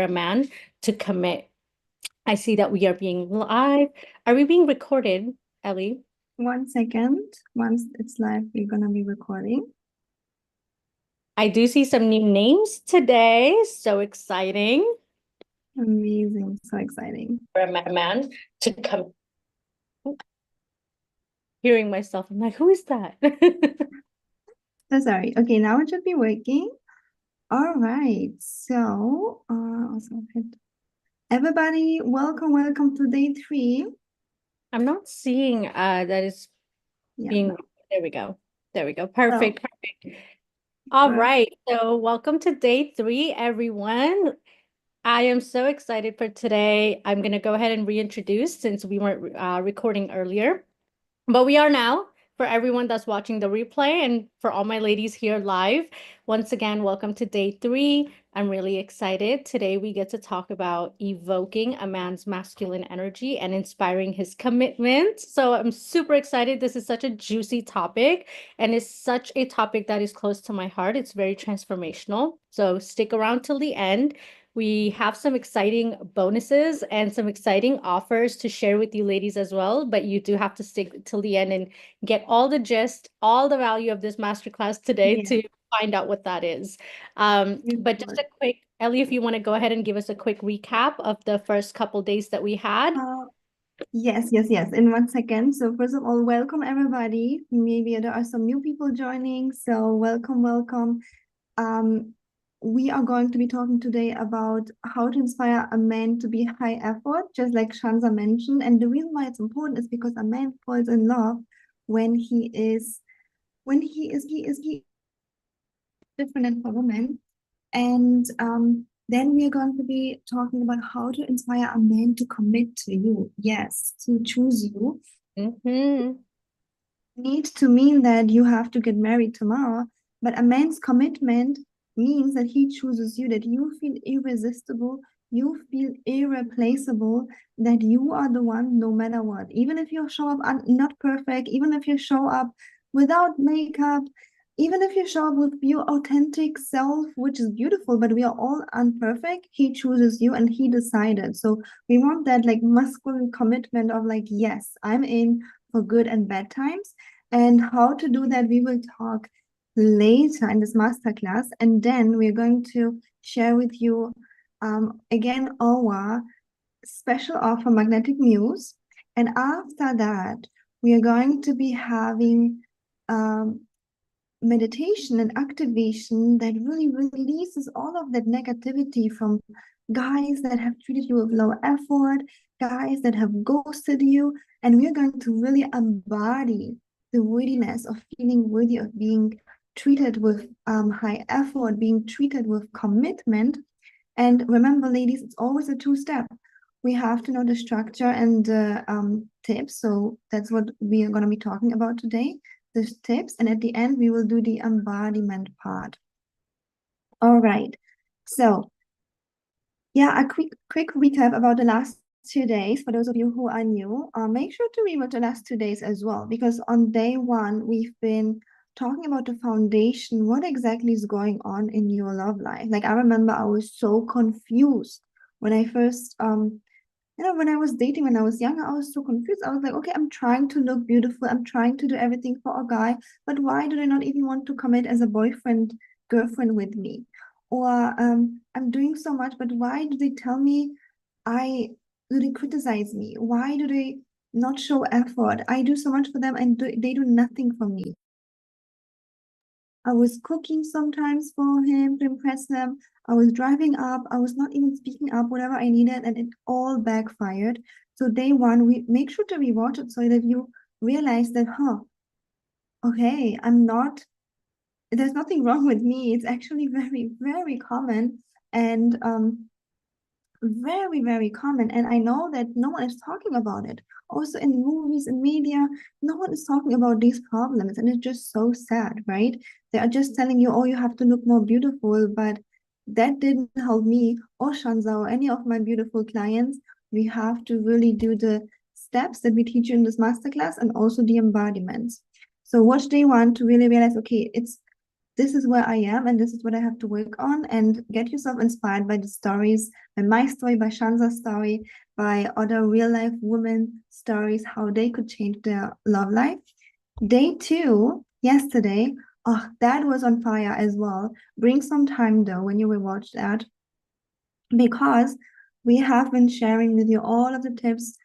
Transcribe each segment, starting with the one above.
a man to commit. I see that we are being live. Are we being recorded, Ellie? 1 second. Once it's live, we're gonna be recording. I do see some new names today. So exciting Amazing, so exciting. for a man to come. Hearing myself, I'm like, who is that? So sorry. Okay, now it should be working. All right. So, also everybody, welcome to day 3. I'm not seeing that is Yeah. being. There we go. There we go. So, Perfect. Perfect. All for right. So welcome to day 3, everyone. I am so excited for today. I'm going to go ahead and reintroduce since we weren't recording earlier. But we are now for everyone that's watching the replay and for all my ladies here live. Once again, welcome to day 3. I'm really excited. Today we get to talk about evoking a man's masculine energy and inspiring his commitment. So I'm super excited. This is such a juicy topic and it's such a topic that is close to my heart. It's very transformational. So stick around till the end. We have some exciting bonuses and some exciting offers to share with you ladies as well, but you do have to stick till the end and get all the gist, all the value of this masterclass today yeah, to find out what that is. But just report. a quick, Ellie, if you want to go ahead and give us a quick recap of the first couple days that we had. Yes. In 1 second. So first of all, welcome everybody. Maybe there are some new people joining. So welcome. Um, we are going to be talking today about how to inspire a man to be high effort, just like Shanza mentioned. And the reason why it's important is because a man falls in love when he is different than for women. And then we are going to be talking about how to inspire a man to commit to you. Yes, to choose you. Mm-hmm. Need to mean that you have to get married tomorrow, but a man's commitment means that he chooses you, that you feel irresistible, you feel irreplaceable, that you are the one no matter what. Even if you show up not perfect, even if you show up without makeup, even if you show up with your authentic self, which is beautiful, but we are all imperfect, he chooses you and he decided. So we want that like masculine commitment of like, yes, I'm in for good and bad times. And how to do that, we will talk later in this masterclass. And then we're going to share with you again our special offer, Magnetic Muse. And after that, we are going to be having um, meditation and activation that really releases all of that negativity from guys that have treated you with low effort, guys that have ghosted you. And we're going to really embody the worthiness of feeling worthy of being treated with high effort, being treated with commitment. And remember, ladies, it's always a 2-step. We have to know the structure and the tips. So that's what we are going to be talking about today, the tips. And at the end, we will do the embodiment part. All right. So yeah, a quick recap about the last 2 days for those of you who are new. Make sure to rewatch the last 2 days as well, because on day 1 we've been talking about the foundation. What exactly is going on in your love life? Like I remember I was so confused when I first when I was dating when I was younger. I was so confused. I was like, okay, I'm trying to look beautiful, I'm trying to do everything for a guy, but why do they not even want to commit as a boyfriend, girlfriend with me? Or I'm doing so much, but why do they tell me I do they criticize me? Why do they not show effort? I do so much for them and they do nothing for me. I was cooking sometimes for him to impress him. I was driving up. I was not even speaking up whatever I needed, and it all backfired. So day 1, we make sure to rewatch it so that you realize that, okay, there's nothing wrong with me. It's actually very, very common and very common. And I know that no one is talking about it. Also in movies and media, no one is talking about these problems. And it's just so sad, right? They are just telling you, oh, you have to look more beautiful. But that didn't help me or Shanza or any of my beautiful clients. We have to really do the steps that we teach you in this masterclass and also the embodiments. So watch day 1 to really realize, okay, this is where I am and this is what I have to work on, and get yourself inspired by the stories, by my story, by Shanza's story, by other real life women stories, how they could change their love life. Day 2, yesterday, oh, that was on fire as well. Bring some time though when you will watch that, because we have been sharing with you all of the tips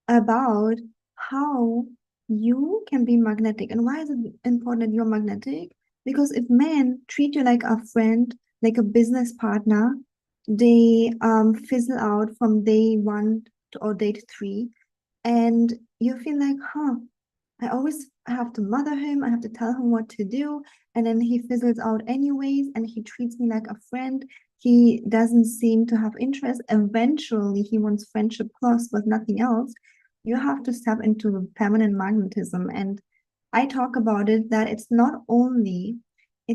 about how you can be magnetic. And why is it important that you're magnetic? Because if men treat you like a friend, like a business partner, they fizzle out from day 1 or date 3, and you feel like, I always have to mother him, I have to tell him what to do, and then he fizzles out anyways, and he treats me like a friend. He doesn't seem to have interest. Eventually, he wants friendship plus, but nothing else. You have to step into feminine magnetism. And I talk about it that it's not only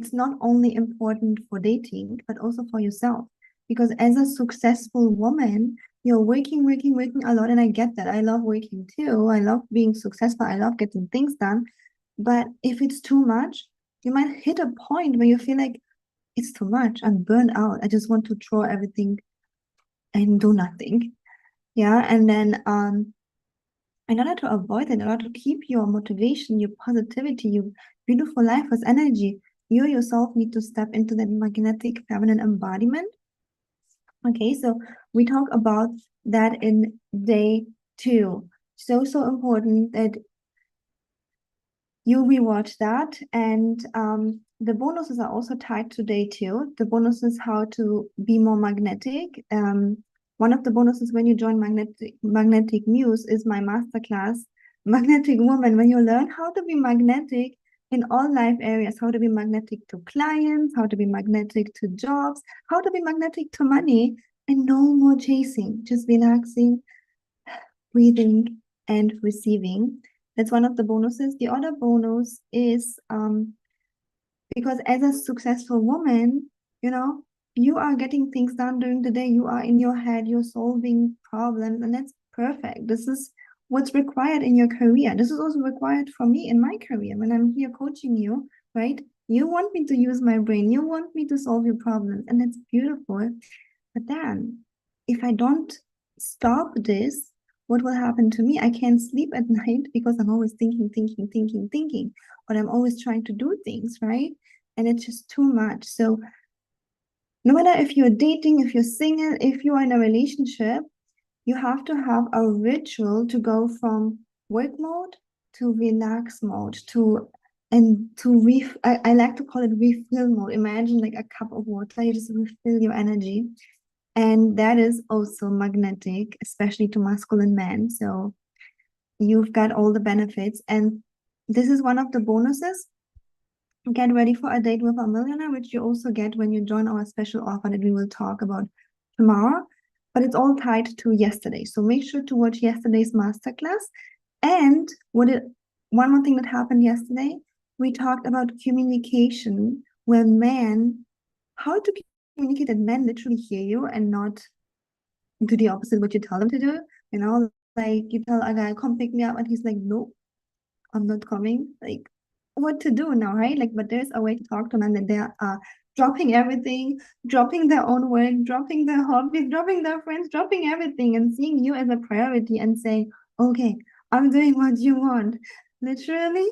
important for dating, but also for yourself. Because as a successful woman, you're working, working, working a lot. And I get that. I love working too. I love being successful. I love getting things done. But if it's too much, you might hit a point where you feel like it's too much. I'm burned out. I just want to throw everything and do nothing. Yeah. And then in order to avoid it, in order to keep your motivation, your positivity, your beautiful life as energy, you yourself need to step into that magnetic feminine embodiment. Okay, so we talk about that in day 2. So important that you rewatch that. And the bonuses are also tied to day 2. The bonus is how to be more magnetic. One of the bonuses when you join Magnetic Muse is my masterclass, Magnetic Woman, when you learn how to be magnetic in all life areas, how to be magnetic to clients, how to be magnetic to jobs, how to be magnetic to money, and no more chasing, just relaxing, breathing, and receiving. That's one of the bonuses. The other bonus is because as a successful woman, you are getting things done during the day. You are in your head, you're solving problems, and that's perfect. This is what's required in your career. This is also required for me in my career when I'm here coaching you, right? You want me to use my brain, you want me to solve your problems, and that's beautiful. But then, if I don't stop this, what will happen to me? I can't sleep at night because I'm always thinking, thinking, thinking, thinking, or I'm always trying to do things, right? And it's just too much. So, no matter if you're dating, if you're single, if you are in a relationship, you have to have a ritual to go from work mode to relax mode I like to call it refill mode. Imagine like a cup of water, you just refill your energy. And that is also magnetic, especially to masculine men. So you've got all the benefits. And this is one of the bonuses. Get ready for a date with a millionaire, which you also get when you join our special offer that we will talk about tomorrow. But it's all tied to yesterday. So make sure to watch yesterday's masterclass. And one more thing that happened yesterday, we talked about communication, where how to communicate that men literally hear you and not do the opposite what you tell them to do. Like you tell a guy, come pick me up, and he's like, nope, I'm not coming. Like, what to do now, right? Like, but there's a way to talk to men that they are dropping everything, dropping their own work, dropping their hobbies, dropping their friends, dropping everything, and seeing you as a priority and saying, okay, I'm doing what you want. Literally,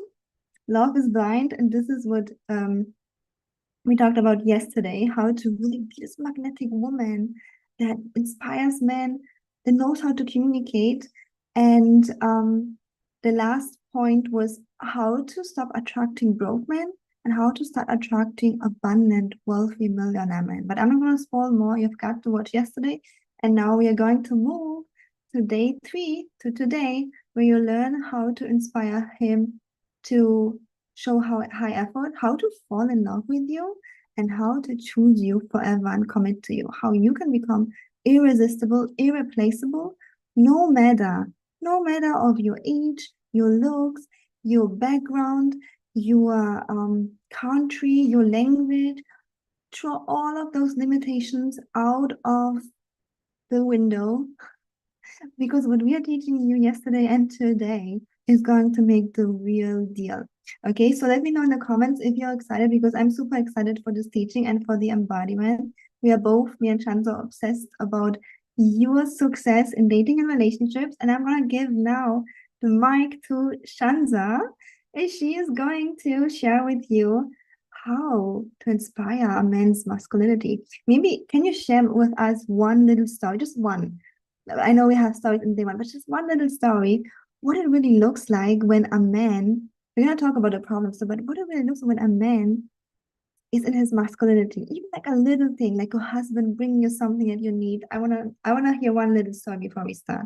love is blind, and this is what we talked about yesterday, how to really be this magnetic woman that inspires men, that knows how to communicate. And the last point was how to stop attracting broke men and how to start attracting abundant, wealthy millionaire men. But I'm not going to spoil more. You've got to watch yesterday. And now we are going to move to day 3, to today, where you learn how to inspire him to show how high effort, how to fall in love with you, and how to choose you forever and commit to you. How you can become irresistible, irreplaceable, no matter of your age, your looks, your background, your country, your language. Throw all of those limitations out of the window, because what we are teaching you yesterday and today is going to make the real deal. Okay, so let me know in the comments if you're excited because I'm super excited for this teaching and for the embodiment. We are both, me and Shanza, obsessed about your success in dating and relationships. And I'm gonna give now the mic to Shanza, and she is going to share with you how to inspire a man's masculinity. Maybe can you share with us one little story, just one? I know we have stories in day one, but just one little story, what it really looks like when a man, we're gonna talk about the problems, but what it really looks like when a man is in his masculinity, even like a little thing, like a husband bringing you something that you need. I wanna hear one little story before we start.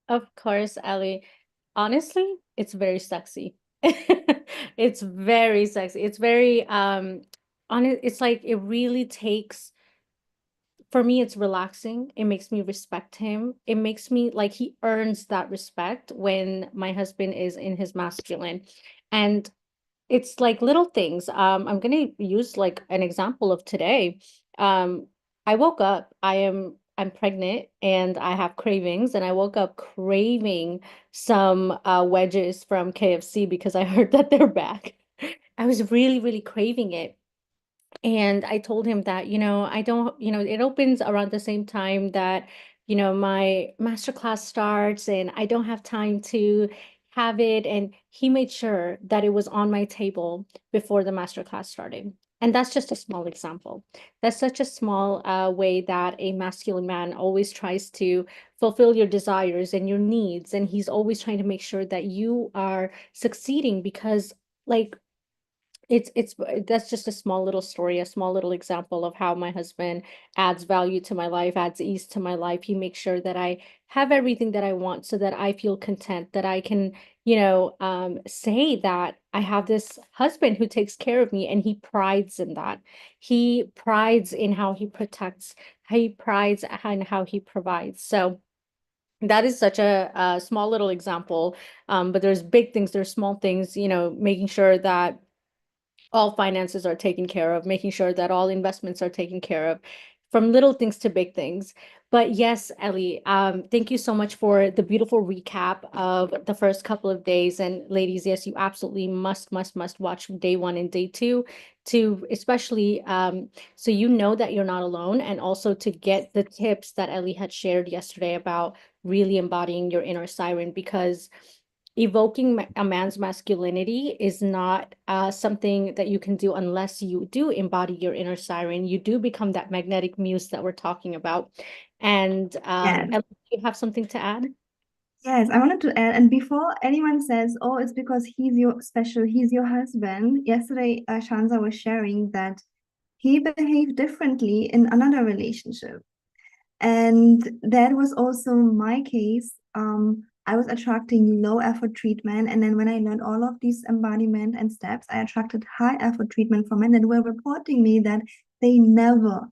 Of course, Ellie. Honestly, it's very sexy. It's very sexy. It's very on it, it's like it really takes for me, it's relaxing. It makes me respect him. It makes me like he earns that respect when my husband is in his masculine. And it's like little things. I'm gonna use like an example of today. I woke up, I'm pregnant and I have cravings, and I woke up craving some wedges from KFC because I heard that they're back. I was really, really craving it. And I told him that, I don't, it opens around the same time that, my masterclass starts and I don't have time to have it. And he made sure that it was on my table before the masterclass started. And that's just a small example. That's such a small way that a masculine man always tries to fulfill your desires and your needs. And he's always trying to make sure that you are succeeding because, like, it's that's just a small little story, a small little example of how my husband adds value to my life, adds ease to my life. He makes sure that I have everything that I want so that I feel content, that I can, say that I have this husband who takes care of me, and he prides in that. He prides in how he protects, he prides in how he provides. So that is such a small little example. But there's big things, there's small things, making sure that all finances are taken care of, making sure that all investments are taken care of, from little things to big things. But yes, Ellie, thank you so much for the beautiful recap of the first couple of days. And ladies, yes, you absolutely must watch day one and day two to especially so you know that you're not alone, and also to get the tips that Ellie had shared yesterday about really embodying your inner siren, because evoking a man's masculinity is not something that you can do unless you do embody your inner siren. You do become that magnetic muse that we're talking about. And Yes. Ellen, do you have something to add? Yes, I wanted to add, and before anyone says, "Oh, it's because he's your husband." Yesterday, Shanza was sharing that he behaved differently in another relationship. And that was also my case. I was attracting low effort treatment. And then when I learned all of these embodiment and steps, I attracted high effort treatment from men that were reporting me that they never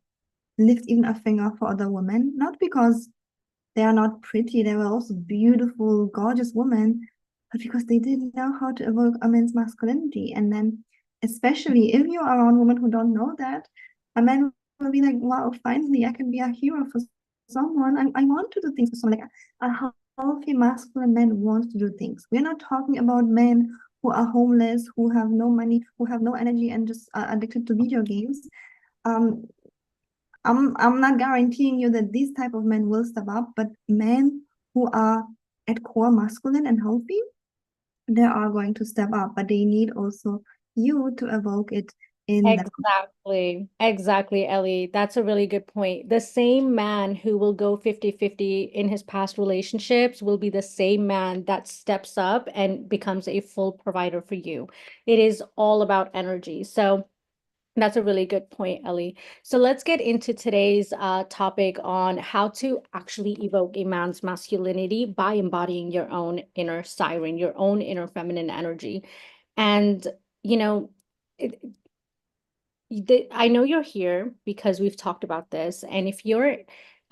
lift even a finger for other women, not because they are not pretty, they were also beautiful, gorgeous women, but because they didn't know how to evoke a man's masculinity. And then, especially if you're around women who don't know that, a man will be like, wow, finally, I can be a hero for someone. I want to do things for someone. Like a healthy masculine man wants to do things. We're not talking about men who are homeless, who have no money, who have no energy, and just are addicted to video games. Um, I'm not guaranteeing you that these type of men will step up, but men who are at core masculine and healthy, they are going to step up, but they need also you to evoke it in them. Exactly, Ellie. That's a really good point. The same man who will go 50-50 in his past relationships will be the same man that steps up and becomes a full provider for you. It is all about energy. So that's a really good point, Ellie. So let's get into today's topic on how to actually evoke a man's masculinity by embodying your own inner siren, your own inner feminine energy. And, you know, it, I know you're here because we've talked about this. And if you're,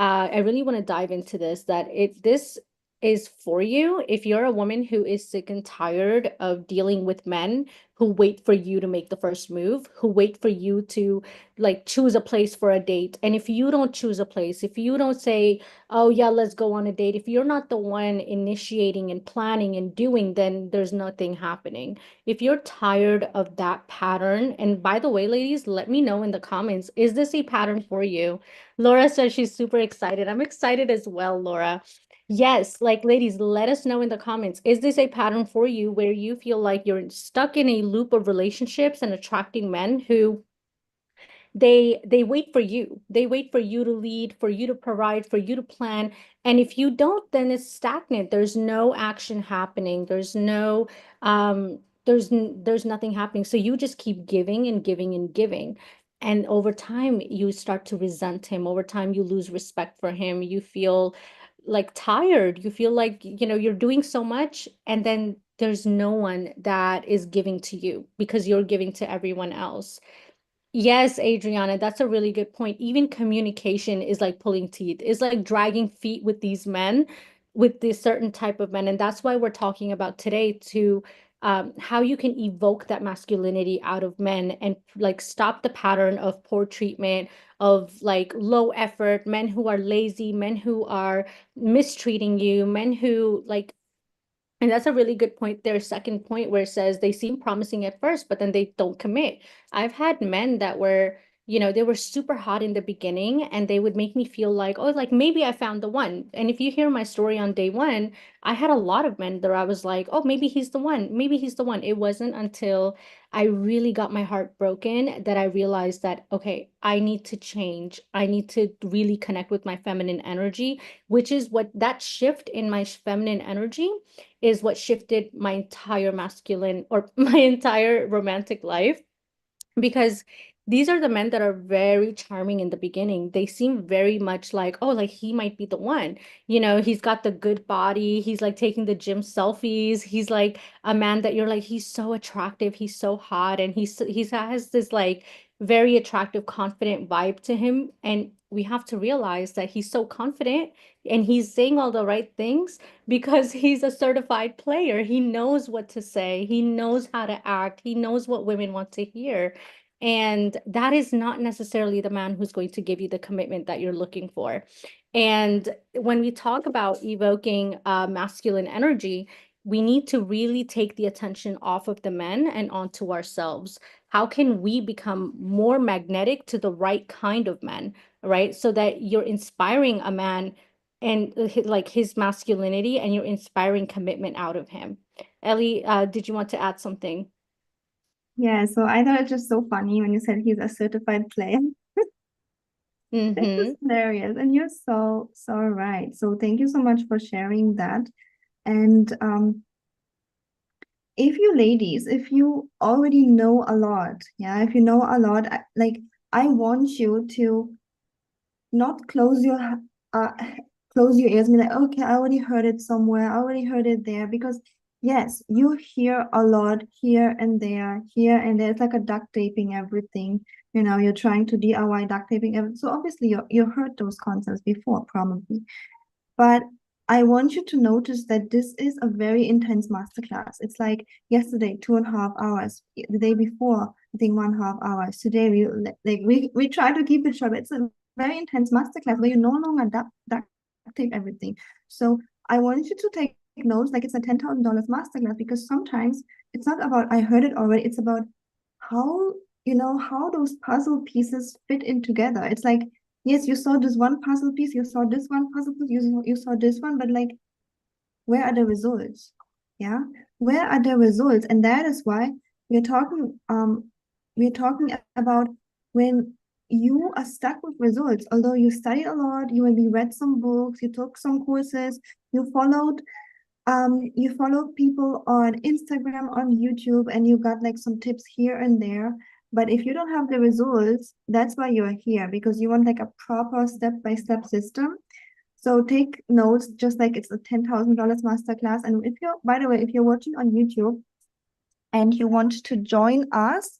I really want to dive into this, that this is for you. If you're a woman who is sick and tired of dealing with men who wait for you to make the first move, who wait for you to like choose a place for a date. And if you don't choose a place, if you don't say, oh yeah, let's go on a date, if you're not the one initiating and planning and doing, then there's nothing happening. If you're tired of that pattern, and by the way, ladies, let me know in the comments, is this a pattern for you? Laura says she's super excited. I'm excited as well, Laura. Yes, like ladies, let us know in the comments. Is this a pattern for you where you feel like you're stuck in a loop of relationships and attracting men who they wait for you. They wait for you to lead, for you to provide, for you to plan. And if you don't, then it's stagnant. There's no action happening. There's nothing happening. So you just keep giving and giving and giving. And over time, you start to resent him. Over time, you lose respect for him. You feel like tired. You feel like, you're doing so much, and then there's no one that is giving to you because you're giving to everyone else. Yes, Adriana, that's a really good point. Even communication is like pulling teeth, is like dragging feet with these men, with this certain type of men. And that's why we're talking about today to how you can evoke that masculinity out of men and like stop the pattern of poor treatment, of like low effort, men who are lazy, men who are mistreating you, men who like, and that's a really good point. Their second point where it says they seem promising at first, but then they don't commit. I've had men that were, they were super hot in the beginning and they would make me feel like, oh, like maybe I found the one. And if you hear my story on day one, I had a lot of men that I was like, oh, maybe he's the one. Maybe he's the one. It wasn't until I really got my heart broken that I realized that, okay, I need to change. I need to really connect with my feminine energy, which is what that shift in my feminine energy is what shifted my entire masculine or my entire romantic life, because these are the men that are very charming in the beginning. They seem very much like, oh, like he might be the one. He's got the good body. He's like taking the gym selfies. He's like a man that you're like, he's so attractive. He's so hot. And he has this like very attractive, confident vibe to him. And we have to realize that he's so confident and he's saying all the right things because he's a certified player. He knows what to say. He knows how to act. He knows what women want to hear. And that is not necessarily the man who's going to give you the commitment that you're looking for. And when we talk about evoking masculine energy, we need to really take the attention off of the men and onto ourselves. How can we become more magnetic to the right kind of men, right? So that you're inspiring a man and like his masculinity, and you're inspiring commitment out of him. Ellie, did you want to add something? Yeah, so I thought it just so funny when you said he's a certified player. This is Mm-hmm. hilarious. And you're so, so right. So thank you so much for sharing that. And if you ladies, if you already know a lot, yeah, if you know a lot, like I want you to not uh close your ears and be like, okay, I already heard it somewhere, I already heard it there, because yes, you hear a lot here and there, here and there. It's like a duct taping everything. You're trying to DIY duct taping everything. So obviously you heard those concepts before, probably. But I want you to notice that this is a very intense masterclass. It's like yesterday, 2.5 hours. The day before, I think 1.5 hours. Today we try to keep it short. But it's a very intense masterclass where you no longer duct tape everything. So I want you to take notes like it's a $10,000 masterclass, because sometimes it's not about I heard it already. It's about how how those puzzle pieces fit in together. It's like, yes, you saw this one puzzle piece, you saw this one puzzle piece, you saw this one, but like, where are the results? Yeah, where are the results? And that is why we're talking about when you are stuck with results, although you studied a lot, you maybe read some books, you took some courses, you follow people on Instagram, on YouTube, and you got like some tips here and there. But if you don't have the results, that's why you're here, because you want like a proper step-by-step system. So take notes, just like it's a $10,000 masterclass. And if you're, by the way, if you're watching on YouTube and you want to join us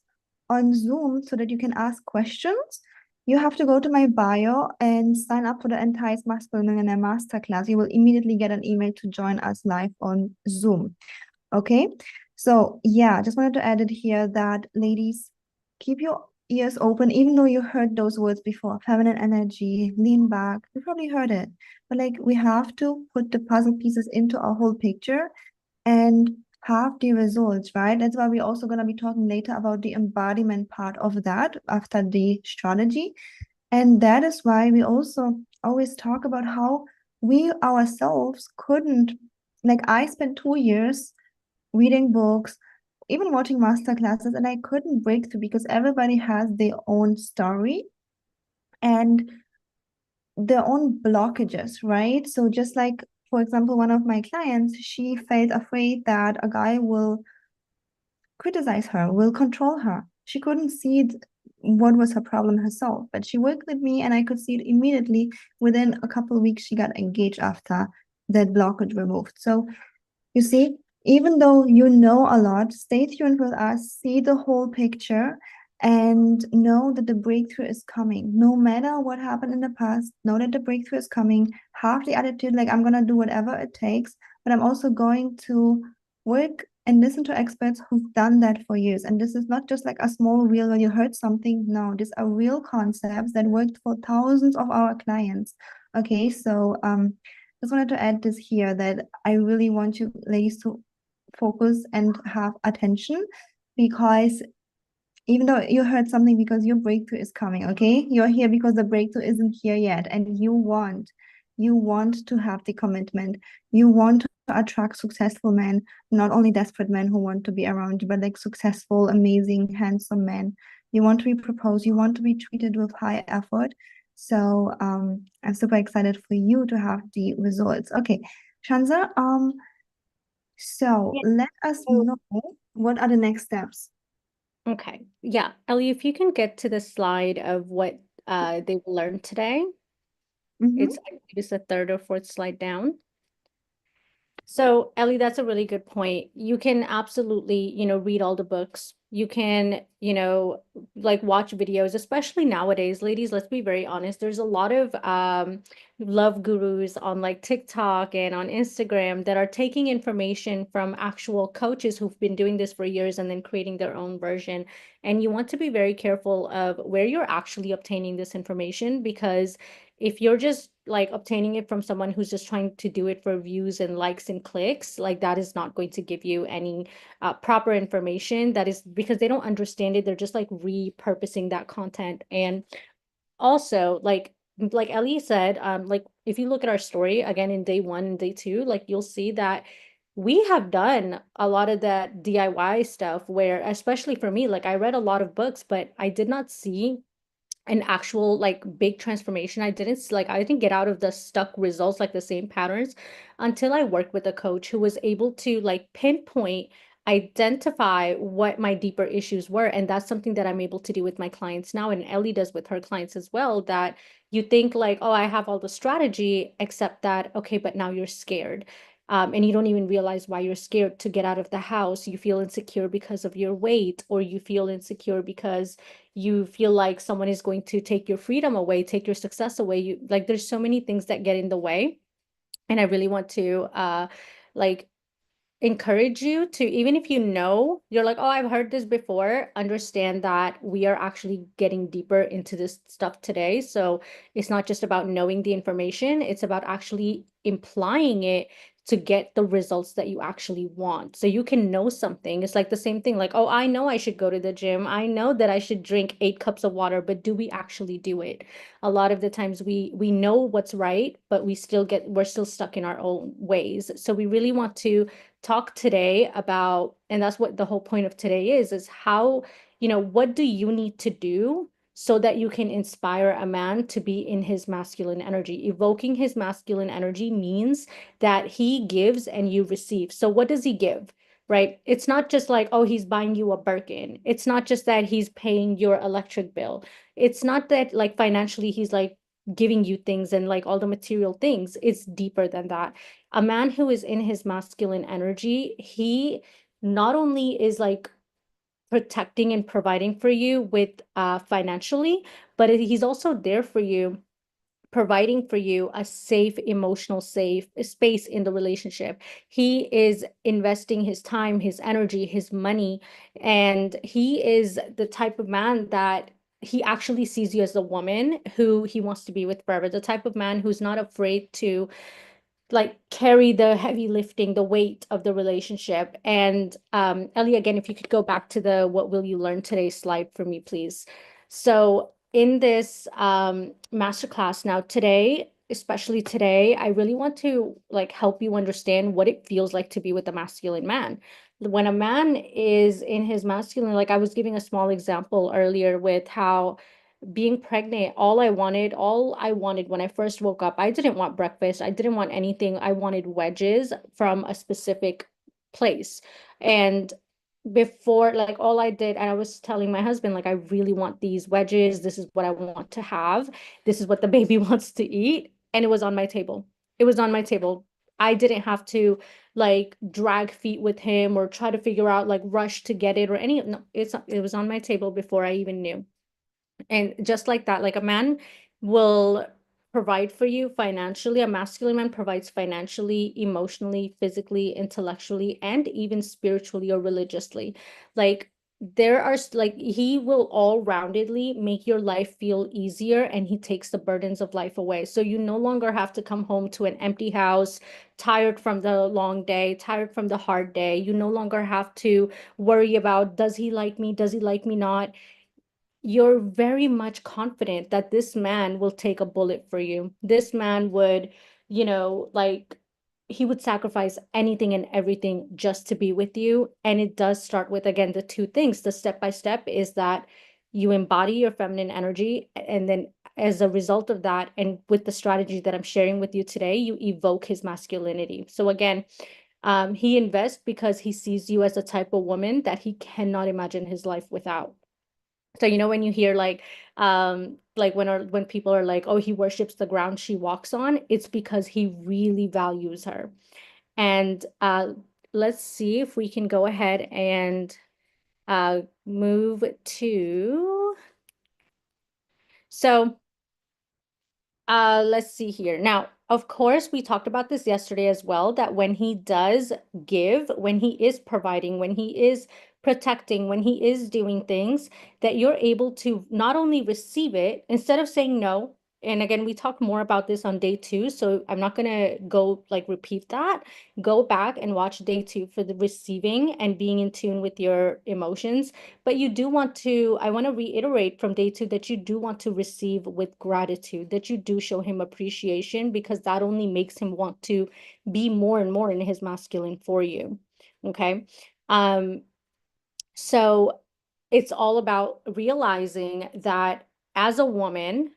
on Zoom so that you can ask questions, You have to go to my bio and sign up for the Entice Millionaire Masterclass. You will immediately get an email to join us live on Zoom. Okay. So yeah, just wanted to add it here that ladies, keep your ears open, even though you heard those words before, feminine energy, lean back, you probably heard it. But like we have to put the puzzle pieces into our whole picture and have the results, right? That's why we're also going to be talking later about the embodiment part of that after the strategy. And that is why we also always talk about how we ourselves couldn't, like I spent 2 years reading books, even watching master classes, and I couldn't break through because everybody has their own story and their own blockages, right? So just like, for example, one of my clients, she felt afraid that a guy will criticize her, will control her. She couldn't see it, what was her problem herself, but she worked with me and I could see it immediately. Within a couple of weeks, she got engaged after that blockage removed. So you see, even though you know a lot, stay tuned with us, see the whole picture, and know that the breakthrough is coming. No matter what happened in the past, know that the breakthrough is coming. Have the attitude like, I'm going to do whatever it takes, but I'm also going to work and listen to experts who've done that for years. And this is not just like a small reel where you heard something. No, these are real concepts that worked for thousands of our clients. Okay, so just wanted to add this here that I really want you ladies to focus and have attention because even though you heard something because your breakthrough is coming, okay? You're here because the breakthrough isn't here yet and you want to have the commitment. You want to attract successful men, not only desperate men who want to be around you, but like successful, amazing, handsome men. You want to be proposed, you want to be treated with high effort. So I'm super excited for you to have the results. Okay, Shanza, so Yeah. let us So, know what are the next steps. okay. Yeah. Ellie, if you can get to the slide of what they've learned today, Mm-hmm. it's I believe it's the third or fourth slide down. So, Ellie, that's a really good point. You can absolutely, read all the books. You can, like watch videos, especially nowadays, ladies, let's be very honest. There's a lot of love gurus on like TikTok and on Instagram that are taking information from actual coaches who've been doing this for years and then creating their own version. And you want to be very careful of where you're actually obtaining this information because if you're just like obtaining it from someone who's just trying to do it for views and likes and clicks, like that is not going to give you any proper information. That is because they don't understand it. They're just like repurposing that content. And also, like Ellie said, like if you look at our story again in day one and day two, like you'll see that we have done a lot of that DIY stuff where, especially for me, like I read a lot of books, but I did not see an actual like big transformation. I didn't get out of the stuck results, like the same patterns, until I worked with a coach who was able to like pinpoint, identify what my deeper issues were. And that's something that I'm able to do with my clients now. And Ellie does with her clients as well, that you think like, oh, I have all the strategy, except that, okay, but now you're scared. And you don't even realize why you're scared to get out of the house. You feel insecure because of your weight, or you feel insecure because you feel like someone is going to take your freedom away, take your success away. You like there's so many things that get in the way. And I really want to like encourage you to, even if you know, you're like, oh, I've heard this before, understand that we are actually getting deeper into this stuff today. So it's not just about knowing the information, it's about actually implying it to get the results that you actually want. So you can know something. It's like the same thing, like, oh, I know I should go to the gym. I know that I should drink 8 cups of water, but do we actually do it? A lot of the times we know what's right, but we're still stuck in our own ways. So we really want to talk today about, and that's what the whole point of today is how, what do you need to do so that you can inspire a man to be in his masculine energy? Evoking his masculine energy means that he gives and you receive. So what does he give? Right? It's not just like, oh, he's buying you a Birkin. It's not just that he's paying your electric bill. It's not that like financially he's like giving you things and like all the material things. It's deeper than that. A man who is in his masculine energy, he not only is like protecting and providing for you with financially, but he's also there for you, providing for you a safe, emotional, safe space in the relationship. He is investing his time, his energy, his money, and he is the type of man that he actually sees you as a woman who he wants to be with forever. The type of man who's not afraid to like carry the heavy lifting, the weight of the relationship. And Ellie, again, if you could go back to the what will you learn today slide for me, please. So in this masterclass now today, especially today, I really want to like help you understand what it feels like to be with a masculine man. When a man is in his masculine, like I was giving a small example earlier with how being pregnant, all I wanted when I first woke up, I didn't want breakfast. I didn't want anything. I wanted wedges from a specific place. And before, like all I did, and I was telling my husband, like, I really want these wedges. This is what I want to have. This is what the baby wants to eat. And it was on my table. It was on my table. I didn't have to like drag feet with him or try to figure out like rush to get it or any, no, it was on my table before I even knew. And just like that, like a man will provide for you financially. A masculine man provides financially, emotionally, physically, intellectually, and even spiritually or religiously. Like there are like he will all roundedly make your life feel easier, and he takes the burdens of life away. So you no longer have to come home to an empty house, tired from the long day, tired from the hard day. You no longer have to worry about, does he like me? Does he like me not? You're very much confident that this man will take a bullet for you. This man would, like he would sacrifice anything and everything just to be with you. And it does start with, again, the two things. The step by step is that you embody your feminine energy. And then as a result of that, and with the strategy that I'm sharing with you today, you evoke his masculinity. So again, he invests because he sees you as a type of woman that he cannot imagine his life without. So when you hear like when people are like, oh, he worships the ground she walks on, it's because he really values her. And let's see if we can go ahead and move to, so let's see here. Now, of course, we talked about this yesterday as well, that when he does give, when he is providing, when he is protecting, when he is doing things, that you're able to not only receive it, instead of saying no. And again, we talked more about this on day 2, so I'm not going to go like repeat that. Go back and watch day 2 for the receiving and being in tune with your emotions. But you do want to, I want to reiterate from day 2 that you do want to receive with gratitude, that you do show him appreciation, because that only makes him want to be more and more in his masculine for you. Okay. Um, so it's all about realizing that as a woman,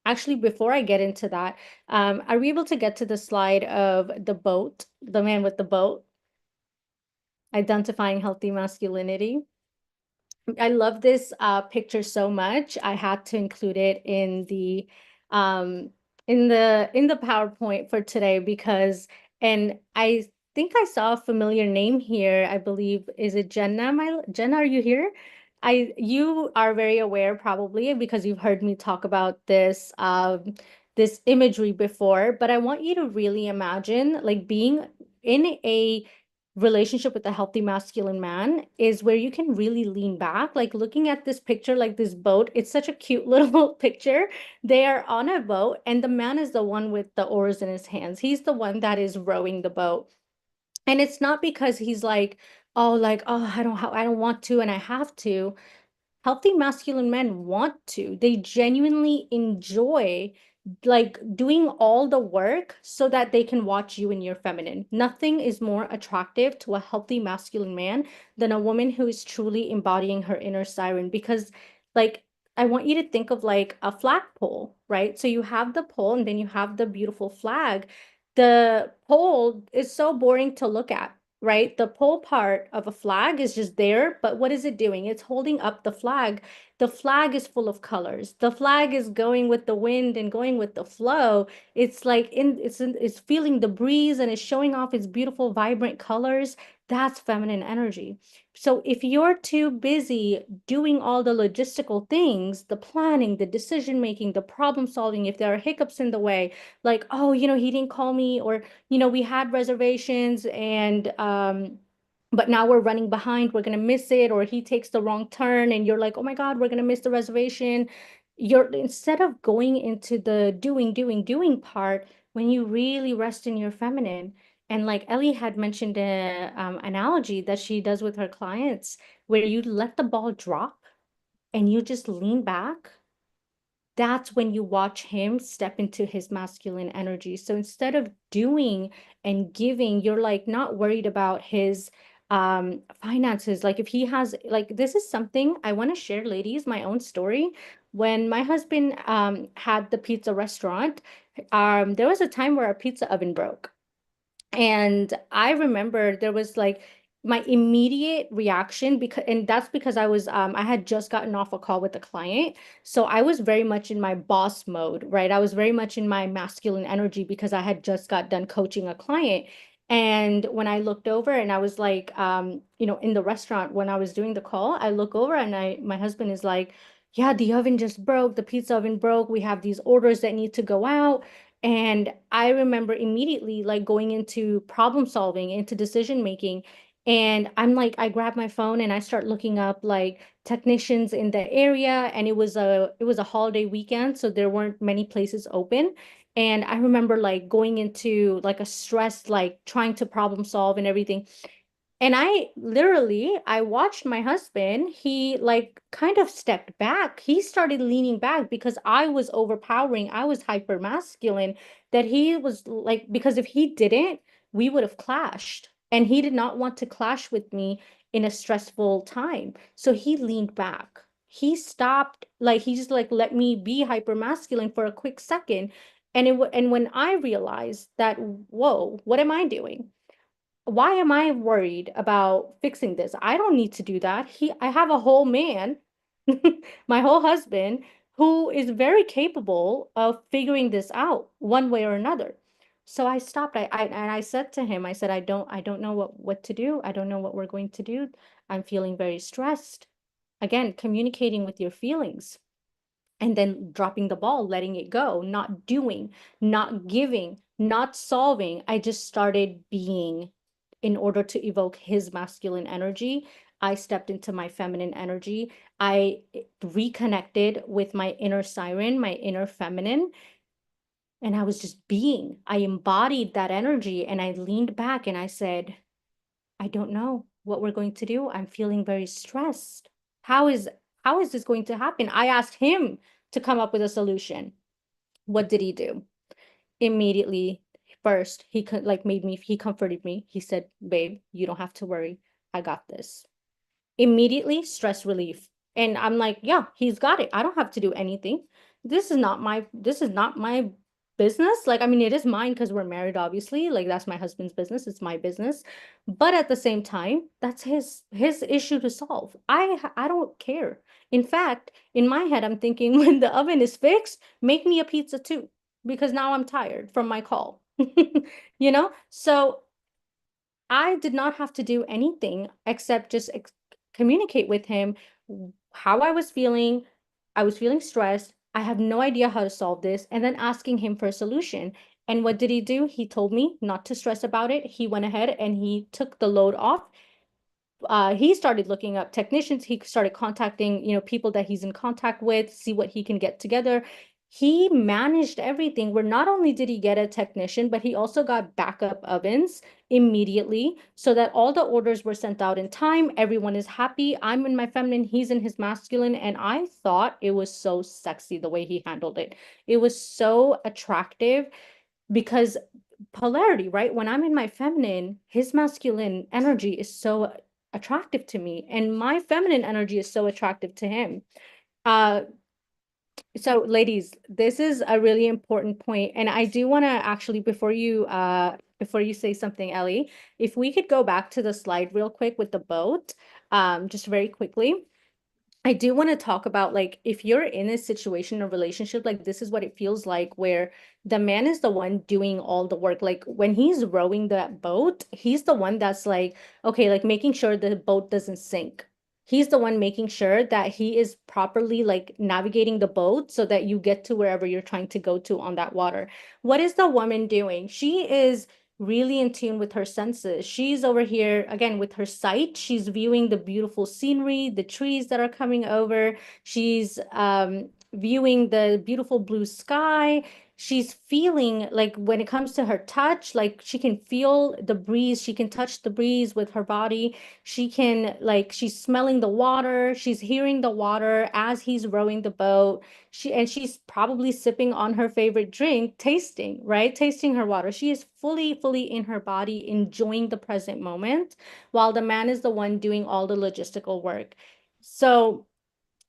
actually, before I get into that, are we able to get to the slide of the boat, the man with the boat, identifying healthy masculinity? I love this picture so much. I had to include it um in the PowerPoint for today because, and I think I saw a familiar name here. I believe, is it Jenna? Jenna, are you here? You are very aware probably because you've heard me talk about this imagery before, but I want you to really imagine like being in a relationship with a healthy masculine man is where you can really lean back. Like looking at this picture, like this boat, it's such a cute little picture. They are on a boat and the man is the one with the oars in his hands. He's the one that is rowing the boat. And it's not because he's like, oh, I don't want to and I have to. Healthy masculine men want to. They genuinely enjoy like doing all the work so that they can watch you in your feminine. Nothing is more attractive to a healthy masculine man than a woman who is truly embodying her inner siren. Because, like, I want you to think of like a flagpole, right? So you have the pole and then you have the beautiful flag. The pole is so boring to look at, right? The pole part of a flag is just there, but what is it doing? It's holding up the flag. The flag is full of colors. The flag is going with the wind and going with the flow. It's like it's feeling the breeze and it's showing off its beautiful, vibrant colors. That's feminine energy. So if you're too busy doing all the logistical things, the planning, the decision making, the problem solving, if there are hiccups in the way, like, oh, he didn't call me, or, we had reservations and but now we're running behind, we're gonna miss it, or he takes the wrong turn and you're like, oh my God, we're gonna miss the reservation. You're instead of going into the doing part, when you really rest in your feminine, and like Ellie had mentioned a analogy that she does with her clients, where you let the ball drop and you just lean back, that's when you watch him step into his masculine energy. So instead of doing and giving, you're like not worried about his finances. Like if he has, like, this is something I want to share, ladies, my own story. When my husband had the pizza restaurant, there was a time where our pizza oven broke. And I remember there was like my immediate reaction, because, and that's because I had just gotten off a call with a client. So I was very much in my boss mode, right? I was very much in my masculine energy because I had just got done coaching a client. And when I looked over and I was like, in the restaurant, when I was doing the call, I look over and my husband is like, yeah, the oven just broke, the pizza oven broke. We have these orders that need to go out. And I remember immediately like going into problem solving, into decision making. And I'm like, I grab my phone and I start looking up like technicians in the area. And it was a holiday weekend, so there weren't many places open. And I remember like going into like a stress, like trying to problem solve and everything. And I watched my husband, he like kind of stepped back. He started leaning back because I was overpowering. I was hyper masculine, that he was like, because if he didn't, we would have clashed. And he did not want to clash with me in a stressful time. So he leaned back. He stopped, like he just like let me be hyper masculine for a quick second. And when I realized that, whoa, what am I doing? Why am I worried about fixing this? I don't need to do that. I have a whole man, my whole husband, who is very capable of figuring this out one way or another. So I stopped. And I said to him, I said, I don't know what to do. I don't know what we're going to do. I'm feeling very stressed. Again, communicating with your feelings and then dropping the ball, letting it go, not doing, not giving, not solving. I just started being in order to evoke his masculine energy. I stepped into my feminine energy. I reconnected with my inner siren, my inner feminine, and I was just being. I embodied that energy and I leaned back and I said, I don't know what we're going to do. I'm feeling very stressed. How is how is this going to happen? I asked him to come up with a solution. What did he do? Immediately, first, he could like made me, he comforted me. He said, "Babe, you don't have to worry. I got this." Immediately stress relief. And I'm like, yeah, he's got it. I don't have to do anything. This is not my business. Like, I mean, it is mine because we're married, obviously. Like, that's my husband's business. It's my business. But at the same time, that's his issue to solve. I don't care. In fact, in my head, I'm thinking when the oven is fixed, make me a pizza too, because now I'm tired from my call. So I did not have to do anything except just communicate with him how I was feeling. I was feeling stressed. I have no idea how to solve this. And then asking him for a solution. And what did he do? He told me not to stress about it. He went ahead and he took the load off. He started looking up technicians. He started contacting, people that he's in contact with, see what he can get together. He managed everything, where not only did he get a technician, but he also got backup ovens immediately so that all the orders were sent out in time. Everyone is happy. I'm in my feminine, he's in his masculine. And I thought it was so sexy the way he handled it. It was so attractive because polarity, right? When I'm in my feminine, his masculine energy is so attractive to me, and my feminine energy is so attractive to him. Uh, so ladies, this is a really important point, and I do want to actually, before you say something, Ellie, if we could go back to the slide real quick with the boat, just very quickly. I do want to talk about like if you're in a situation, a relationship, like this is what it feels like where the man is the one doing all the work. Like when he's rowing that boat, he's the one that's like, okay, like making sure the boat doesn't sink. He's the one making sure that he is properly like navigating the boat so that you get to wherever you're trying to go to on that water. What is the woman doing? She is really in tune with her senses. She's over here again with her sight. She's viewing the beautiful scenery, the trees that are coming over. She's viewing the beautiful blue sky. She's feeling like when it comes to her touch, like she can feel the breeze. She can touch the breeze with her body. She can like she's smelling the water. She's hearing the water as he's rowing the boat. She's probably sipping on her favorite drink, tasting, right? Tasting her water. She is fully in her body, enjoying the present moment, while the man is the one doing all the logistical work. So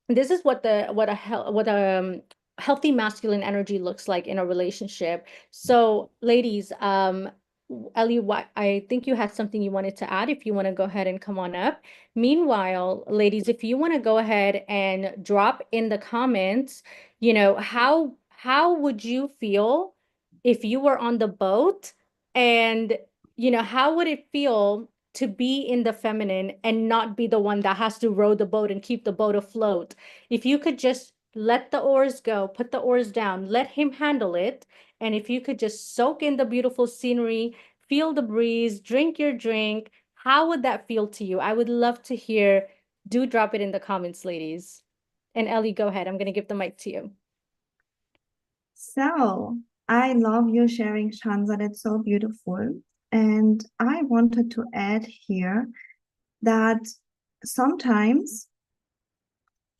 this is what a healthy masculine energy looks like in a relationship. So ladies, Ellie, what I think you had something you wanted to add. If you want to go ahead and come on up. Meanwhile, ladies, if you want to go ahead and drop in the comments, how would you feel if you were on the boat, and how would it feel to be in the feminine and not be the one that has to row the boat and keep the boat afloat? If you could just let the oars go, put the oars down, let him handle it, and if you could just soak in the beautiful scenery, feel the breeze, drink your drink, how would that feel to you? I would love to hear. Do drop it in the comments, ladies. And Ellie, go ahead. I'm going to give the mic to you. So I love your sharing, Shanza. That's so beautiful. And I wanted to add here that sometimes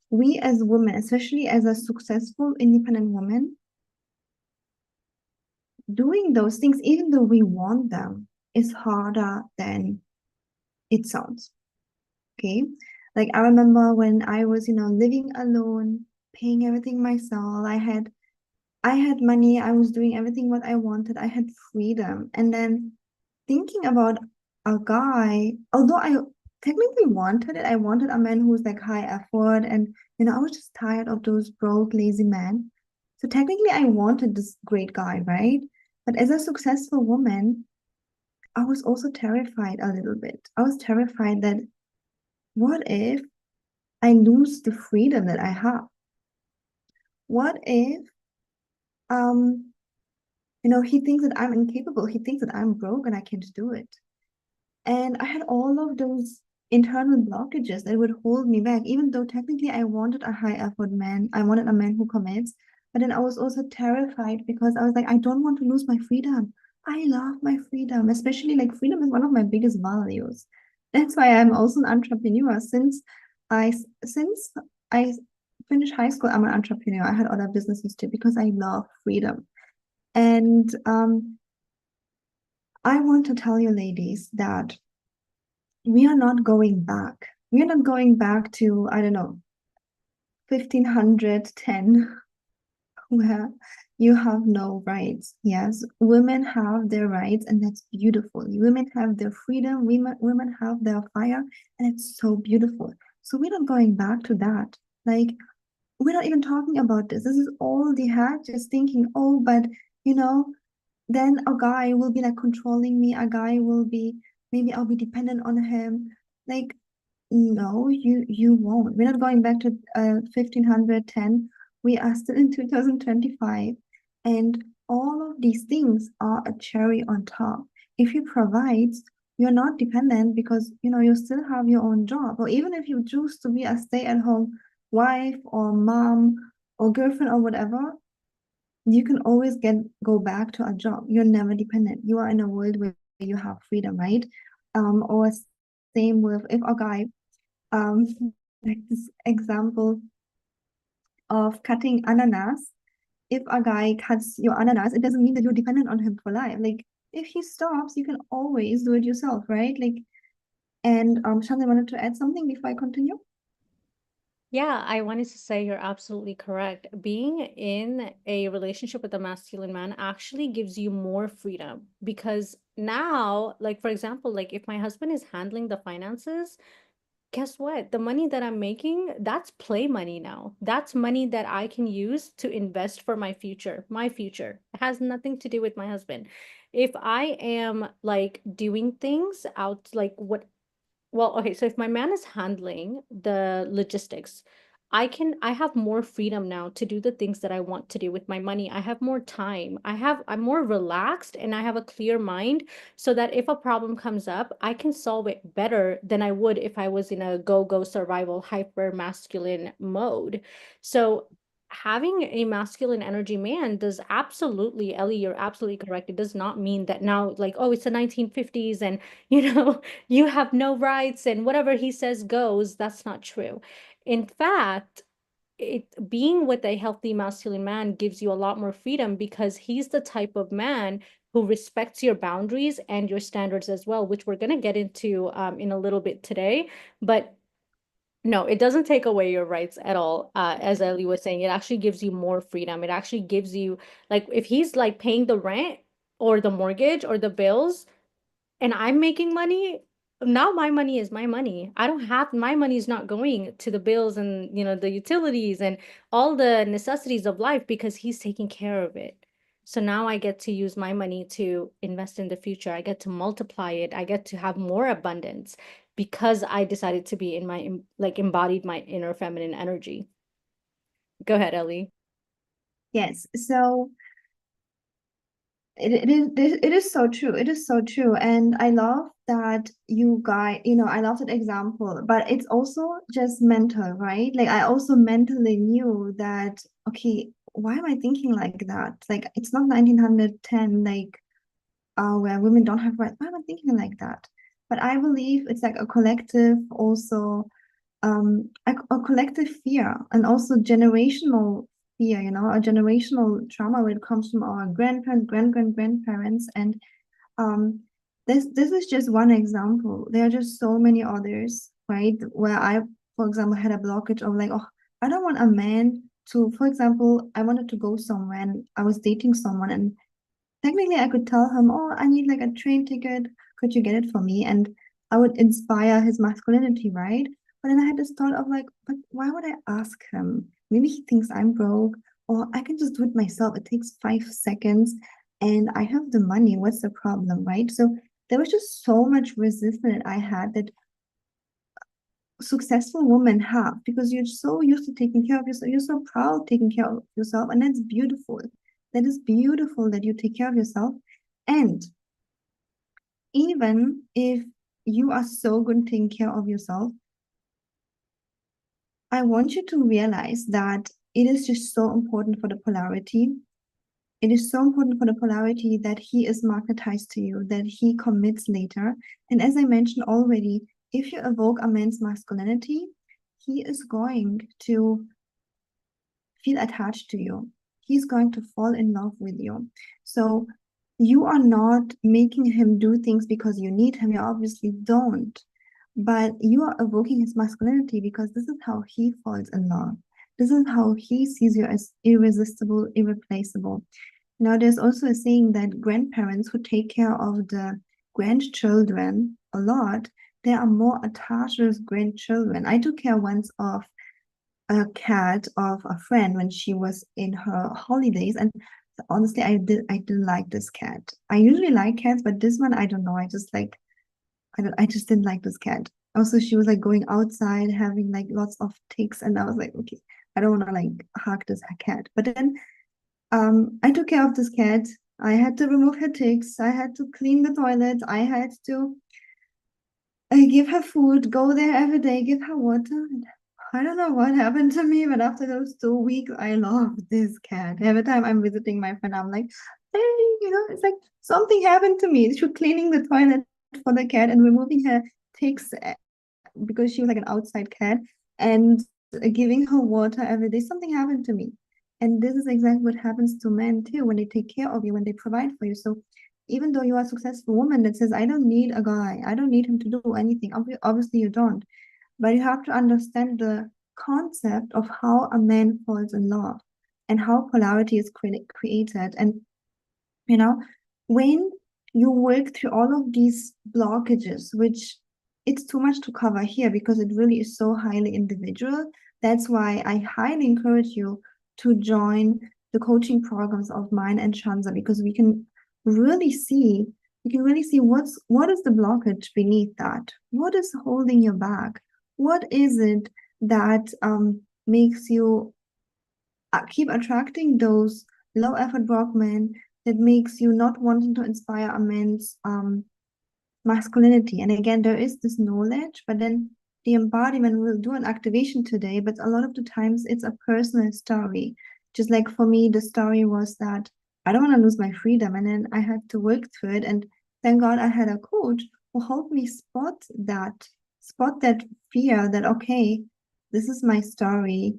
we as women, especially as a successful independent woman, doing those things, even though we want them, is harder than it sounds. Okay. Like I remember when I was, living alone, paying everything myself. I had money, I was doing everything what I wanted, I had freedom. And then thinking about a guy, although I technically wanted it, I wanted a man who was like high effort, and I was just tired of those broke, lazy men. So technically I wanted this great guy, right? But as a successful woman, I was also terrified a little bit. I was terrified that what if I lose the freedom that I have? What if um he thinks that I'm incapable. He thinks that I'm broke and I can't do it. And I had all of those internal blockages that would hold me back, even though technically I wanted a high effort man. I wanted a man who commits. But then I was also terrified because I was like, I don't want to lose my freedom. I love my freedom, especially like freedom is one of my biggest values. That's why I'm also an entrepreneur. Since I finished high school, I'm an entrepreneur. I had other businesses too because I love freedom. And I want to tell you, ladies, that we are not going back. We are not going back to, I don't know, 1510, where you have no rights. Yes, women have their rights, and that's beautiful. Women have their freedom, women have their fire, and it's so beautiful. So we're not going back to that. Like, we're not even talking about this. This is all they had, just thinking, oh, but you know, then a guy will be like controlling me. A guy will be, maybe I'll be dependent on him. Like, no, you won't. We're not going back to 1510. We are still in 2025, and all of these things are a cherry on top. If you provide, you're not dependent because you still have your own job. Or even if you choose to be a stay-at-home wife or mom or girlfriend or whatever, you can always go back to a job. You're never dependent. You are in a world where you have freedom, right? Or same with if a guy, um, like this example of cutting ananas. If a guy cuts your ananas, it doesn't mean that you're dependent on him for life. Like if he stops, you can always do it yourself, right? Like, and Shanda wanted to add something before I continue. Yeah, I wanted to say you're absolutely correct. Being in a relationship with a masculine man actually gives you more freedom because now, like for example, like if my husband is handling the finances, guess what? The money that I'm making, that's play money now. That's money that I can use to invest for my future. My future. It has nothing to do with my husband. If I am like doing things out like what well, okay, so if my man is handling the logistics, I have more freedom now to do the things that I want to do with my money. I have more time. I'm more relaxed and I have a clear mind so that if a problem comes up, I can solve it better than I would if I was in a go-go survival hyper masculine mode. So having a masculine energy man does absolutely, Ellie, you're absolutely correct. It does not mean that now like, oh, it's the 1950s and you know you have no rights and whatever he says goes. That's not true. In fact, being with a healthy masculine man gives you a lot more freedom because he's the type of man who respects your boundaries and your standards as well, which we're going to get into in a little bit today. But no, it doesn't take away your rights at all. As Ellie was saying, it actually gives you more freedom. It actually gives you, like, if he's like paying the rent or the mortgage or the bills, and I'm making money, now my money is my money. I don't have my money is not going to the bills and the utilities and all the necessities of life because he's taking care of it. So now I get to use my money to invest in the future. I get to multiply it. I get to have more abundance because I decided to be in like embodied my inner feminine energy. Go ahead, Ellie. Yes. So it is so true. It is so true. And I love that you guys, I love that example, but it's also just mental, right? Like I also mentally knew that, okay, why am I thinking like that? Like it's not 1910, like where women don't have rights. Why am I thinking like that? But I believe it's like a collective also a collective fear and also generational fear, a generational trauma when it comes from our grandparents, grandparents, and um, this is just one example. There are just so many others, right? Where I, for example, had a blockage of like, oh, I don't want a man to, for example, I wanted to go somewhere and I was dating someone and technically, I could tell him, "Oh, I need like a train ticket. Could you get it for me?" And I would inspire his masculinity, right? But then I had this thought of like, but why would I ask him? Maybe he thinks I'm broke, or I can just do it myself. It takes 5 seconds, and I have the money. What's the problem, right? So there was just so much resistance that I had that successful women have because you're so used to taking care of yourself. You're so proud taking care of yourself, and that's beautiful. That is beautiful that you take care of yourself. And even if you are so good taking care of yourself, I want you to realize that it is just so important for the polarity. It is so important for the polarity that he is magnetized to you, that he commits later. And as I mentioned already, if you evoke a man's masculinity, he is going to feel attached to you. He's going to fall in love with you. So you are not making him do things because you need him. You obviously don't. But you are evoking his masculinity because this is how he falls in love. This is how he sees you as irresistible, irreplaceable. Now, there's also a saying that grandparents who take care of the grandchildren a lot, they are more attached to those grandchildren. I took care once of a cat of a friend when she was in her holidays, and honestly, I didn't like this cat. I usually like cats, but this one I don't know. I just didn't like this cat. Also, she was like going outside having like lots of ticks, and I was like, okay, I don't want to like hug this cat. But then I took care of this cat. I had to remove her ticks. I had to clean the toilet. I had to give her food, go there every day, give her water. And I don't know what happened to me, but after those 2 weeks, I love this cat. Every time I'm visiting my friend, I'm like, hey, it's like something happened to me. She was cleaning the toilet for the cat and removing her ticks because she was like an outside cat and giving her water every day. Something happened to me. And this is exactly what happens to men too when they take care of you, when they provide for you. So even though you are a successful woman that says, I don't need a guy, I don't need him to do anything, obviously you don't. But you have to understand the concept of how a man falls in love and how polarity is created. And, you know, when you work through all of these blockages, which it's too much to cover here because it really is so highly individual. That's why I highly encourage you to join the coaching programs of mine and Shanza, because really see we can really see what is the blockage beneath that. What is holding you back? What is it that makes you keep attracting those low effort rock men, that makes you not wanting to inspire a man's masculinity? And again, there is this knowledge, but then the embodiment will do an activation today, but a lot of the times it's a personal story. Just like for me, the story was that I don't want to lose my freedom, and then I had to work through it. And thank God I had a coach who helped me spot that fear that, okay, this is my story.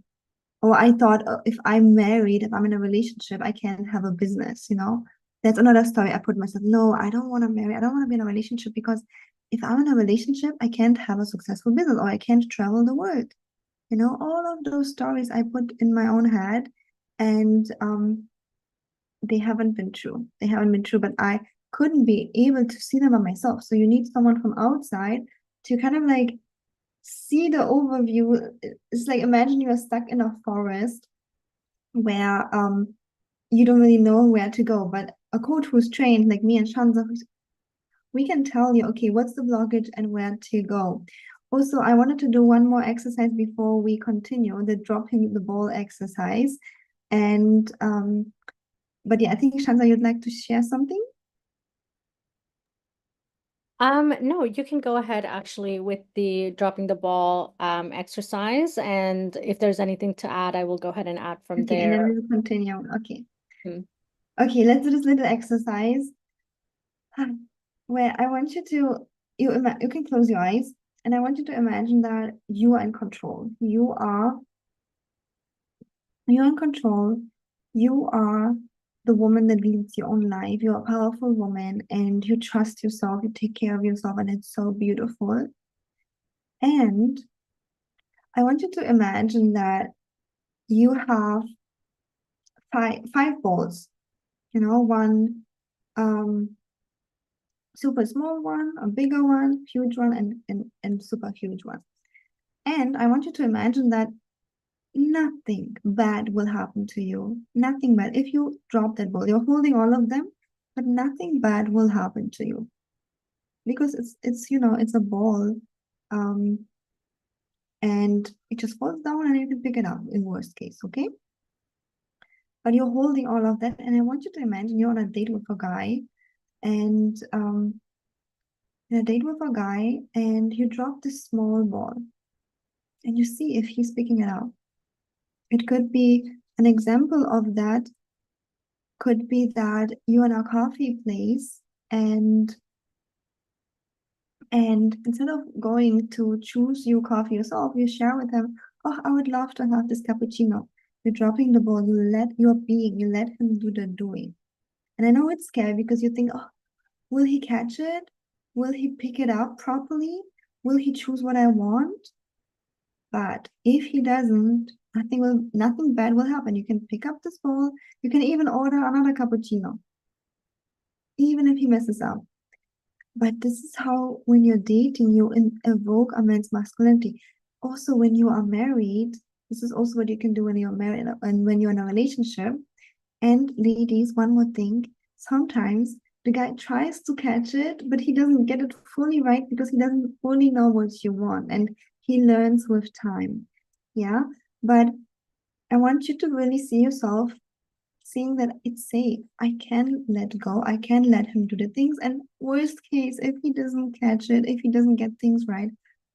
Or I thought, if I'm married, if I'm in a relationship, I can't have a business, you know? That's another story I put myself. No, I don't want to marry. I don't want to be in a relationship because if I'm in a relationship, I can't have a successful business or I can't travel the world. You know, all of those stories I put in my own head, and they haven't been true. They haven't been true, but I couldn't be able to see them on myself. So you need someone from outside to kind of like see the overview. It's like, imagine you're stuck in a forest where you don't really know where to go, but a coach who's trained like me and Shanza, we can tell you, okay, what's the blockage and where to go. Also, I wanted to do one more exercise before we continue, the dropping the ball exercise. And but yeah, I think Shanza, you'd like to share something? No, you can go ahead actually with the dropping the ball exercise. And if there's anything to add, I will go ahead and add from Okay, and then there. we'll continue. Okay. Hmm. Okay, let's do this little exercise where I want you to you can close your eyes, and I want you to imagine that you are in control. You're in control. You are the woman that leads your own life. You're a powerful woman and you trust yourself, you take care of yourself, and it's so beautiful. And I want you to imagine that you have five balls, you know, one super small one, a bigger one, huge one, and super huge one. And I want you to imagine that nothing bad will happen to you. Nothing bad. If you drop that ball, you're holding all of them, but nothing bad will happen to you because it's a ball, um, and it just falls down and you can pick it up in worst case, okay? But you're holding all of that, and I want you to imagine you're on a date with a guy, and in a date with a guy, and you drop this small ball, and you see if he's picking it up. It could be an example of that could be that you're in a coffee place, and instead of going to choose your coffee yourself, you share with him, oh, I would love to have this cappuccino. You're dropping the ball, you let him do the doing. And I know it's scary because you think, oh, will he catch it? Will he pick it up properly? Will he choose what I want? But if he doesn't, nothing bad will happen. You can pick up this ball, you can even order another cappuccino, even if he messes up. But this is how, when you're dating, you evoke a man's masculinity. Also, when you are married, this is also what you can do when you're married and when you're in a relationship. And ladies, one more thing, sometimes the guy tries to catch it, but he doesn't get it fully right because he doesn't fully know what you want, and he learns with time. Yeah. But I want you to really see yourself seeing that it's safe. I can let go. I can let him do the things. And worst case, if he doesn't catch it, if he doesn't get things right,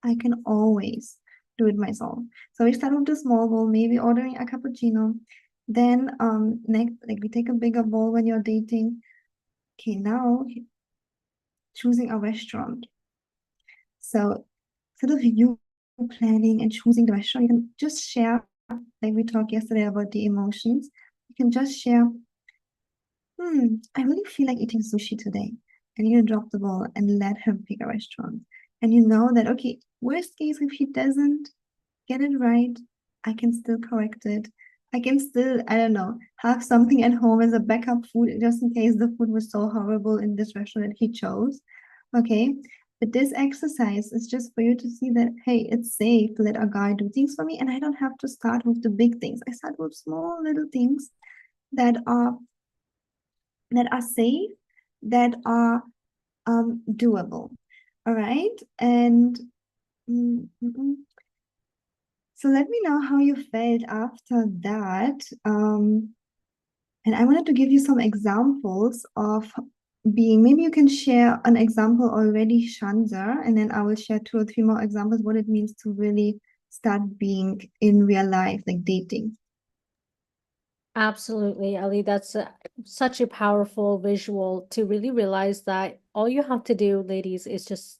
I can always do it myself. So we start with the small bowl, maybe ordering a cappuccino. Then next, like, we take a bigger bowl when you're dating. Okay, now choosing a restaurant. So instead of you planning and choosing the restaurant, you can just share, like we talked yesterday about the emotions. You can just share, I really feel like eating sushi today. And you drop the ball and let him pick a restaurant. And you know that, okay, worst case, if he doesn't get it right, I can still correct it. I can still, I don't know, have something at home as a backup food just in case the food was so horrible in this restaurant that he chose. Okay. But this exercise is just for you to see that, hey, it's safe to let a guy do things for me, and I don't have to start with the big things. I start with small little things that are safe, that are doable. All right. And mm, mm, mm. So let me know how you felt after that. And I wanted to give you some examples of being, maybe you can share an example already, Shanza, and then I will share 2 or 3 more examples, what it means to really start being in real life, like dating. Absolutely, Ellie. That's such a powerful visual to really realize that all you have to do, ladies, is just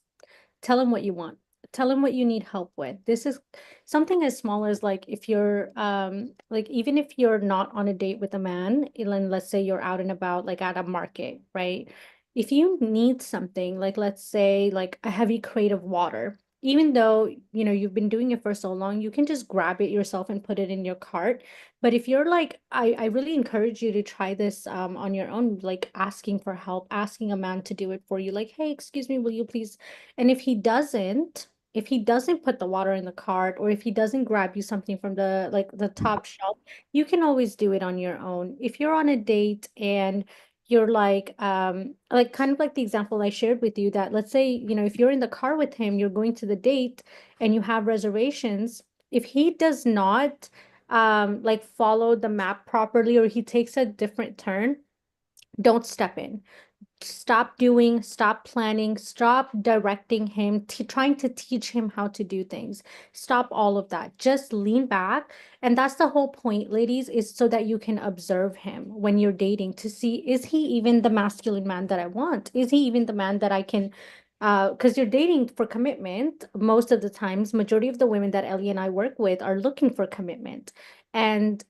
tell him what you want. Tell him what you need help with. This is something as small as like if you're like even if you're not on a date with a man, and let's say you're out and about like at a market, right? If you need something, like let's say like a heavy crate of water, even though you know you've been doing it for so long, you can just grab it yourself and put it in your cart. But if you're like, I really encourage you to try this on your own, like asking for help, asking a man to do it for you, like, hey, excuse me, will you please? And if he doesn't put the water in the cart, or if he doesn't grab you something from the like the top shelf, you can always do it on your own. If you're on a date and you're like kind of like the example I shared with you, that let's say, you know, if you're in the car with him, you're going to the date and you have reservations, if he does not like follow the map properly, or he takes a different turn, don't step in. Stop doing, stop planning, stop directing him, trying to teach him how to do things. Stop all of that. Just lean back. And that's the whole point, ladies, is so that you can observe him when you're dating to see, is he even the masculine man that I want? Is he even the man that I can, because you're dating for commitment. Most of the times, majority of the women that Ellie and I work with are looking for commitment. And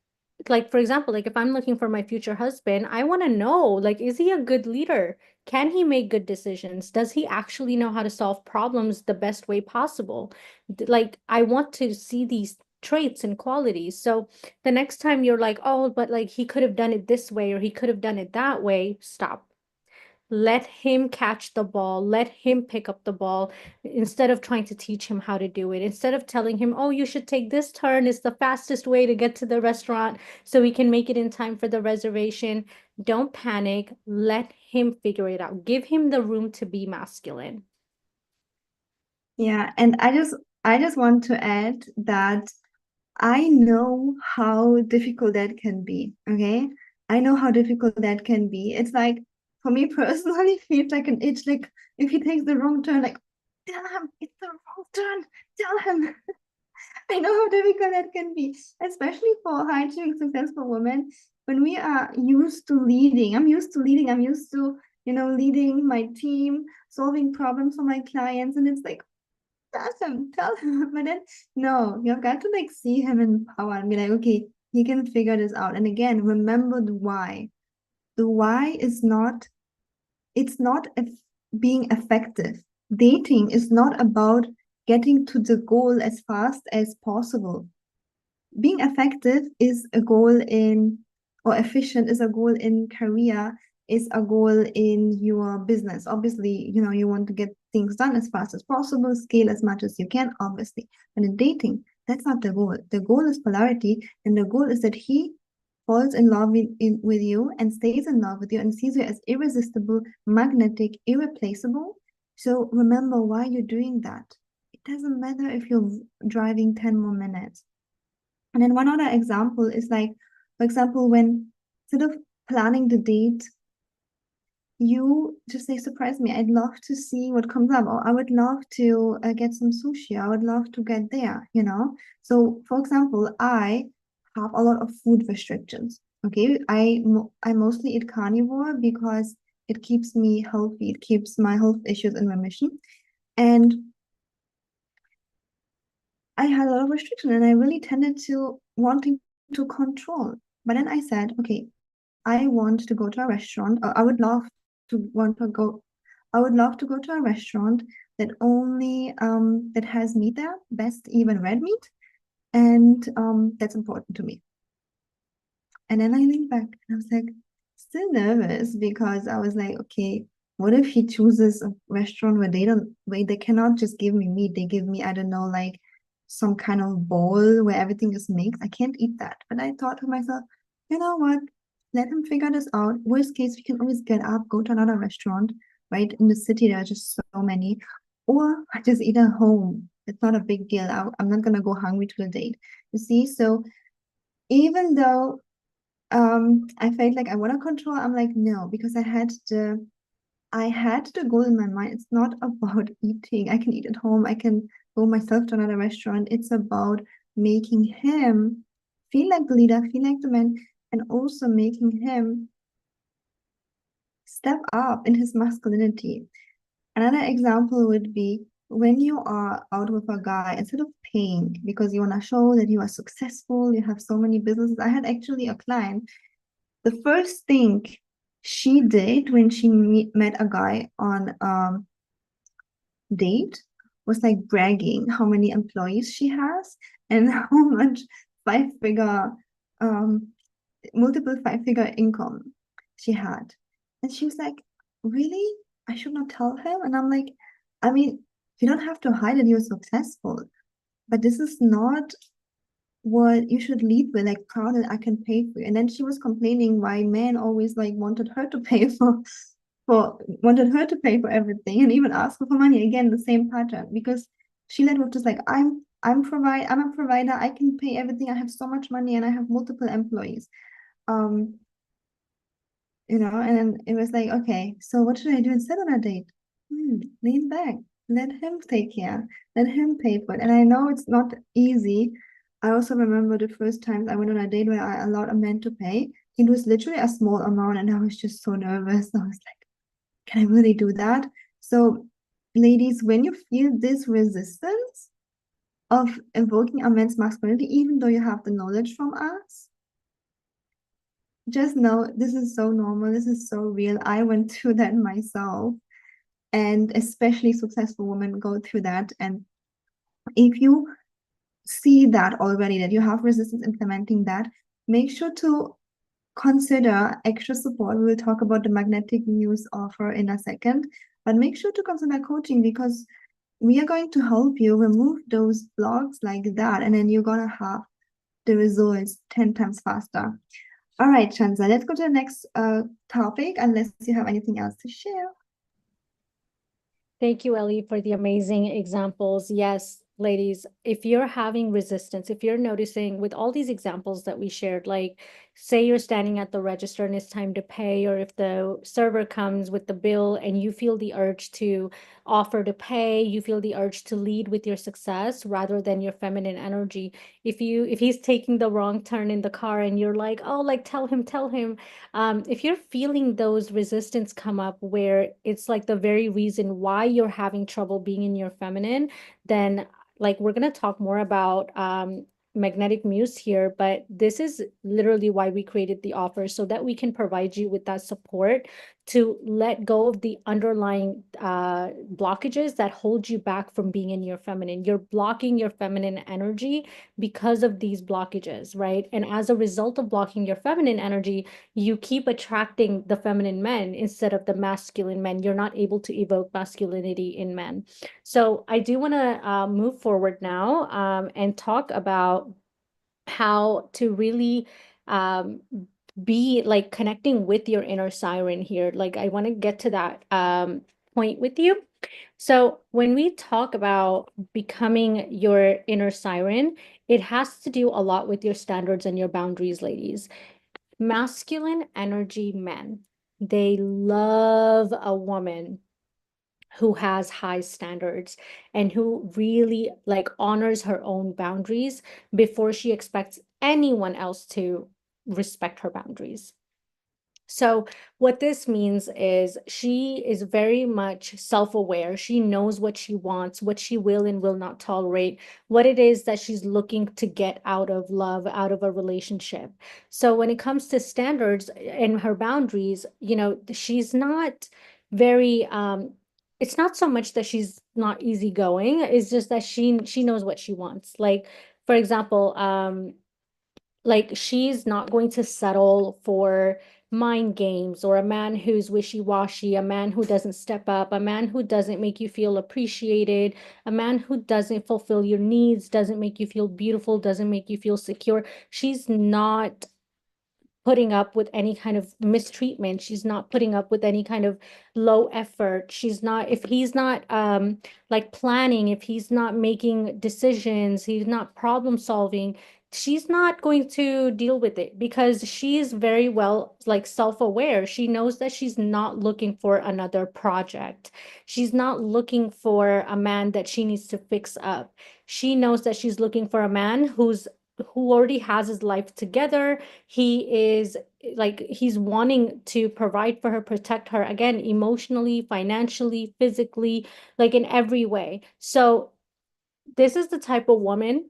like for example, like if I'm looking for my future husband, I want to know, like, is he a good leader? Can he make good decisions? Does he actually know how to solve problems the best way possible? Like, I want to see these traits and qualities. So the next time you're like, oh, but like he could have done it this way or he could have done it that way, stop. Let him catch the ball. Let him pick up the ball instead of trying to teach him how to do it. Instead of telling him, oh, you should take this turn. It's the fastest way to get to the restaurant so we can make it in time for the reservation. Don't panic. Let him figure it out. Give him the room to be masculine. Yeah, and I just want to add that I know how difficult that can be. Okay. I know how difficult that can be. It's like, for me personally, feels like an itch. Like, if he takes the wrong turn, like, tell him it's the wrong turn. Tell him. I know how difficult that can be, especially for high achieving successful women. When we are used to leading, I'm used to, leading my team, solving problems for my clients. And it's like, tell him. But then, no, you've got to like see him in power and be like, okay, he can figure this out. And again, remember the why. The why is not, it's not being effective. Dating is not about getting to the goal as fast as possible. Being effective is a goal in, or efficient is a goal in career, is a goal in your business. Obviously, you want to get things done as fast as possible, scale as much as you can, obviously. But in dating, that's not the goal. The goal is polarity, and the goal is that he falls in love with you and stays in love with you and sees you as irresistible, magnetic, irreplaceable. So remember why you're doing that. It doesn't matter if you're driving 10 more minutes. And then one other example is like, for example, when instead of planning the date, you just say, surprise me. I'd love to see what comes up, or I would love to get some sushi. I would love to get there. So, for example, I have a lot of food restrictions. Okay, I mostly eat carnivore because it keeps me healthy. It keeps my health issues in remission. And I had a lot of restriction, and I really tended to wanting to control. But then I said, okay, I want to go to a restaurant. Or to want to go. I would love to go to a restaurant that only that has meat there, best even red meat, and that's important to me. And then I leaned back and I was like, still nervous because I was like, okay, What if he chooses a restaurant where they cannot just give me meat, they give me, I don't know, like some kind of bowl where everything is mixed. I can't eat that. But I thought to myself, you know what? Let him figure this out. Worst case, we can always get up, go to another restaurant, right? In the city, there are just so many. Or I just eat at home. It's not a big deal. I'm not gonna go hungry to the date. You see? So even though I felt like I want to control, I'm like, no, because I had the goal in my mind. It's not about eating. I can eat at home. I can go myself to another restaurant. It's about making him feel like the leader, feel like the man, and also making him step up in his masculinity. Another example would be when you are out with a guy, instead of paying because you want to show that you are successful, you have so many businesses. I had actually a client. The first thing she did when she met a guy on date was like bragging how many employees she has and how much five-figure, um, multiple five-figure income she had. And she was like, really? I should not tell him? And I'm like, I mean, you don't have to hide that you're successful, but this is not what you should lead with, like proud that I can pay for you. And then she was complaining why men always like wanted her to pay for wanted her to pay for everything and even ask her for money. Again, the same pattern because she led with just like I'm a provider, I can pay everything, I have so much money and I have multiple employees. Um, and then it was like, okay, so what should I do instead on a date? Lean back, let him take care, let him pay for it. And I know it's not easy. I also remember the first times I went on a date where I allowed a man to pay. It was literally a small amount, and I was just so nervous. I was like, can I really do that? So, ladies, when you feel this resistance of evoking a man's masculinity, even though you have the knowledge from us, just know this is so normal. This is so real. I went through that myself, and especially successful women go through that. And if you see that already, that you have resistance implementing that, make sure to consider extra support. We will talk about the Magnetic Muse offer in a second, but make sure to consider coaching because we are going to help you remove those blocks like that, and then you're gonna have the results 10 times faster. All right, Shanza, let's go to the next topic, unless you have anything else to share. Thank you, Ellie, for the amazing examples. Yes, ladies, if you're having resistance, if you're noticing with all these examples that we shared, like say you're standing at the register and it's time to pay, or if the server comes with the bill and you feel the urge to offer to pay, you feel the urge to lead with your success rather than your feminine energy. If he's taking the wrong turn in the car and you're like, oh, like tell him, if you're feeling those resistance come up where it's like the very reason why you're having trouble being in your feminine, then like we're going to talk more about Magnetic Muse here, but this is literally why we created the offer so that we can provide you with that support to let go of the underlying blockages that hold you back from being in your feminine. You're blocking your feminine energy because of these blockages, right? And as a result of blocking your feminine energy, you keep attracting the feminine men instead of the masculine men. You're not able to evoke masculinity in men. So I do want to move forward now and talk about how to really be like connecting with your inner siren here. Like I want to get to that point with you. So when we talk about becoming your inner siren, it has to do a lot with your standards and your boundaries, ladies. Masculine energy men, they love a woman who has high standards and who really like honors her own boundaries before she expects anyone else to respect her boundaries. So what this means is she is very much self-aware. She knows what she wants, what she will and will not tolerate, what it is that she's looking to get out of love, out of a relationship. So when it comes to standards and her boundaries, she's not very it's not so much that she's not easygoing, it's just that she knows what she wants. Like, for example, like she's not going to settle for mind games, or a man who's wishy-washy, a man who doesn't step up, a man who doesn't make you feel appreciated, a man who doesn't fulfill your needs, doesn't make you feel beautiful, doesn't make you feel secure. She's not putting up with any kind of mistreatment. She's not putting up with any kind of low effort. She's not, if he's not like planning, if he's not making decisions, he's not problem solving, she's not going to deal with it, because she is very well like self-aware. She knows that she's not looking for another project. She's not looking for a man that she needs to fix up. She knows that she's looking for a man who already has his life together. He is like, he's wanting to provide for her, protect her, again, emotionally, financially, physically, like in every way. So this is the type of woman,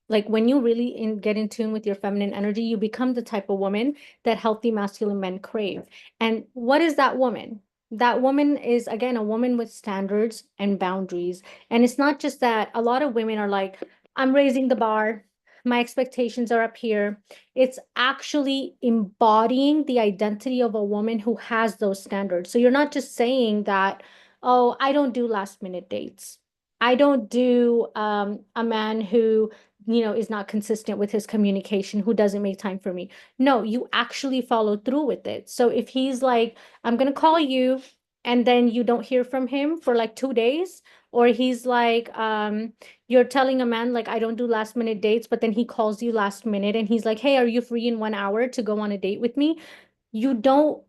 like when you really get in tune with your feminine energy, you become the type of woman that healthy masculine men crave. And what is that woman? That woman is, again, a woman with standards and boundaries. And it's not just that. A lot of women are like, I'm raising the bar, my expectations are up here. It's actually embodying the identity of a woman who has those standards. So you're not just saying that, oh, I don't do last minute dates. I don't do a man who, is not consistent with his communication, who doesn't make time for me. No, you actually follow through with it. So if he's like, I'm going to call you, and then you don't hear from him for like 2 days, or he's like, you're telling a man like, I don't do last minute dates, but then he calls you last minute and he's like, hey, are you free in 1 hour to go on a date with me? You don't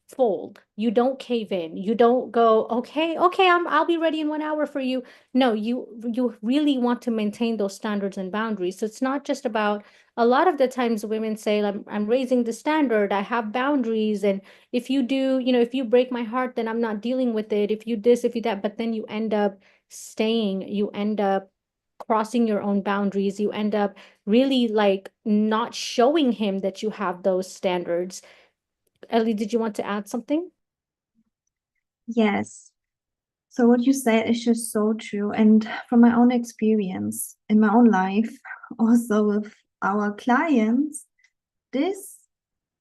fold. You don't cave in. You don't go, okay, I'll be ready in 1 hour for you. No, you really want to maintain those standards and boundaries. So it's not just about, a lot of the times women say, I'm raising the standard, I have boundaries, and if you do, if you break my heart, then I'm not dealing with it. If you this, if you that, but then you end up staying, you end up crossing your own boundaries, you end up really like not showing him that you have those standards. Ellie, did you want to add something? Yes. So what you said is just so true. And from my own experience in my own life, also with our clients, this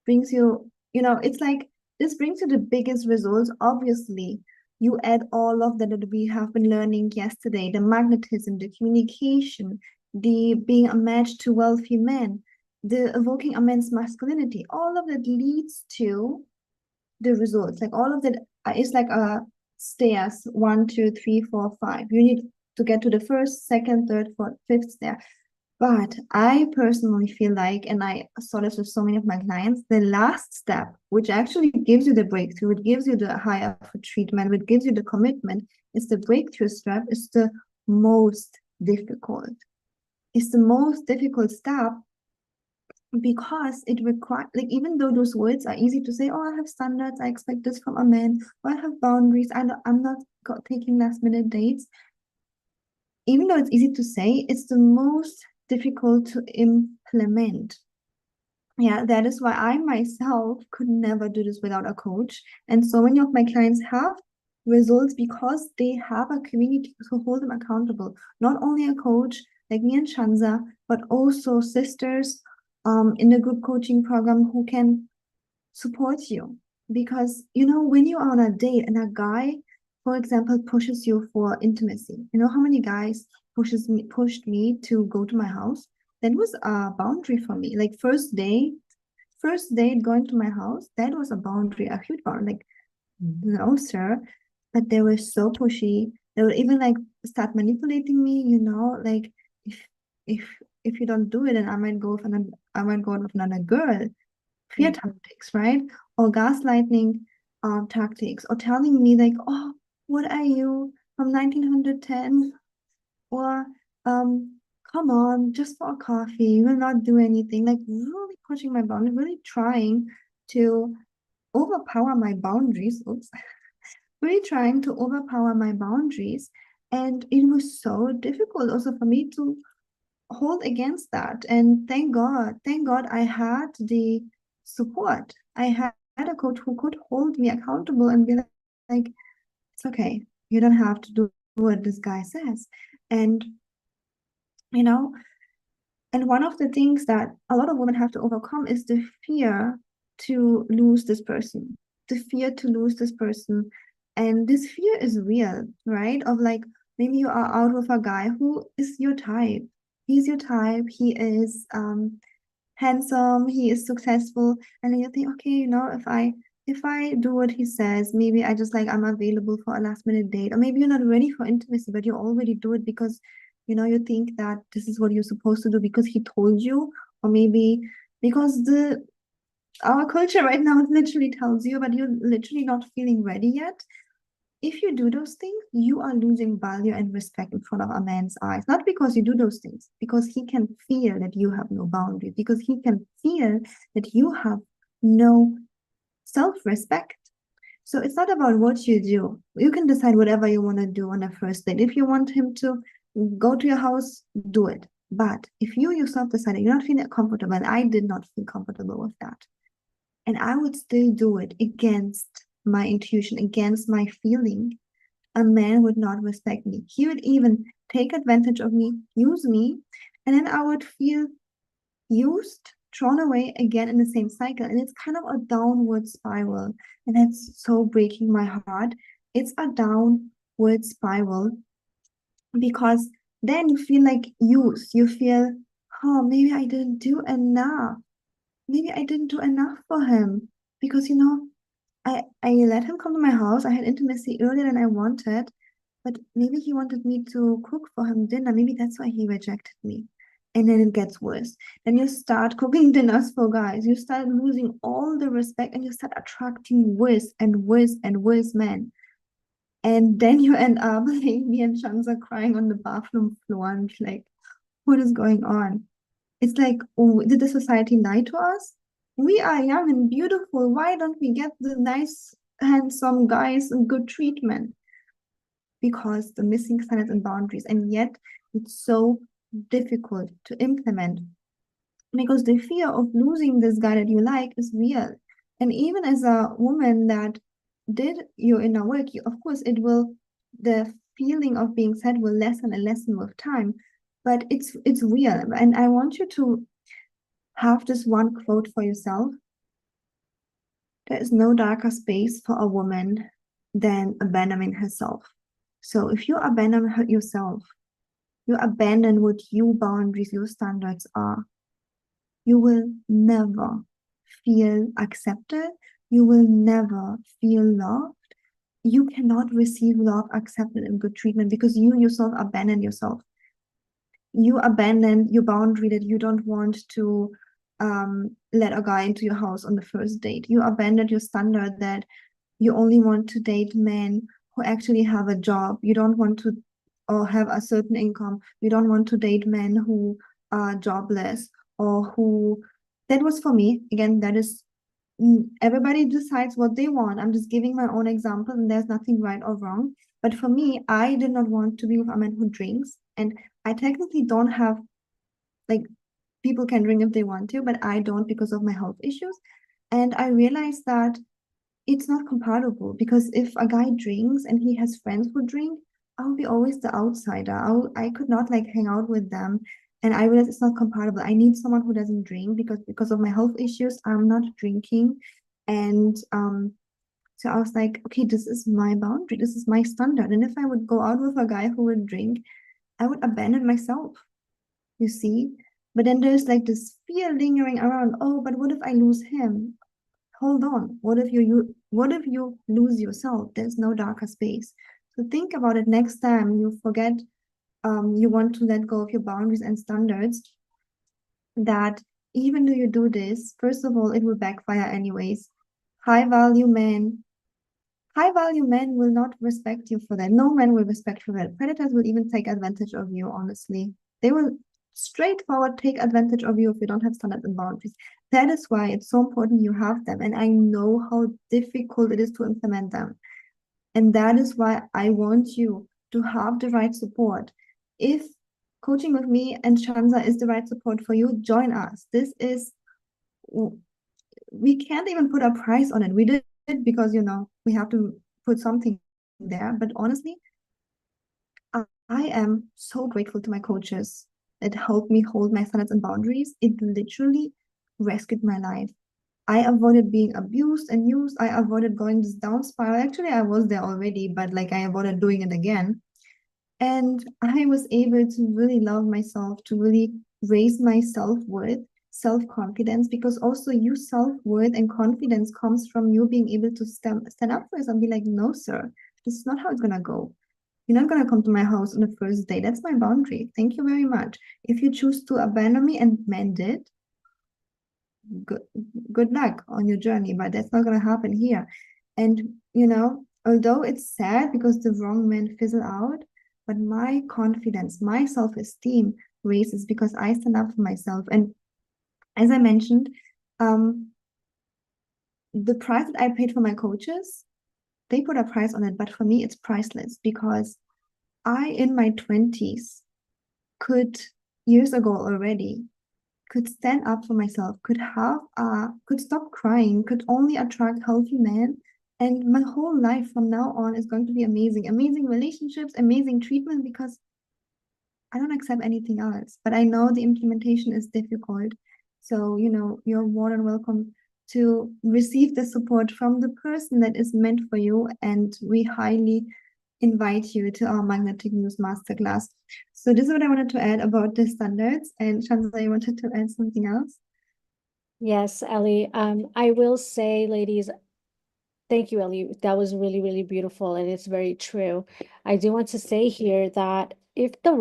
brings you, it's like this brings you the biggest results. Obviously, you add all of that we have been learning yesterday, the magnetism, the communication, the being a match to wealthy men, the evoking a man's masculinity, all of that leads to the results. Like all of that is like a stairs, 1, 2, 3, 4, 5. You need to get to the first, second, third, fourth, fifth stair. But I personally feel like, and I saw this with so many of my clients, the last step, which actually gives you the breakthrough, it gives you the higher treatment, which gives you the commitment, is the breakthrough step, is the most difficult. It's the most difficult step because it requires, like, even though those words are easy to say, oh, I have standards, I expect this from a man, or I have boundaries, I'm not taking last minute dates. Even though it's easy to say, it's the most difficult to implement. Yeah, that is why I myself could never do this without a coach. And so many of my clients have results because they have a community to hold them accountable. Not only a coach like me and Shanza, but also sisters in the group coaching program who can support you. Because, when you're on a date and a guy, for example, pushes you for intimacy, how many guys pushed me to go to my house? That was a boundary for me. Like first date going to my house, that was a boundary, a huge boundary. Like, no, sir. But they were so pushy. They would even like start manipulating me, like if if if you don't do it, then I might go with another girl. Fear tactics, right? Or gaslighting tactics, or telling me like, oh, what are you from 1910? Or come on, just for a coffee, you will not do anything. Like really pushing my boundaries, really trying to overpower my boundaries. Oops. Really trying to overpower my boundaries. And it was so difficult also for me to hold against that. And thank God I had the support. I had a coach who could hold me accountable and be like, it's okay. You don't have to do what this guy says. And, you know, and one of the things that a lot of women have to overcome is the fear to lose this person, the fear to lose this person. And this fear is real, right? Of like, maybe you are out with a guy who is your type. He's your type. He is handsome, he is successful, and then you think, okay, if I do what he says, maybe I just like I'm available for a last minute date, or maybe you're not ready for intimacy, but you already do it because you think that this is what you're supposed to do because he told you, or maybe because the our culture right now literally tells you, but you're literally not feeling ready yet. If you do those things, you are losing value and respect in front of a man's eyes. Not because you do those things, because he can feel that you have no boundaries, because he can feel that you have no self-respect. So it's not about what you do. You can decide whatever you want to do on a first date. If you want him to go to your house, do it. But if you yourself decide you're not feeling comfortable, and I did not feel comfortable with that, and I would still do it against my intuition, against my feeling, a man would not respect me. He would even take advantage of me, use me, and then I would feel used, thrown away again in the same cycle. And it's kind of a downward spiral. And that's so breaking my heart. It's a downward spiral because then you feel like used. You feel, oh, maybe I didn't do enough. Maybe I didn't do enough for him because, I let him come to my house. I had intimacy earlier than I wanted, but maybe he wanted me to cook for him dinner. Maybe that's why he rejected me. And then it gets worse. Then you start cooking dinners for guys. You start losing all the respect and you start attracting worse and worse and worse men. And then you end up like me and Shanza crying on the bathroom floor and like, what is going on? It's like, oh, did the society lie to us? We are young and beautiful. Why don't we get the nice, handsome guys and good treatment? Because the missing standards and boundaries. And yet it's so difficult to implement because the fear of losing this guy that you like is real. And even as a woman that did your inner work, of course, the feeling of being sad will lessen and lessen with time, but it's real. And I want you to have this one quote for yourself. There is no darker space for a woman than abandoning herself. So if you abandon yourself, you abandon what your boundaries, your standards are, you will never feel accepted. You will never feel loved. You cannot receive love, accepted, and good treatment because you yourself abandon yourself. You abandon your boundary that you don't want to let a guy into your house on the first date. You abandon your standard that you only want to date men who actually have a job. You don't want to or have a certain income. You don't want to date men who are jobless or who that was for me. Again, that is everybody decides what they want. I'm just giving my own example and there's nothing right or wrong. But for me, I did not want to be with a man who drinks. And I technically don't have like people can drink if they want to, but I don't because of my health issues. And I realized that it's not compatible because if a guy drinks and he has friends who drink, I'll be always the outsider. I could not like hang out with them. And I realized it's not compatible. I need someone who doesn't drink because of my health issues, I'm not drinking. And so I was like, okay, this is my boundary. This is my standard. And if I would go out with a guy who would drink, I would abandon myself, you see? But then there's like this fear lingering around. Oh, but what if I lose him? Hold on. What if you lose yourself? There's no darker space. So think about it next time you forget you want to let go of your boundaries and standards, that even though you do this, first of all, it will backfire anyways. High value men, high value men will not respect you for that. No man will respect you for that. Predators will even take advantage of you, honestly. They will straightforward take advantage of you if you don't have standards and boundaries. That is why it's so important you have them. And I know how difficult it is to implement them. And that is why I want you to have the right support. If coaching with me and Shanza is the right support for you, join us. We can't even put a price on it. We did it because, we have to put something there. But honestly, I am so grateful to my coaches that helped me hold my standards and boundaries. It literally rescued my life. I avoided being abused and used. I avoided going this down spiral. Actually, I was there already, but like I avoided doing it again. And I was able to really love myself, to really raise my self-worth, self-confidence, because also you self-worth and confidence comes from you being able to stand up for yourself and be like, no, sir, this is not how it's gonna go. You're not gonna come to my house on the first day. That's my boundary. Thank you very much. If you choose to abandon me, and men did, good good luck on your journey, but that's not gonna happen here. And although it's sad because the wrong men fizzle out, but my confidence, my self-esteem raises because I stand up for myself. And as I mentioned, um, the price that I paid for my coaches, they put a price on it, but for me, it's priceless because I, in my 20s, could years ago already could stand up for myself, could stop crying, could only attract healthy men. And my whole life from now on is going to be amazing. Amazing relationships, amazing treatment, because I don't accept anything else. But I know the implementation is difficult. So, you're more than welcome to receive the support from the person that is meant for you. And we highly invite you to our Magnetic Muse Masterclass. So this is what I wanted to add about the standards. And Shanza, you wanted to add something else? Yes, Ellie. I will say, ladies, thank you, Ellie. That was really, really beautiful, and it's very true. I do want to say here that if the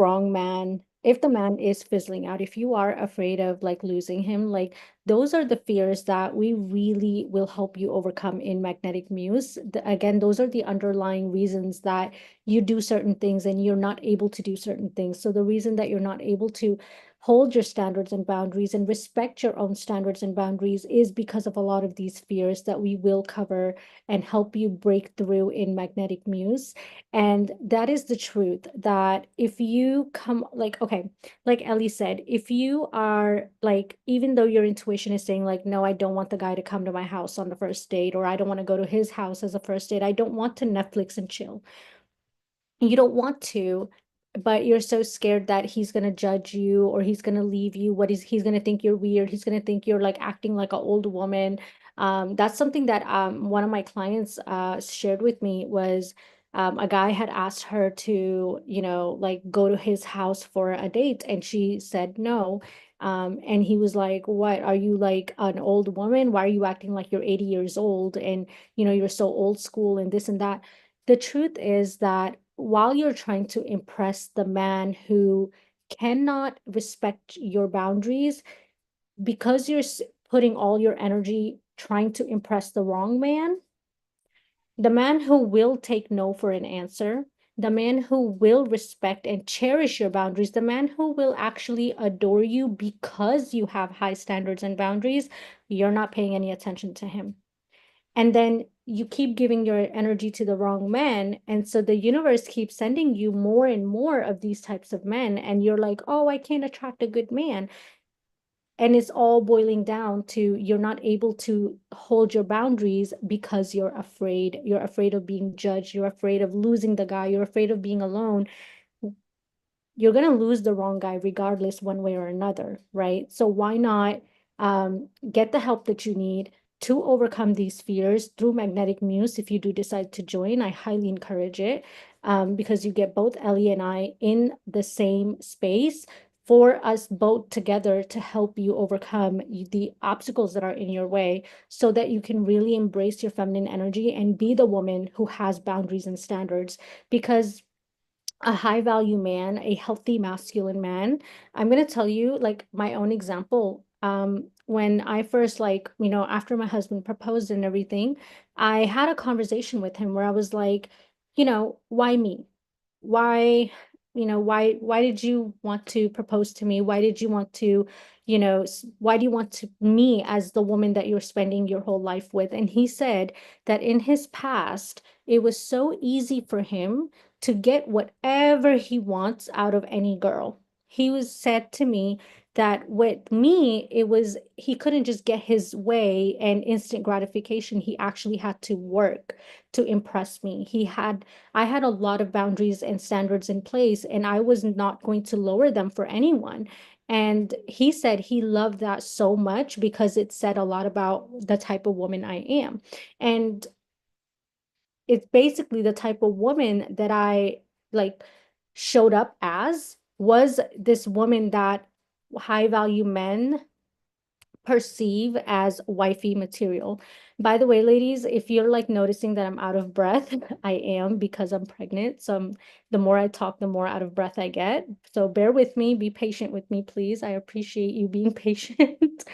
man is fizzling out, if you are afraid of like losing him, like those are the fears that we really will help you overcome in Magnetic Muse. Again, those are the underlying reasons that you do certain things and you're not able to do certain things. So the reason that you're not able to hold your standards and boundaries and respect your own standards and boundaries is because of a lot of these fears that we will cover and help you break through in Magnetic Muse. And that is the truth that if you come, like, okay, like Ellie said, if you are like, even though your intuition is saying, like, no, I don't want the guy to come to my house on the first date, or I don't want to go to his house as a first date, I don't want to Netflix and chill. You don't want to, but you're so scared that he's going to judge you or he's going to leave you. He's going to think you're weird. He's going to think you're like acting like an old woman. That's something that one of my clients shared with me was a guy had asked her to, like go to his house for a date, and she said no. And he was like, what, are you like an old woman? Why are you acting like you're 80 years old? And, you're so old school and this and that. The truth is that while you're trying to impress the man who cannot respect your boundaries, because you're putting all your energy trying to impress the wrong man, the man who will take no for an answer, the man who will respect and cherish your boundaries, the man who will actually adore you because you have high standards and boundaries, you're not paying any attention to him. And then you keep giving your energy to the wrong men, and so the universe keeps sending you more and more of these types of men, and you're like, oh, I can't attract a good man. And it's all boiling down to you're not able to hold your boundaries because you're afraid of being judged, you're afraid of losing the guy, you're afraid of being alone. You're going to lose the wrong guy regardless, one way or another, right? So why not get the help that you need to overcome these fears through Magnetic Muse? If you do decide to join, I highly encourage it, because you get both Ellie and I in the same space for us both together to help you overcome the obstacles that are in your way so that you can really embrace your feminine energy and be the woman who has boundaries and standards. Because a high value man, a healthy masculine man. I'm going to tell you like my own example. When I first like, after my husband proposed and everything, I had a conversation with him where I was like, why me? Why, why did you want to propose to me? Why did you want to, why do you want to me as the woman that you're spending your whole life with? And he said that in his past, it was so easy for him to get whatever he wants out of any girl. He was said to me that with me, it was he couldn't just get his way and instant gratification. He actually had to work to impress me. I had a lot of boundaries and standards in place, and I was not going to lower them for anyone. And he said he loved that so much because it said a lot about the type of woman I am. And it's basically the type of woman that I like showed up as, was this woman that high value men perceive as wifey material. By the way, ladies, if you're like noticing that I'm out of breath, I am because I'm pregnant. So the more I talk, the more out of breath I get. So bear with me, be patient with me, please. I appreciate you being patient.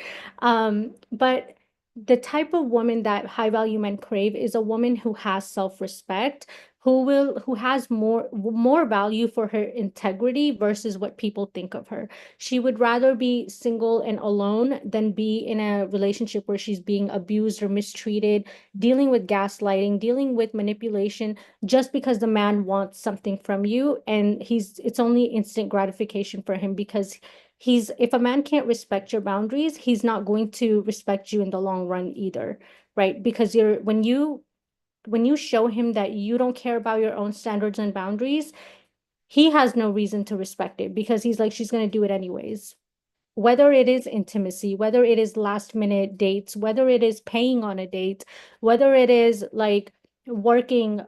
But the type of woman that high value men crave is a woman who has self-respect, who has more value for her integrity versus what people think of her. She would rather be single and alone than be in a relationship where she's being abused or mistreated, dealing with gaslighting, dealing with manipulation, just because the man wants something from you. And it's only instant gratification for him because if a man can't respect your boundaries, he's not going to respect you in the long run either, right? Because when you show him that you don't care about your own standards and boundaries, he has no reason to respect it because he's like, she's going to do it anyways. Whether it is intimacy, whether it is last minute dates, whether it is paying on a date, whether it is like working,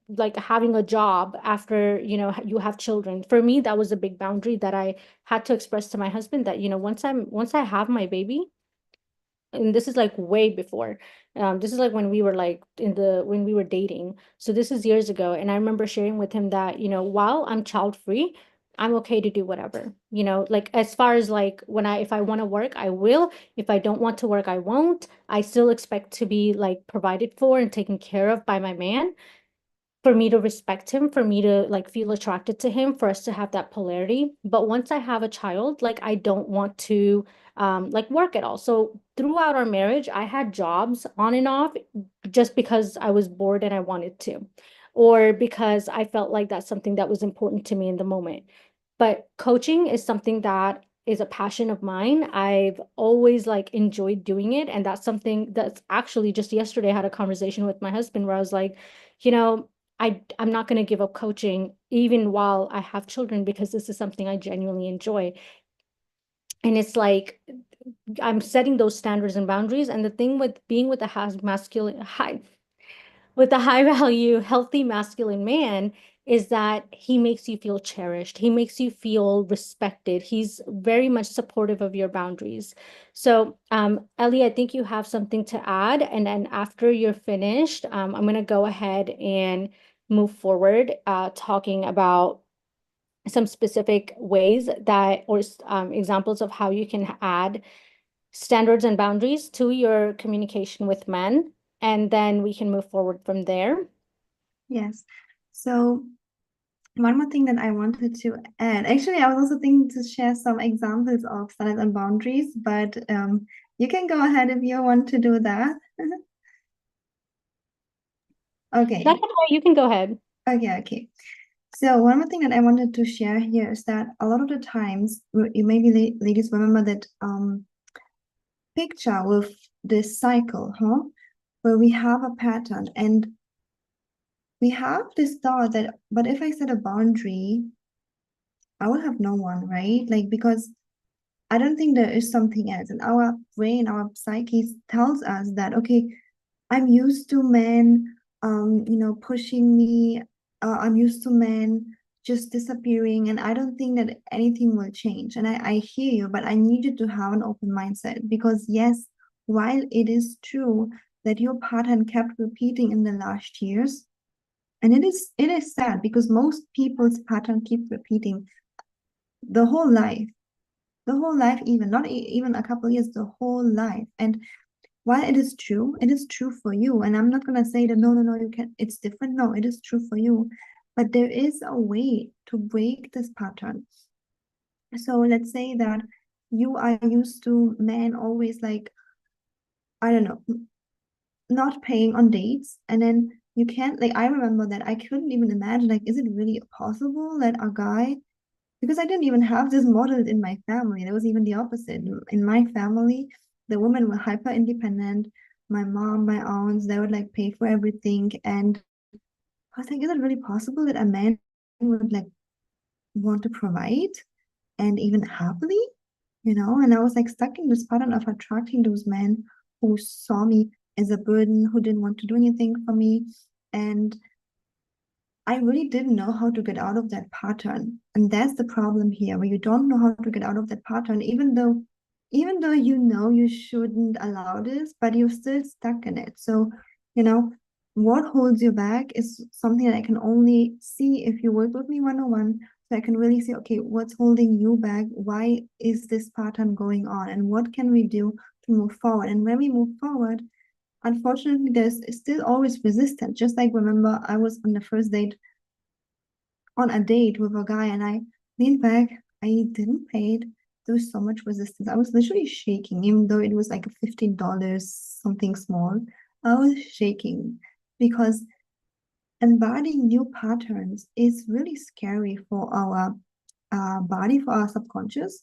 like having a job after, you have children. For me, that was a big boundary that I had to express to my husband that, once I have my baby, and this is like way before. This is like when we were like when we were dating. So this is years ago. And I remember sharing with him that, while I'm child free, I'm okay to do whatever, like as far as like if I want to work, I will. If I don't want to work, I won't. I still expect to be like provided for and taken care of by my man, for me to respect him, for me to like feel attracted to him, for us to have that polarity. But once I have a child, like I don't want to like work at all. So throughout our marriage, I had jobs on and off just because I was bored and I wanted to, or because I felt like that's something that was important to me in the moment. But coaching is something that is a passion of mine. I've always like enjoyed doing it. And that's something that's actually just yesterday I had a conversation with my husband where I was like, you know, I'm not going to give up coaching even while I have children because this is something I genuinely enjoy. And it's like I'm setting those standards and boundaries. And the thing with being with a has masculine high with a high value, healthy masculine man is that he makes you feel cherished. He makes you feel respected. He's very much supportive of your boundaries. So, Ellie, I think you have something to add. And then after you're finished, I'm going to go ahead and move forward, talking about some specific ways that, or examples of how you can add standards and boundaries to your communication with men, and then we can move forward from there. Yes. So one more thing that I wanted to add, actually, I was also thinking to share some examples of standards and boundaries, but you can go ahead if you want to do that. Okay. That's okay, you can go ahead. Okay. So one more thing that I wanted to share here is that a lot of the times, you maybe ladies remember that picture with this cycle, huh? Where we have a pattern and we have this thought that, but if I set a boundary, I will have no one, right? Like, because I don't think there is something else. And our brain, our psyche tells us that, okay, I'm used to men, pushing me. I'm used to men just disappearing. And I don't think that anything will change. And I hear you, but I need you to have an open mindset because, yes, while it is true that your pattern kept repeating in the last years, and it is sad because most people's pattern keep repeating the whole life, even not even a couple years, the whole life. And while it is true for you. And I'm not gonna say that no, you can, it's different. No, it is true for you. But there is a way to break this pattern. So let's say that you are used to men always like, I don't know, not paying on dates. And then you can't, like, I remember that I couldn't even imagine, like, is it really possible that a guy because I didn't even have this modeled in my family. There was even the opposite. In my family, the women were hyper independent. My mom, my aunts, they would like pay for everything. And I was like, is it really possible that a man would like want to provide and even happily, you know? And I was like stuck in this pattern of attracting those men who saw me as a burden, who didn't want to do anything for me. And I really didn't know how to get out of that pattern. And that's the problem here, where you don't know how to get out of that pattern, even though you know you shouldn't allow this, but you're still stuck in it. So, you know, what holds you back is something that I can only see if you work with me one-on-one. So I can really say, okay, what's holding you back? Why is this pattern going on? And what can we do to move forward? And when we move forward, unfortunately, there's still always resistance. Just like, remember, I was on the first date, on a date with a guy, and I leaned back. I didn't pay it. There was so much resistance. I was literally shaking, even though it was like a $15, something small. I was shaking because embodying new patterns is really scary for our body, for our subconscious.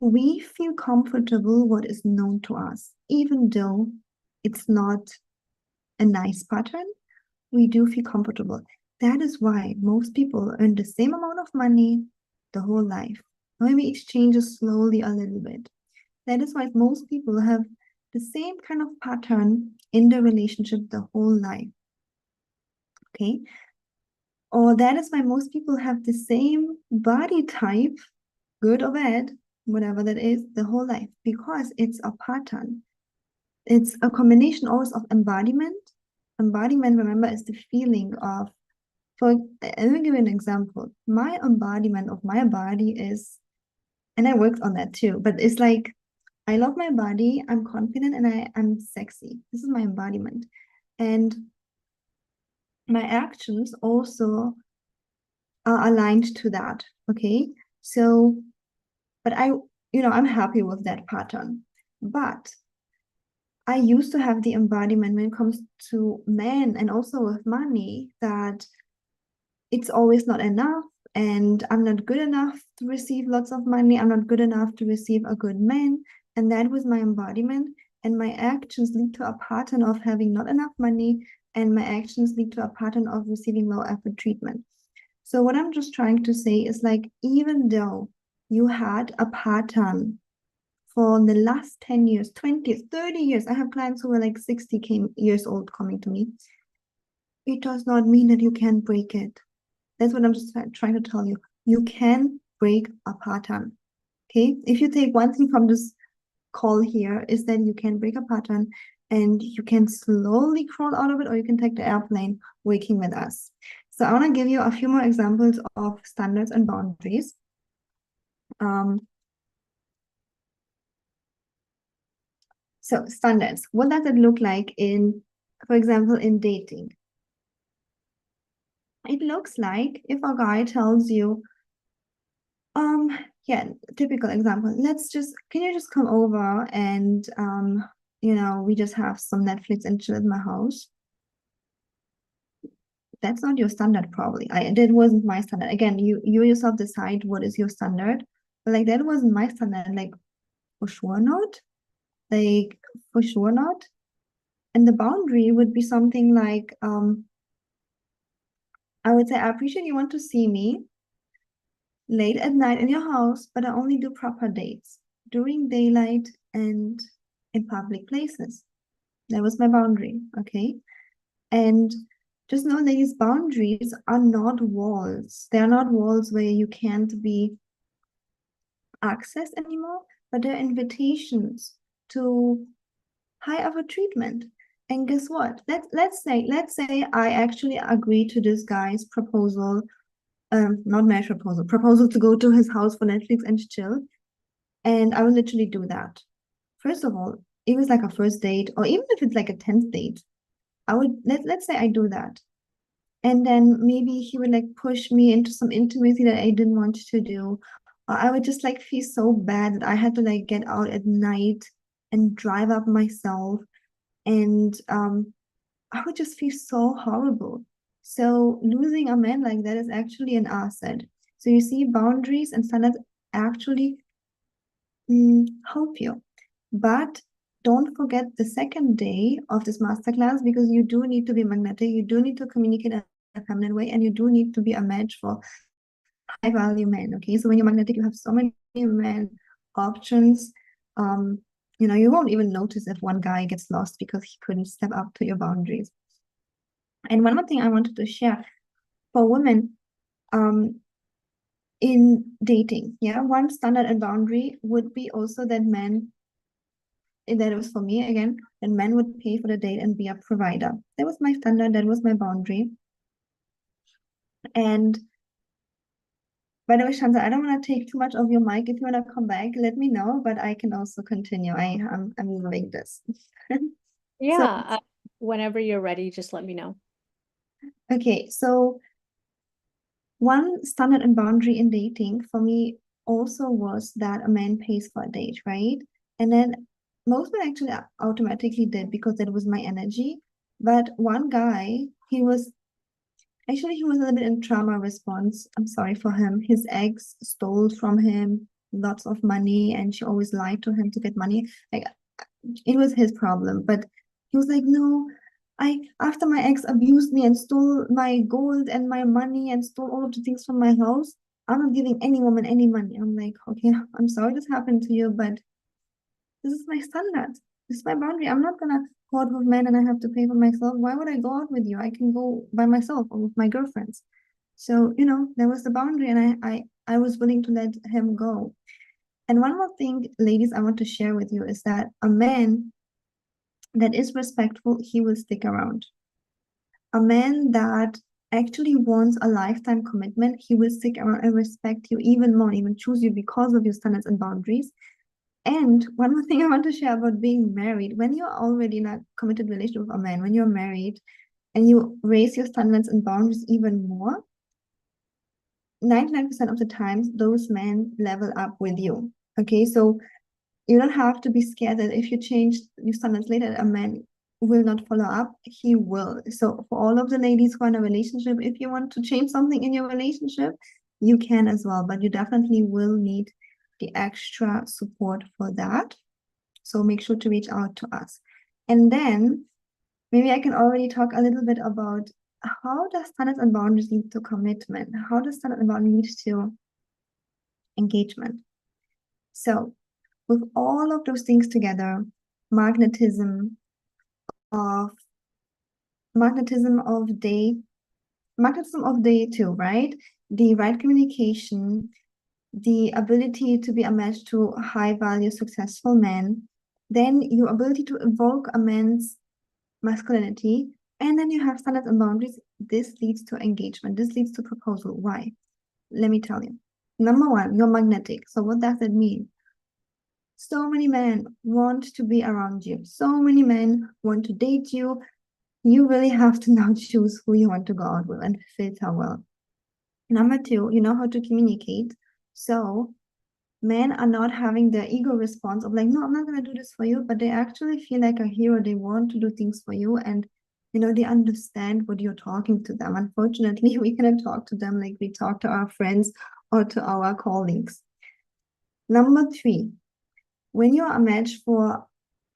We feel comfortable what is known to us, even though it's not a nice pattern. We do feel comfortable. That is why most people earn the same amount of money the whole life. Maybe it changes slowly a little bit. That is why most people have the same kind of pattern in the relationship the whole life. Okay. Or that is why most people have the same body type, good or bad, whatever that is, the whole life, because it's a pattern. It's a combination always of embodiment. Embodiment, remember, is the feeling of, let me give you an example. My embodiment of my body is, and I worked on that too, but it's like, I love my body, I'm confident, and I'm sexy. This is my embodiment. And my actions also are aligned to that. Okay. So, but I'm happy with that pattern. But I used to have the embodiment when it comes to men and also with money, that it's always not enough, and I'm not good enough to receive lots of money. I'm not good enough to receive a good man. And that was my embodiment. And my actions lead to a pattern of having not enough money, and my actions lead to a pattern of receiving low effort treatment. So what I'm just trying to say is, like, even though you had a pattern for the last 10 years, 20, 30 years, I have clients who are like 60 years old coming to me, it does not mean that you can break it. That's what I'm just trying to tell you. You can break a pattern. Okay. If you take one thing from this call here, is that you can break a pattern and you can slowly crawl out of it, or you can take the airplane working with us. So I want to give you a few more examples of standards and boundaries. So standards, what does it look like in, for example, in dating? It looks like if a guy tells you, yeah, typical example. Can you just come over and we just have some Netflix and chill at my house? That's not your standard, probably. That wasn't my standard. Again, you yourself decide what is your standard. But like, that wasn't my standard. Like, for sure not. Like, for sure not. And the boundary would be something like, I would say, I appreciate you want to see me late at night in your house, but I only do proper dates during daylight and in public places. That was my boundary, okay? And just know that these boundaries are not walls. They are not walls where you can't be accessed anymore, but they're invitations to high of a treatment. And guess what? Let's say I actually agree to this guy's proposal, not marriage proposal to go to his house for Netflix and chill. And I will literally do that. First of all, it was like a first date, or even if it's like a 10th date, let's say I do that. And then maybe he would like push me into some intimacy that I didn't want to do. Or I would just like feel so bad that I had to like get out at night and drive up myself. And I would just feel so horrible. So losing a man like that is actually an asset. So you see, boundaries and standards actually help you. But don't forget the second day of this masterclass, because you do need to be magnetic, you do need to communicate in a feminine way, and you do need to be a match for high value men. Okay, so when you're magnetic, you have so many men options. You won't even notice if one guy gets lost because he couldn't step up to your boundaries. And one more thing I wanted to share for women, in dating, one standard and boundary would be also that men, that was for me again, that men would pay for the date and be a provider. That was my standard, that was my boundary. And by the way, Shanza, I don't want to take too much of your mic. If you want to come back, let me know, but I can also continue. I'm loving this. So, Yeah, whenever you're ready, just let me know. okay, so one standard and boundary in dating for me also was that a man pays for a date, right? And then most men actually automatically did because that was my energy. But one guy, he was a little bit in trauma response. I'm sorry for him. His ex stole from him lots of money, and she always lied to him to get money. Like, it was his problem. But he was like, no, after my ex abused me and stole my gold and my money and stole all of the things from my house, I'm not giving any woman any money. I'm like, okay, I'm sorry this happened to you, but this is my standard. This is my boundary. I'm not gonna go out with men and I have to pay for myself. Why would I go out with you? I can go by myself or with my girlfriends. So, there was the boundary, and I was willing to let him go. And one more thing, ladies, I want to share with you is that a man that is respectful, he will stick around. A man that actually wants a lifetime commitment, he will stick around and respect you even more, even choose you because of your standards and boundaries. And one more thing I want to share about being married. When you're already in a committed relationship with a man, when you're married and you raise your standards and boundaries even more, 99% of the times, those men level up with you. Okay, so you don't have to be scared that if you change your standards later, a man will not follow up. He will. So for all of the ladies who are in a relationship, if you want to change something in your relationship, you can as well, but you definitely will need the extra support for that. So make sure to reach out to us. And then maybe I can already talk a little bit about how does standards and boundaries lead to commitment? How does standard and boundaries lead to engagement? So with all of those things together, magnetism of magnetism of day, magnetism of day two, right? The right communication, the ability to be a match to high value, successful men, then your ability to evoke a man's masculinity, and then you have standards and boundaries. This leads to engagement. This leads to proposal. Why? Let me tell you. Number one, you're magnetic. So what does that mean? So many men want to be around you. So many men want to date you. You really have to now choose who you want to go out with and filter well. Number two, you know how to communicate. So men are not having the ego response of like, no, I'm not going to do this for you, but they actually feel like a hero. They want to do things for you, and they understand what you're talking to them. Unfortunately, we cannot talk to them like we talk to our friends or to our colleagues. Number three, when you're a match for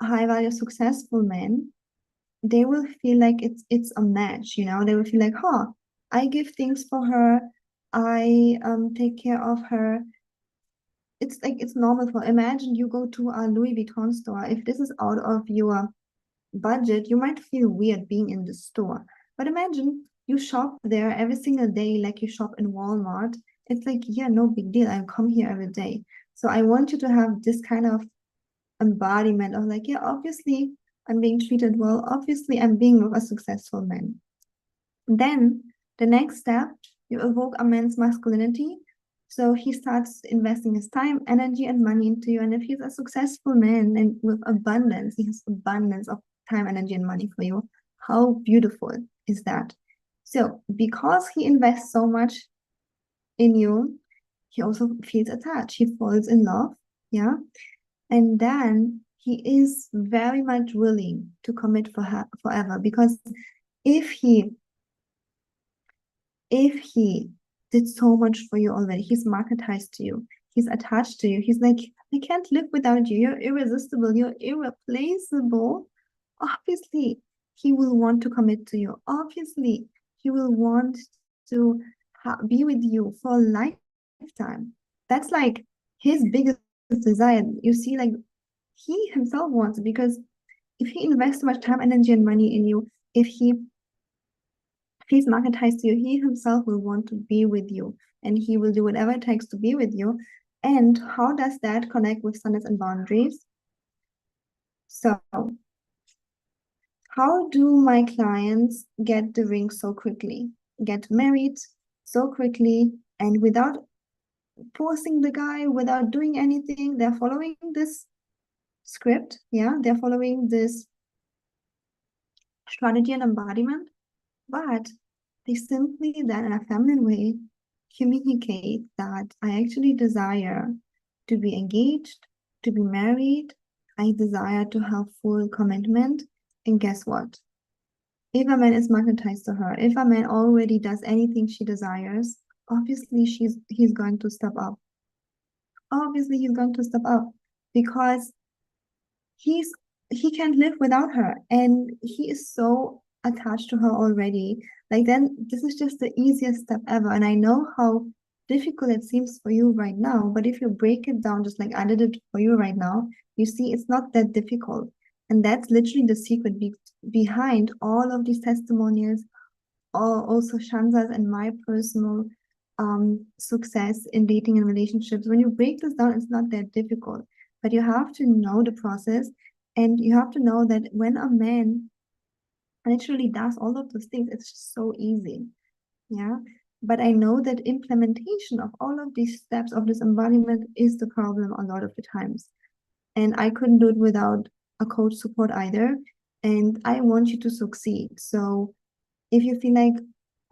high value successful men, they will feel like it's a match. They will feel like, I give things for her, I take care of her. It's like it's normal. For imagine you go to a Louis Vuitton store. If this is out of your budget, you might feel weird being in the store. But imagine you shop there every single day like you shop in Walmart. It's like, yeah, no big deal. I come here every day. So I want you to have this kind of embodiment of like, yeah, obviously I'm being treated well. Obviously I'm being with a successful man. Then the next step, you evoke a man's masculinity. So he starts investing his time, energy, and money into you. And if he's a successful man and with abundance, he has abundance of time, energy, and money for you. How beautiful is that? So because he invests so much in you, he also feels attached. He falls in love. Yeah. And then he is very much willing to commit for her forever, because if he did so much for you already. He's magnetized to you. He's attached to you. He's like, I can't live without you. You're irresistible. You're irreplaceable. Obviously, he will want to commit to you. Obviously, he will want to be with you for a lifetime. That's like his biggest desire. You see, like he himself wants it, because if he invests so much time, energy, and money in you, if he's magnetized to you, he himself will want to be with you, and he will do whatever it takes to be with you. And how does that connect with standards and boundaries? So, how do my clients get the ring so quickly, get married so quickly, and without forcing the guy, without doing anything? They're following this script, yeah, they're following this strategy and embodiment, but they simply then in a feminine way communicate that I actually desire to be engaged, to be married. I desire to have full commitment. And guess what? If a man is magnetized to her, if a man already does anything she desires, obviously he's going to step up. Obviously he's going to step up, because he can't live without her, and he is so attached to her already. Like, then this is just the easiest step ever. And I know how difficult it seems for you right now, but if you break it down just like I did it for you right now, you see it's not that difficult. And that's literally the secret behind all of these testimonials, or also Shanza's and my personal success in dating and relationships. When you break this down, it's not that difficult, but you have to know the process, and you have to know that when a man literally does all of those things, it's just so easy. Yeah. But I know that implementation of all of these steps of this embodiment is the problem a lot of the times. And I couldn't do it without a coach support either. And I want you to succeed. So if you feel like,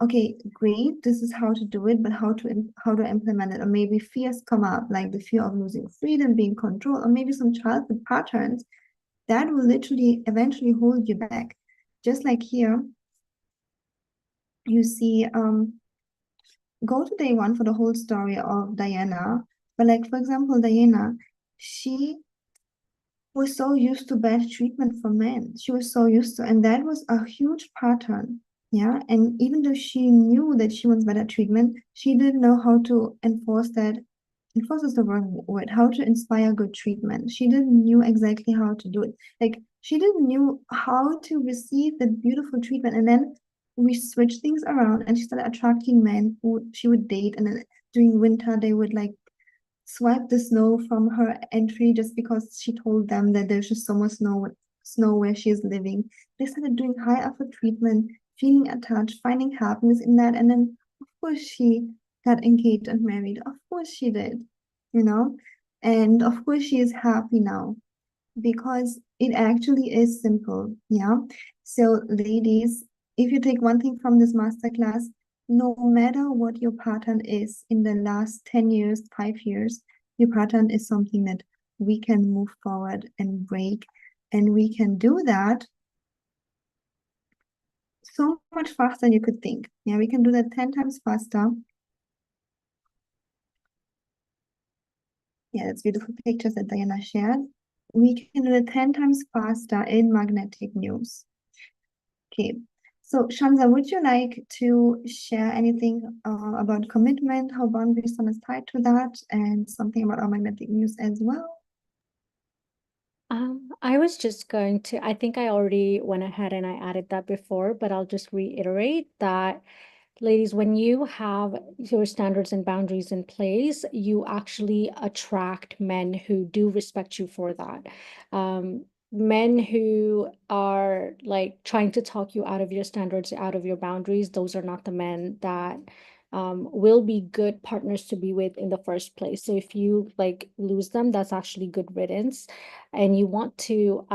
okay, great, this is how to do it, but how to implement it, or maybe fears come up, like the fear of losing freedom, being controlled, or maybe some childhood patterns that will literally eventually hold you back. Just like here, you see, go to day one for the whole story of Diana. But like, for example, Diana, she was so used to bad treatment from men. She was so used to, and that was a huge pattern. Yeah. And even though she knew that she wants better treatment, she didn't know how to enforce that. Enforce is the wrong word, how to inspire good treatment. She didn't knew exactly how to do it. Like, she didn't knew how to receive that beautiful treatment. And then we switched things around, and she started attracting men who she would date. And then during winter, they would like swipe the snow from her entry just because she told them that there's just so much snow where she is living. They started doing high effort treatment, feeling attached, finding happiness in that. And then, of course, she got engaged and married. Of course, she did, you know? And of course, she is happy now, because it actually is simple. Yeah. So, ladies, if you take one thing from this masterclass, no matter what your pattern is in the last 10 years, 5 years, your pattern is something that we can move forward and break. And we can do that so much faster than you could think. Yeah, we can do that 10 times faster. Yeah, that's beautiful pictures that Diana shared. We can do it 10 times faster in Magnetic Muse. Okay, so Shanza, would you like to share anything about commitment, how boundaries is tied to that, and something about our Magnetic Muse as well? I was just going to, I think I already went ahead and I added that before, but I'll just reiterate that, ladies, when you have your standards and boundaries in place, you actually attract men who do respect you for that. Men who are like trying to talk you out of your standards, out of your boundaries, those are not the men that will be good partners to be with in the first place. So if you like lose them, that's actually good riddance. And you want to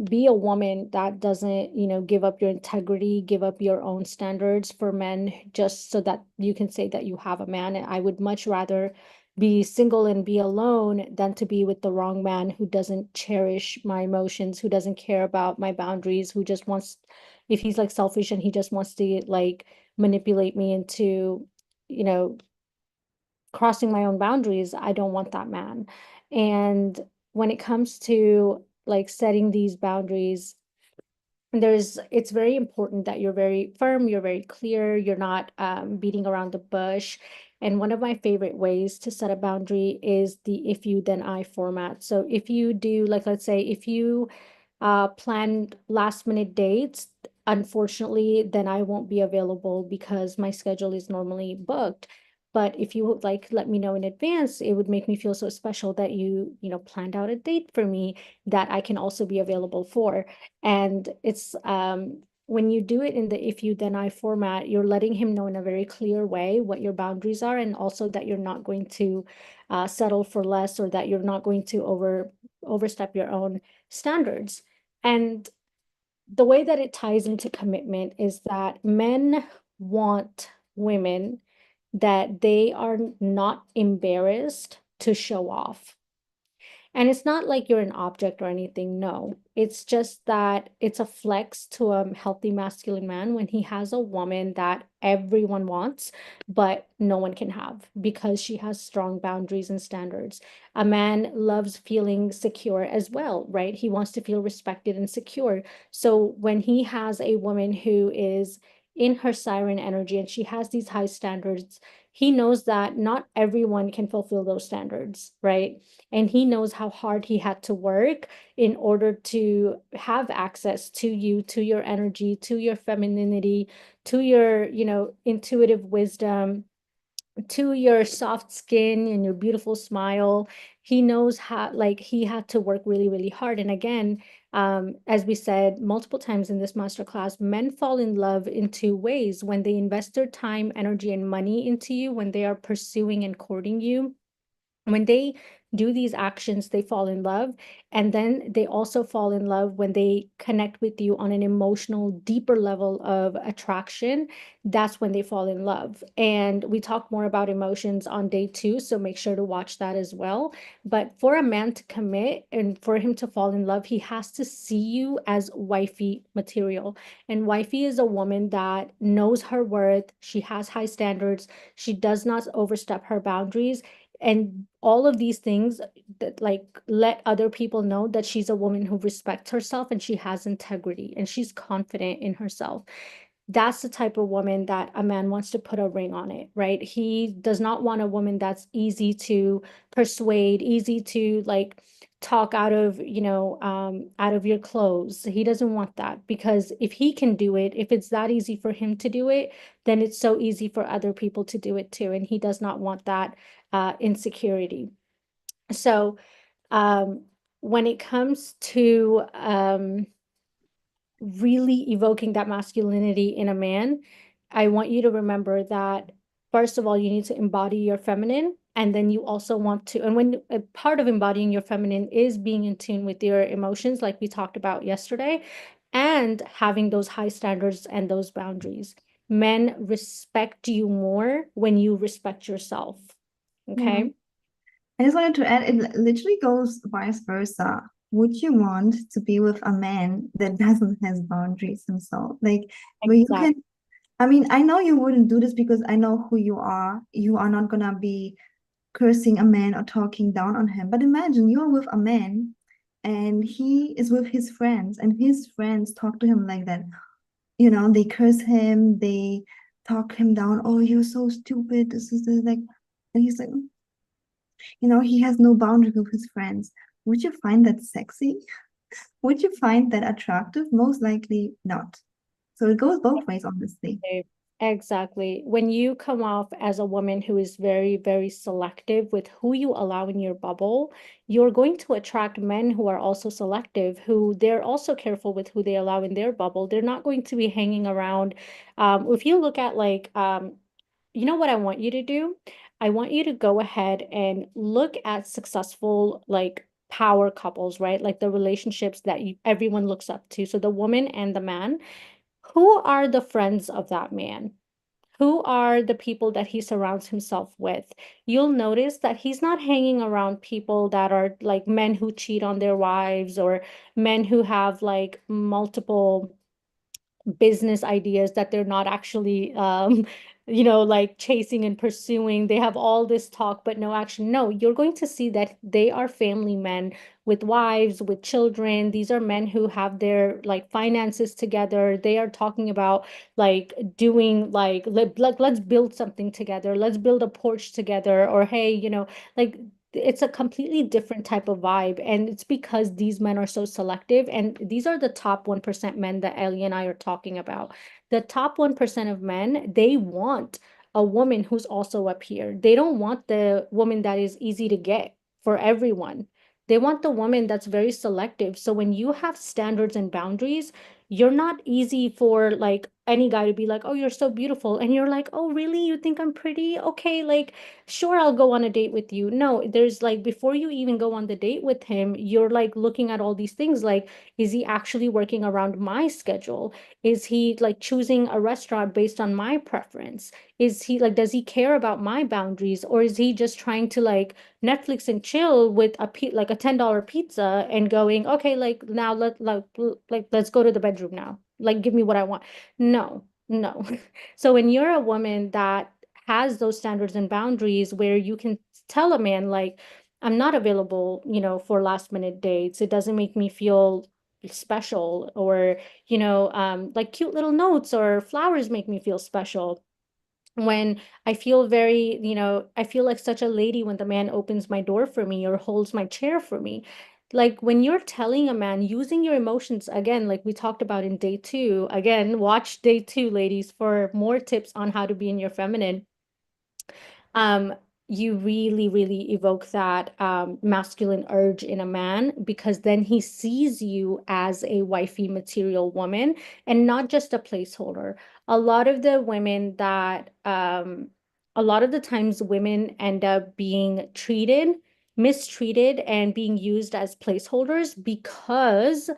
be a woman that doesn't, give up your integrity, give up your own standards for men just so that you can say that you have a man. And I would much rather be single and be alone than to be with the wrong man who doesn't cherish my emotions, who doesn't care about my boundaries, who just wants, if he's like selfish and he just wants to like manipulate me into you know, crossing my own boundaries, I don't want that man. And when it comes to like setting these boundaries, it's very important that you're very firm, you're very clear, you're not beating around the bush. And one of my favorite ways to set a boundary is the if you then I format. So if you do, like, let's say if you planned last minute dates, unfortunately, then I won't be available because my schedule is normally booked. But if you would like let me know in advance, it would make me feel so special that you planned out a date for me that I can also be available for. And it's when you do it in the if you then I format, you're letting him know in a very clear way what your boundaries are, and also that you're not going to settle for less, or that you're not going to overstep your own standards. And the way that it ties into commitment is that men want women that they are not embarrassed to show off. And it's not like you're an object or anything. No, it's just that it's a flex to a healthy masculine man when he has a woman that everyone wants, but no one can have because she has strong boundaries and standards. A man loves feeling secure as well, right? He wants to feel respected and secure. So when he has a woman who is in her siren energy and she has these high standards, he knows that not everyone can fulfill those standards, right? And he knows how hard he had to work in order to have access to you, to your energy, to your femininity, to your, intuitive wisdom, to your soft skin and your beautiful smile. He knows how, like, he had to work really, really hard. And again, as we said multiple times in this masterclass, men fall in love in two ways: when they invest their time, energy, and money into you, when they are pursuing and courting you. When they do these actions, they fall in love. And then they also fall in love when they connect with you on an emotional, deeper level of attraction. That's when they fall in love. And we talk more about emotions on day 2, so make sure to watch that as well. But for a man to commit and for him to fall in love, he has to see you as wifey material. And wifey is a woman that knows her worth, she has high standards, she does not overstep her boundaries, and all of these things that like let other people know that she's a woman who respects herself and she has integrity and she's confident in herself. That's the type of woman that a man wants to put a ring on it, right? He does not want a woman that's easy to persuade, easy to like talk out of your clothes. He doesn't want that, because if he can do it, if it's that easy for him to do it, then it's so easy for other people to do it too. And he does not want that insecurity. So when it comes to really evoking that masculinity in a man, I want you to remember that first of all, you need to embody your feminine. And then you also want to, and when a part of embodying your feminine is being in tune with your emotions, like we talked about yesterday, and having those high standards and those boundaries. Men respect you more when you respect yourself. Yeah. Okay. I just wanted to add, it literally goes vice versa. Would you want to be with a man that doesn't has boundaries himself? Like, where you Exactly. can, I mean, I know you wouldn't do this because I know who you are. You are not gonna be cursing a man or talking down on him. But imagine you're with a man and he is with his friends, and his friends talk to him like that. They curse him, they talk him down. Oh, you're so stupid. This like, and he's like, he has no boundary with his friends. Would you find that sexy? Would you find that attractive? Most likely not. So it goes both ways, honestly. Exactly. When you come off as a woman who is very, very selective with who you allow in your bubble, you're going to attract men who are also selective, who they're also careful with who they allow in their bubble. They're not going to be hanging around. If you look at like, you know what I want you to do? I want you to go ahead and look at successful, like, power couples, right? Like the relationships that everyone looks up to. So the woman and the man, who are the friends of that man? Who are the people that he surrounds himself with? You'll notice that he's not hanging around people that are like men who cheat on their wives, or men who have like multiple business ideas that they're not actually like chasing and pursuing. They have all this talk, but no action. No, you're going to see that they are family men with wives, with children. These are men who have their like finances together. They are talking about like doing let's build something together. Let's build a porch together. Or hey, like it's a completely different type of vibe. And it's because these men are so selective. And these are the top 1% men that Ellie and I are talking about. The top 1% of men, they want a woman who's also up here. They don't want the woman that is easy to get for everyone. They want the woman that's very selective. So when you have standards and boundaries, you're not easy for like any guy to be like, oh, you're so beautiful. And you're like, oh, really? You think I'm pretty? Okay, like, sure, I'll go on a date with you. No, there's like, before you even go on the date with him, you're like looking at all these things like, is he actually working around my schedule? Is he like choosing a restaurant based on my preference? Is he like, does he care about my boundaries? Or is he just trying to like Netflix and chill with like a $10 pizza and going, okay, like now let's go to the bedroom now. Like give me what I want. No, no. So when you're a woman that has those standards and boundaries where you can tell a man like, I'm not available, for last minute dates. It doesn't make me feel special. Or like cute little notes or flowers make me feel special. When I feel very, I feel like such a lady when the man opens my door for me or holds my chair for me. Like when you're telling a man using your emotions, again, like we talked about in day two, again, watch day two, ladies, for more tips on how to be in your feminine. um, you really, really evoke that masculine urge in a man, because then he sees you as a wifey material woman and not just a placeholder. A lot of the women that, a lot of the times women end up being mistreated, and being used as placeholders because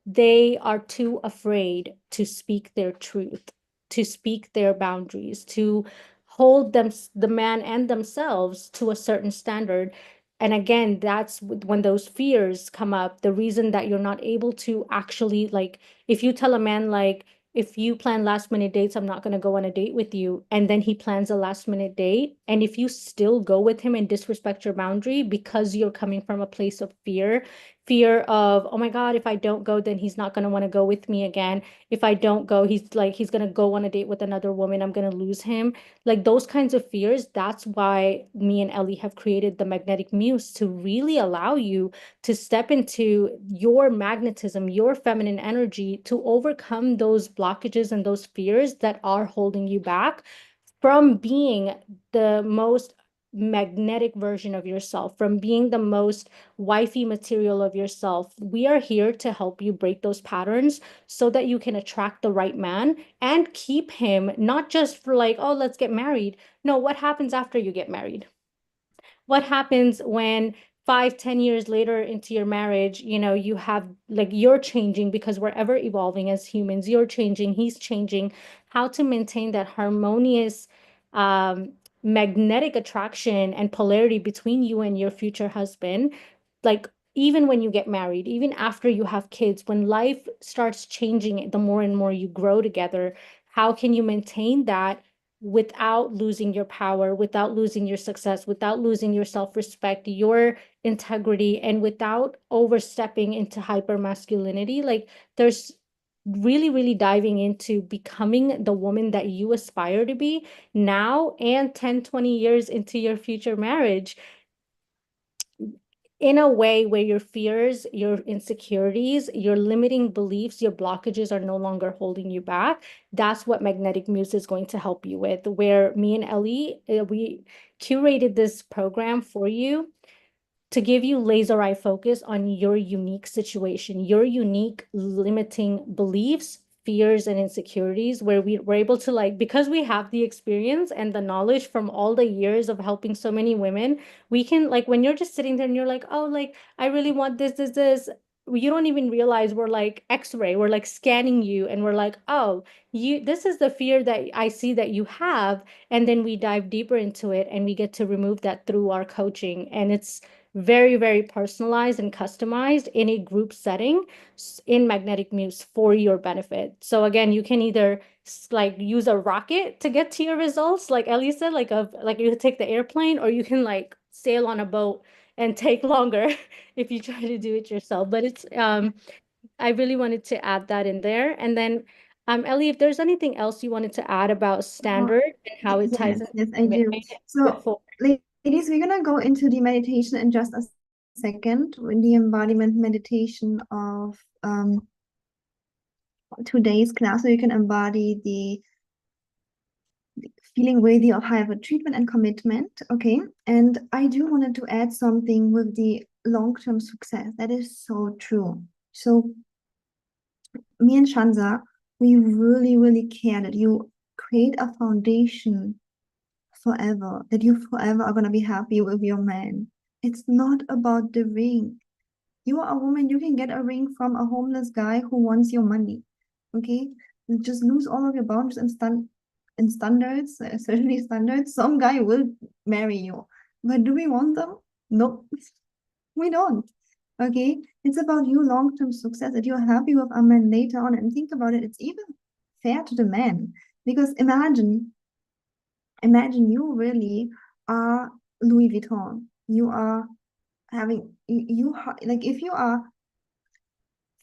they are too afraid to speak their truth, to speak their boundaries, to hold the man and themselves to a certain standard. And again, that's when those fears come up. The reason that you're not able to actually, like, if you tell a man like, if you plan last minute dates, I'm not going to go on a date with you, and then he plans a last minute date, and if you still go with him and disrespect your boundary because you're coming from a place of fear of, oh my God, if I don't go, then he's not going to want to go with me again. If I don't go, he's going to go on a date with another woman. I'm going to lose him. Like those kinds of fears. That's why me and Ellie have created the Magnetic Muse, to really allow you to step into your magnetism, your feminine energy, to overcome those blockages and those fears that are holding you back from being the most magnetic version of yourself, from being the most wifey material of yourself. We are here to help you break those patterns so that you can attract the right man and keep him, not just for like, oh, let's get married. No, what happens after you get married? What happens when 5, 10 years later into your marriage, you have like, you're changing, because we're ever evolving as humans. You're changing, he's changing. How to maintain that harmonious um magnetic attraction and polarity between you and your future husband, like even when you get married, even after you have kids, when life starts changing, the more and more you grow together, how can you maintain that without losing your power, without losing your success, without losing your self-respect, your integrity, and without overstepping into hyper masculinity? Like there's really, really diving into becoming the woman that you aspire to be now and 10, 20 years into your future marriage, in a way where your fears, your insecurities, your limiting beliefs, your blockages are no longer holding you back. That's what Magnetic Muse is going to help you with. Where me and Ellie, we curated this program for you to give you laser eye focus on your unique situation, your unique limiting beliefs, fears, and insecurities, where we were able to, like, because we have the experience and the knowledge from all the years of helping so many women, we can, like, when you're just sitting there and you're like, oh, like, I really want this, you don't even realize we're like X-ray, we're like scanning you, and we're like, oh, this is the fear that I see that you have. And then we dive deeper into it and we get to remove that through our coaching. And it's very, very personalized and customized in a group setting in Magnetic Muse for your benefit. So again, you can either like use a rocket to get to your results, like Ellie said, like you take the airplane, or you can like sail on a boat and take longer if you try to do it yourself. But it's I really wanted to add that in there. And then Ellie, if there's anything else you wanted to add about Oh, standard and how it ties yes, into yes, I do. commitment So, before. ladies, we're gonna go into the meditation in just a second, with the embodiment meditation of today's class, so you can embody the feeling worthy of higher treatment and commitment. Okay. And I do wanted to add something with the long-term success. That is so true. So me and Shanza, we really, really care that you create a foundation forever, that you forever are going to be happy with your man. It's not about the ring. You are a woman, you can get a ring from a homeless guy who wants your money. Okay? You just lose all of your boundaries and standards, especially standards. Some guy will marry you. But do we want them? No, we don't. Okay? It's about you long-term success, that you're happy with a man later on. And think about it, it's even fair to the man. Because imagine you really are Louis Vuitton. You are having like if you are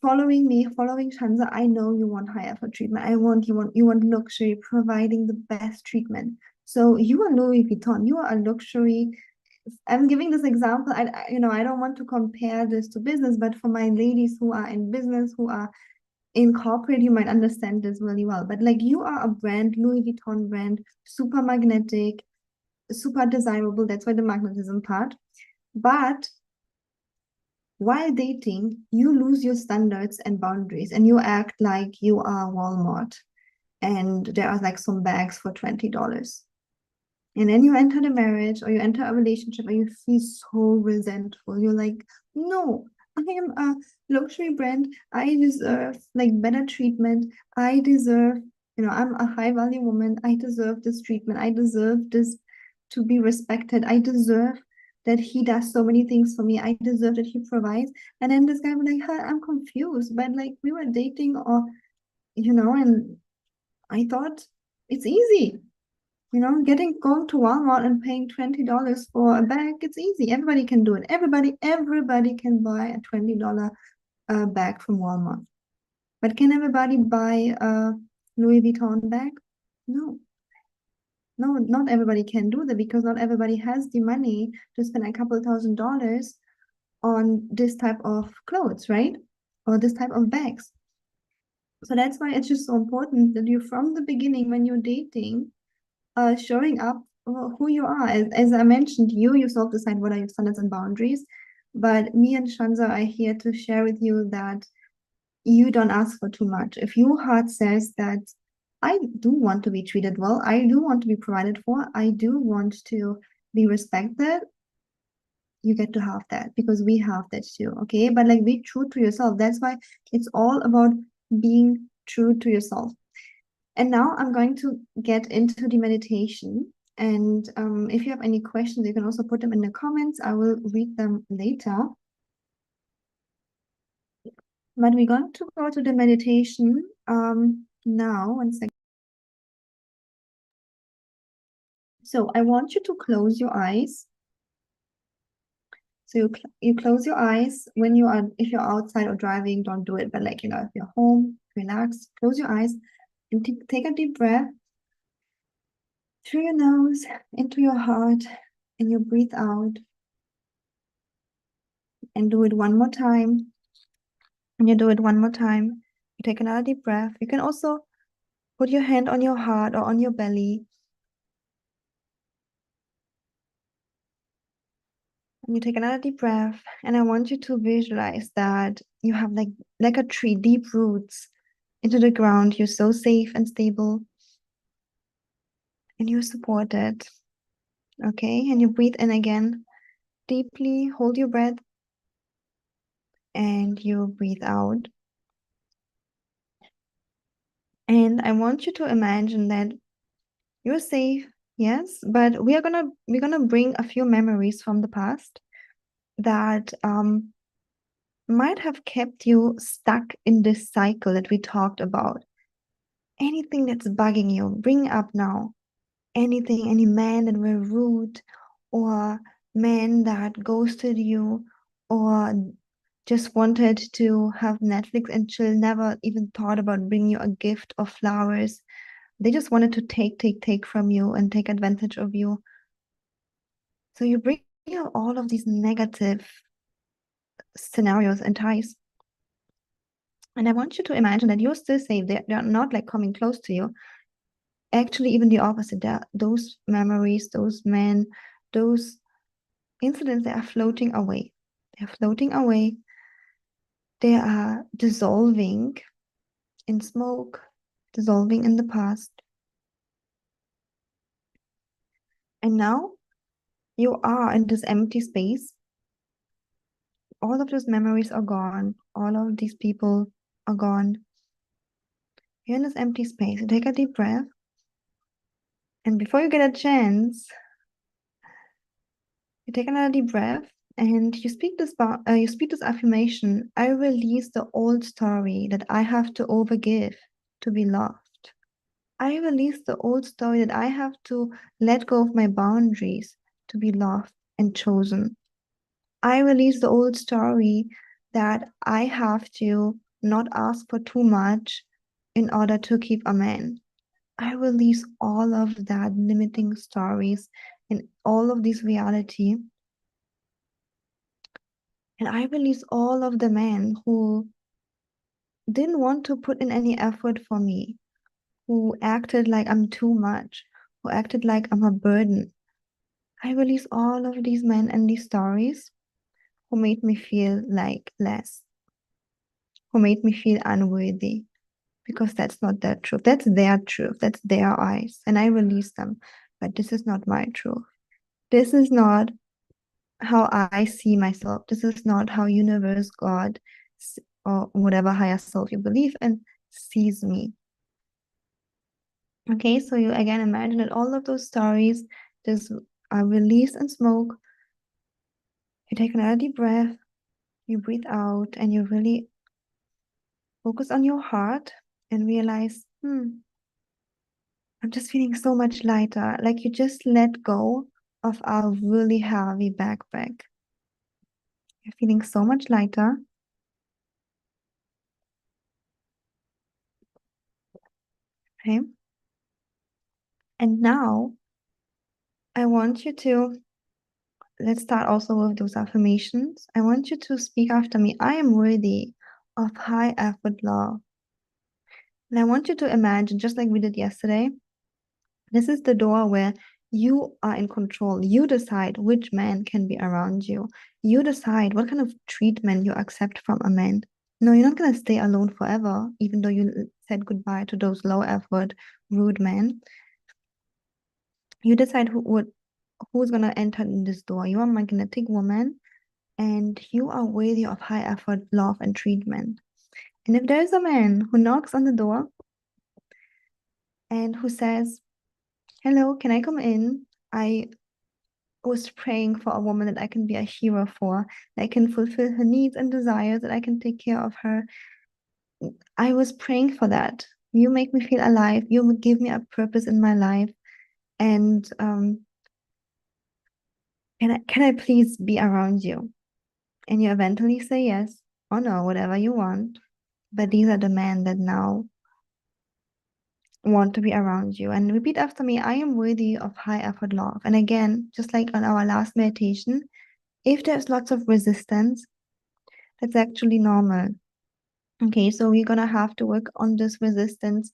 following me, following Shanza, I know you want high effort treatment. You want luxury, providing the best treatment. So you are Louis Vuitton. You are a luxury. I'm giving this example. I don't want to compare this to business, but for my ladies who are in business, who are in corporate, you might understand this really well. But like you are a brand, Louis Vuitton brand, super magnetic, super desirable. That's why the magnetism part. But while dating, you lose your standards and boundaries and you act like you are Walmart and there are like some bags for $20. And then you enter the marriage or you enter a relationship and you feel so resentful. You're like, no, I am a luxury brand. I deserve like better treatment. I deserve, I'm a high value woman. I deserve this treatment. I deserve this to be respected. I deserve that he does so many things for me. I deserve that he provides. And then this guy was like, huh, I'm confused. But like we were dating or, and I thought it's easy. Going to Walmart and paying $20 for a bag, it's easy. Everybody can do it. Everybody can buy a $20 bag from Walmart. But can everybody buy a Louis Vuitton bag? No. No, not everybody can do that because not everybody has the money to spend a couple $1,000s on this type of clothes, right? Or this type of bags. So that's why it's just so important that you, from the beginning, when you're dating, showing up who you are. As I mentioned, you self-decide what are your standards and boundaries. But me and Shanza are here to share with you that you don't ask for too much. If your heart says that I do want to be treated well, I do want to be provided for, I do want to be respected, you get to have that because we have that too. Okay. But like be true to yourself. That's why it's all about being true to yourself. And now I'm going to get into the meditation. And if you have any questions, you can also put them in the comments. I will read them later. But we're going to go to the meditation now. 1 second. So I want you to close your eyes. So you close your eyes when if you're outside or driving, don't do it. But like, if you're home, relax, close your eyes and take a deep breath through your nose into your heart, and you breathe out. And do it one more time. And you do it one more time. You take another deep breath. You can also put your hand on your heart or on your belly. And you take another deep breath. And I want you to visualize that you have like a tree, deep roots into the ground. You're so safe and stable. And you're supported. Okay. And you breathe in again. Deeply hold your breath. And you breathe out. And I want you to imagine that you're safe, yes, but we're gonna bring a few memories from the past. that might have kept you stuck in this cycle that we talked about. Anything that's bugging you, bring up now. Anything, any man that were rude, or men that ghosted you, or just wanted to have Netflix and chill, never even thought about bringing you a gift or flowers. They just wanted to take from you and take advantage of you. So you bring out all of these negative scenarios and ties. And I want you to imagine that you're still safe. They're not like coming close to you. Actually, even the opposite. Those memories, those men, those incidents, they are floating away. They're floating away. They are dissolving in smoke, dissolving in the past. And now you are in this empty space. All of those memories are gone. All of these people are gone. You're in this empty space. You take a deep breath. And before you get a chance, you take another deep breath and you speak this affirmation. I release the old story that I have to overgive to be loved. I release the old story that I have to let go of my boundaries to be loved and chosen. I release the old story that I have to not ask for too much in order to keep a man. I release all of that limiting stories and all of this reality. And I release all of the men who didn't want to put in any effort for me, who acted like I'm too much, who acted like I'm a burden. I release all of these men and these stories who made me feel like less, who made me feel unworthy, because that's not their truth. That's their truth. That's their eyes. And I release them. But this is not my truth. This is not how I see myself. This is not how universe, God, or whatever higher self you believe in sees me. Okay, so you again imagine that all of those stories just are released in smoke. You take another deep breath, you breathe out, and you really focus on your heart and realize, I'm just feeling so much lighter. Like you just let go of our really heavy backpack. You're feeling so much lighter. Okay. And now I want you to, let's start also with those affirmations. I want you to speak after me. I am worthy of high effort love. And I want you to imagine, just like we did yesterday, this is the door where you are in control. You decide which man can be around you. You decide what kind of treatment you accept from a man. No, you're not going to stay alone forever, even though you said goodbye to those low effort, rude men. You decide who's going to enter in this door. You are a magnetic woman, and you are worthy of high effort love and treatment. And if there's a man who knocks on the door and who says, hello, can I come in? I was praying for a woman that I can be a hero for, that I can fulfill her needs and desires, that I can take care of her. I was praying for that. You make me feel alive. You give me a purpose in my life. And can I please be around you? And you eventually say yes or no, whatever you want. But these are the men that now want to be around you. And repeat after me, I am worthy of high effort love. And again, just like on our last meditation, if there's lots of resistance, that's actually normal. Okay, so we're gonna have to work on this resistance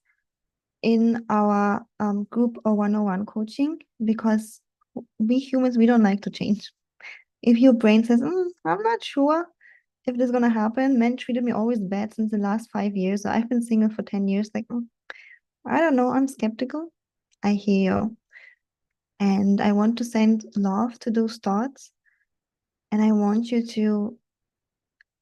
in our group or one-on-one coaching, because we humans, we don't like to change. If your brain says, I'm not sure if this is gonna happen, men treated me always bad since the last 5 years. So I've been single for 10 years. Like, I don't know, I'm skeptical. I hear you. And I want to send love to those thoughts. And I want you to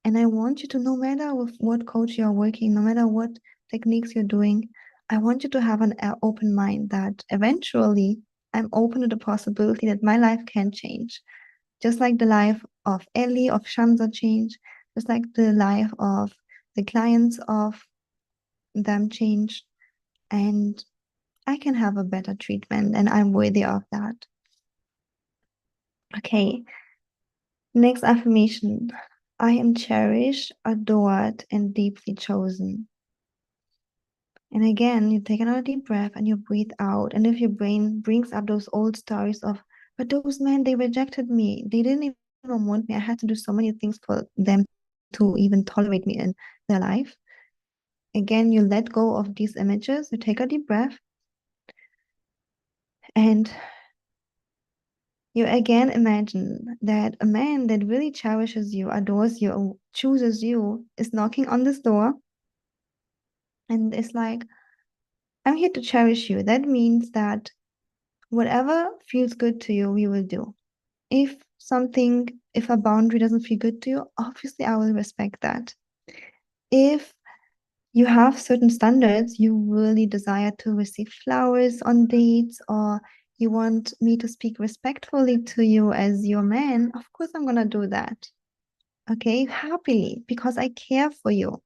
no matter with what coach you're working, no matter what techniques you're doing, I want you to have an open mind that eventually I'm open to the possibility that my life can change. Just like the life of Ellie, of Shanza change, just like the life of the clients of them change. And I can have a better treatment and I'm worthy of that. Okay, next affirmation. I am cherished, adored, and deeply chosen. And again, you take another deep breath and you breathe out. And if your brain brings up those old stories of, but those men, they rejected me. They didn't even want me. I had to do so many things for them to even tolerate me in their life. Again, you let go of these images. You take a deep breath and you again imagine that a man that really cherishes you, adores you, chooses you, is knocking on this door and it's like, I'm here to cherish you. That means that whatever feels good to you, we will do. If a boundary doesn't feel good to you, obviously I will respect that. If you have certain standards, you really desire to receive flowers on dates, or you want me to speak respectfully to you as your man, of course I'm gonna do that. Okay, happily, because I care for you.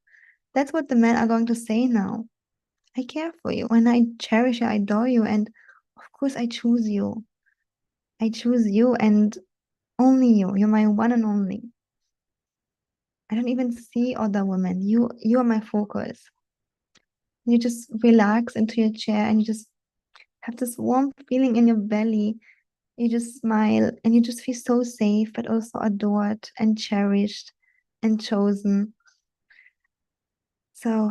That's what the men are going to say now. I care for you and I cherish you, I adore you, and of course I choose you. I choose you and only you. You're my one and only. I don't even see other women. You are my focus. You just relax into your chair and you just have this warm feeling in your belly. You just smile and you just feel so safe, but also adored and cherished and chosen. So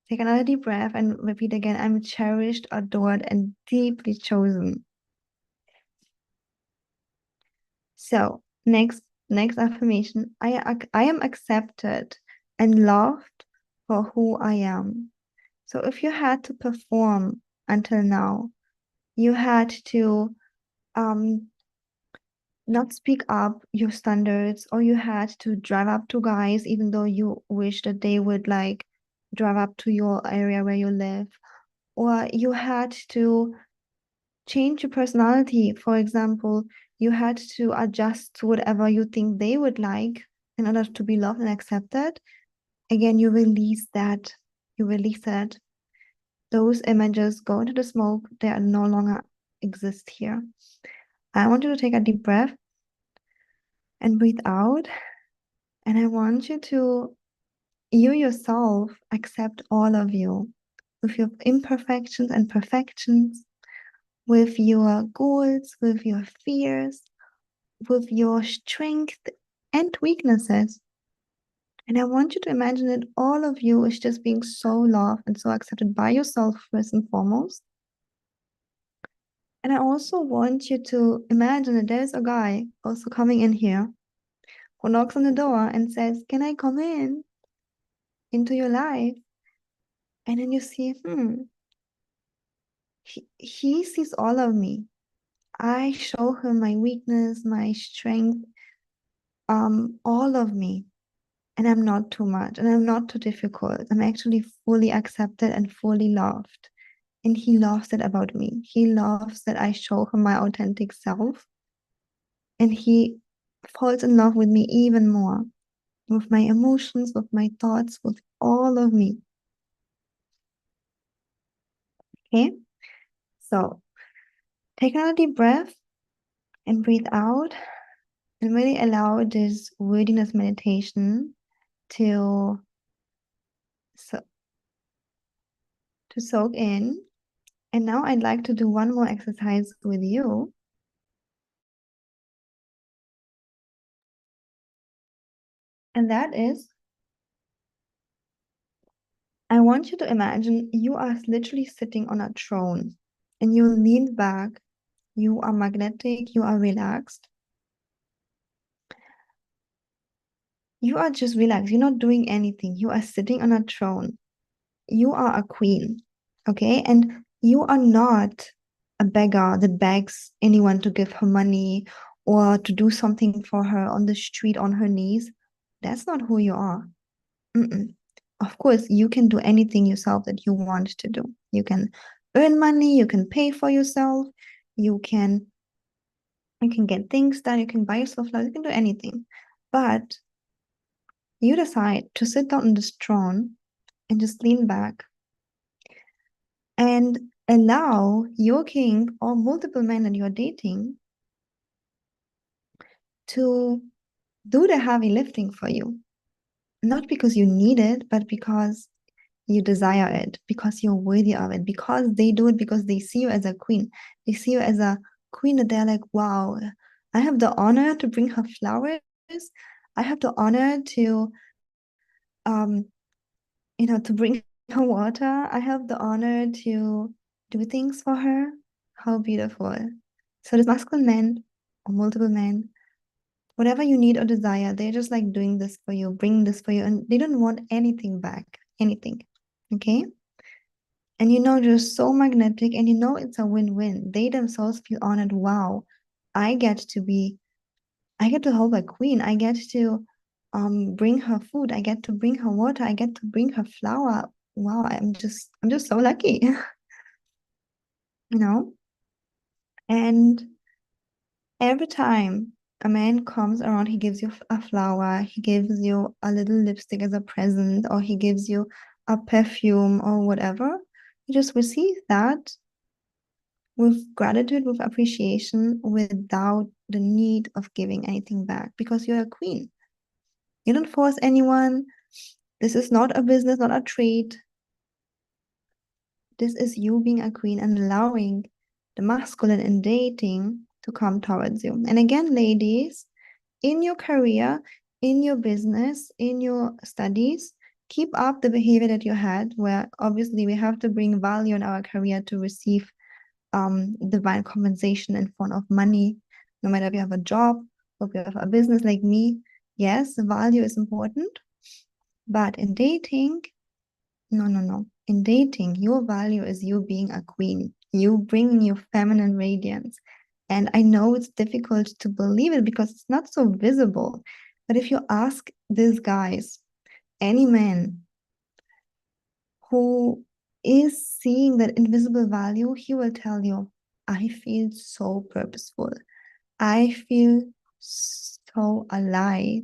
take another deep breath and repeat again. I'm cherished, adored, and deeply chosen. So next affirmation. I am accepted and loved for who I am. So if you had to perform until now, you had to not speak up your standards, or you had to drive up to guys even though you wish that they would like drive up to your area where you live, or you had to change your personality. For example, you had to adjust to whatever you think they would like in order to be loved and accepted. Again, you release that. You release that. Those images go into the smoke. They are no longer exist here. I want you to take a deep breath and breathe out. And I want you to, you yourself, accept all of you with your imperfections and perfections, with your goals, with your fears, with your strength and weaknesses. And I want you to imagine that all of you is just being so loved and so accepted by yourself first and foremost. And I also want you to imagine that there's a guy also coming in here who knocks on the door and says, can I come in into your life? And then you see, he sees all of me. I show him my weakness, my strength, all of me. And I'm not too much and I'm not too difficult. I'm actually fully accepted and fully loved. And he loves it about me. He loves that I show him my authentic self. And he falls in love with me even more, with my emotions, with my thoughts, with all of me. Okay? So take another deep breath and breathe out and really allow this worthiness meditation to so to soak in. And now I'd like to do one more exercise with you. And that is, I want you to imagine you are literally sitting on a throne and you lean back, you are magnetic, you are relaxed. You are just relaxed, you're not doing anything. You are sitting on a throne. You are a queen, okay? And you are not a beggar that begs anyone to give her money or to do something for her on the street on her knees. That's not who you are. Mm-mm. Of course, you can do anything yourself that you want to do. You can earn money, you can pay for yourself, you can You can get things done, you can buy yourself flowers, you can do anything. But you decide to sit down on this throne and just lean back and allow your king or multiple men that you're dating to do the heavy lifting for you. Not because you need it, but because you desire it, because you're worthy of it, because they do it because they see you as a queen. They see you as a queen that they're like, wow, I have the honor to bring her flowers. I have the honor to um to bring her water. I have the honor to do things for her. How beautiful. So this masculine man or multiple men, whatever you need or desire, they're just like doing this for you, bringing this for you, and they don't want anything back, anything. Okay? And you're so magnetic and it's a win-win. They themselves feel honored. Wow, I get to help a queen. I get to bring her food. I get to bring her water. I get to bring her flower. Wow, I'm just so lucky, you know? And every time a man comes around, he gives you a flower, he gives you a little lipstick as a present, or he gives you a perfume or whatever. You just receive that with gratitude, with appreciation, without the need of giving anything back because you're a queen. You don't force anyone. This is not a business, not a trade. This is you being a queen and allowing the masculine in dating to come towards you. And again, ladies, in your career, in your business, in your studies, keep up the behavior that you had, where obviously we have to bring value in our career to receive divine compensation in form of money, no matter if you have a job or if you have a business like me. Yes, the value is important, but in dating, no, no, no. In dating, your value is you being a queen, you bringing your feminine radiance. And I know it's difficult to believe it because it's not so visible. But if you ask these guys, any man who is seeing that invisible value, he will tell you, I feel so purposeful. I feel so alive.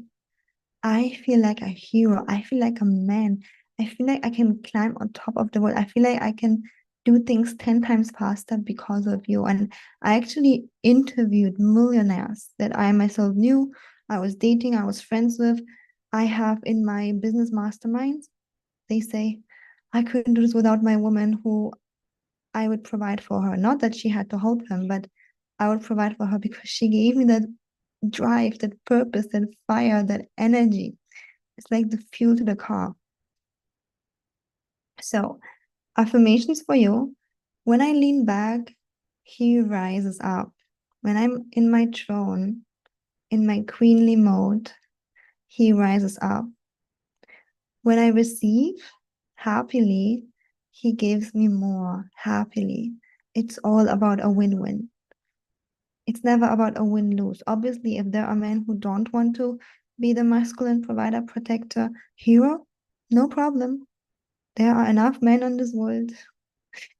I feel like a hero. I feel like a man. I feel like I can climb on top of the world. I feel like I can do things 10 times faster because of you. And I actually interviewed millionaires that I myself knew, I was dating, I was friends with. I have in my business masterminds, they say, I couldn't do this without my woman who I would provide for her. Not that she had to help him, but I would provide for her because she gave me that drive, that purpose, that fire, that energy. It's like the fuel to the car. So, affirmations for you. When I lean back, he rises up. When I'm in my throne, in my queenly mode, he rises up. When I receive happily, he gives me more happily. It's all about a win-win. It's never about a win-lose. Obviously, if there are men who don't want to be the masculine provider, protector, hero, no problem. There are enough men on this world.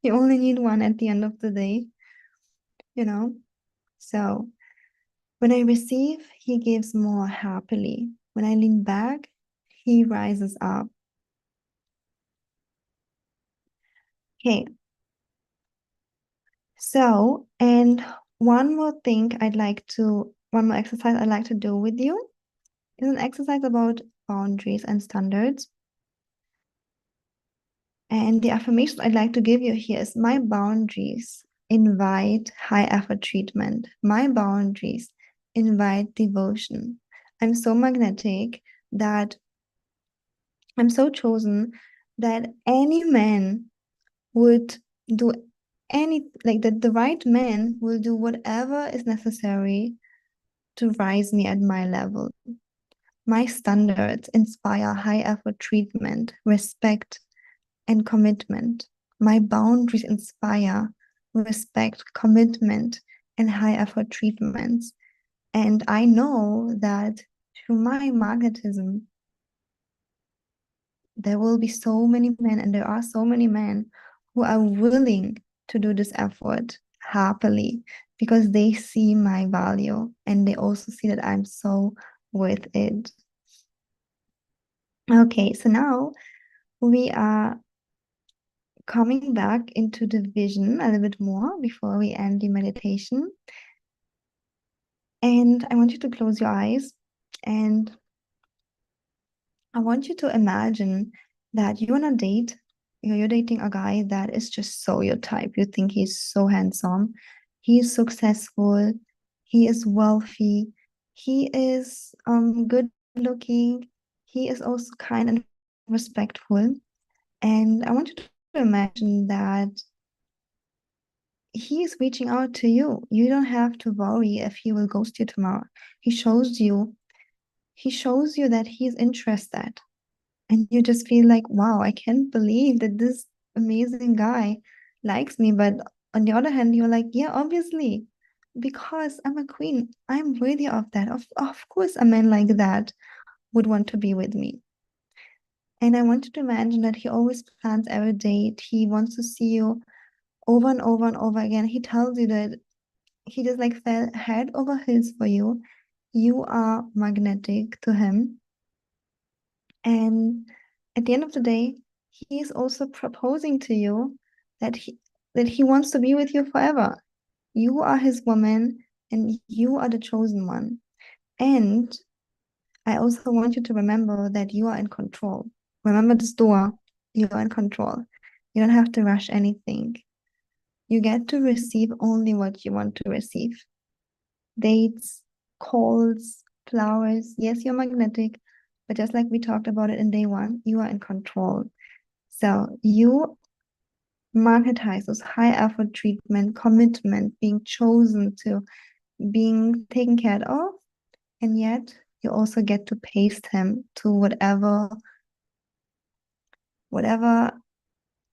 You only need one at the end of the day, you know? So when I receive, he gives more happily. When I lean back, he rises up. Okay. So, and one more exercise I'd like to do with you is an exercise about boundaries and standards. And the affirmation I'd like to give you here is my boundaries invite high effort treatment. My boundaries invite devotion. I'm so magnetic that I'm so chosen that any man would do like that the right man will do whatever is necessary to rise me at my level. My standards inspire high effort treatment, respect, and commitment. My boundaries inspire respect, commitment, and high effort treatments. And I know that through my magnetism, there will be so many men, and there are so many men who are willing to do this effort happily because they see my value and they also see that I'm so worth it. Okay, so now we are coming back into the vision a little bit more before we end the meditation. And I want you to close your eyes and I want you to imagine that you're on a date. You're dating a guy that is just so your type. You think he's so handsome, he is successful, he is wealthy, he is good looking, he is also kind and respectful. And I want you to imagine that he is reaching out to you. You don't have to worry if he will ghost you tomorrow. He shows you that he's interested. And you just feel like, wow, I can't believe that this amazing guy likes me. But on the other hand, you're like, yeah, obviously, because I'm a queen, I'm worthy of that. Of course, a man like that would want to be with me. And I want you to imagine that he always plans every date. He wants to see you over and over and over again. He tells you that he just like fell head over heels for you. You are magnetic to him. And at the end of the day, he is also proposing to you that he wants to be with you forever. You are his woman and you are the chosen one. And I also want you to remember that you are in control. Remember this door, you are in control. You don't have to rush anything. You get to receive only what you want to receive. Dates, calls, flowers. Yes, you're magnetic, but just like we talked about it in day one, you are in control. So you magnetize those high effort treatment, commitment, being chosen to, being taken care of, and yet you also get to paste him to whatever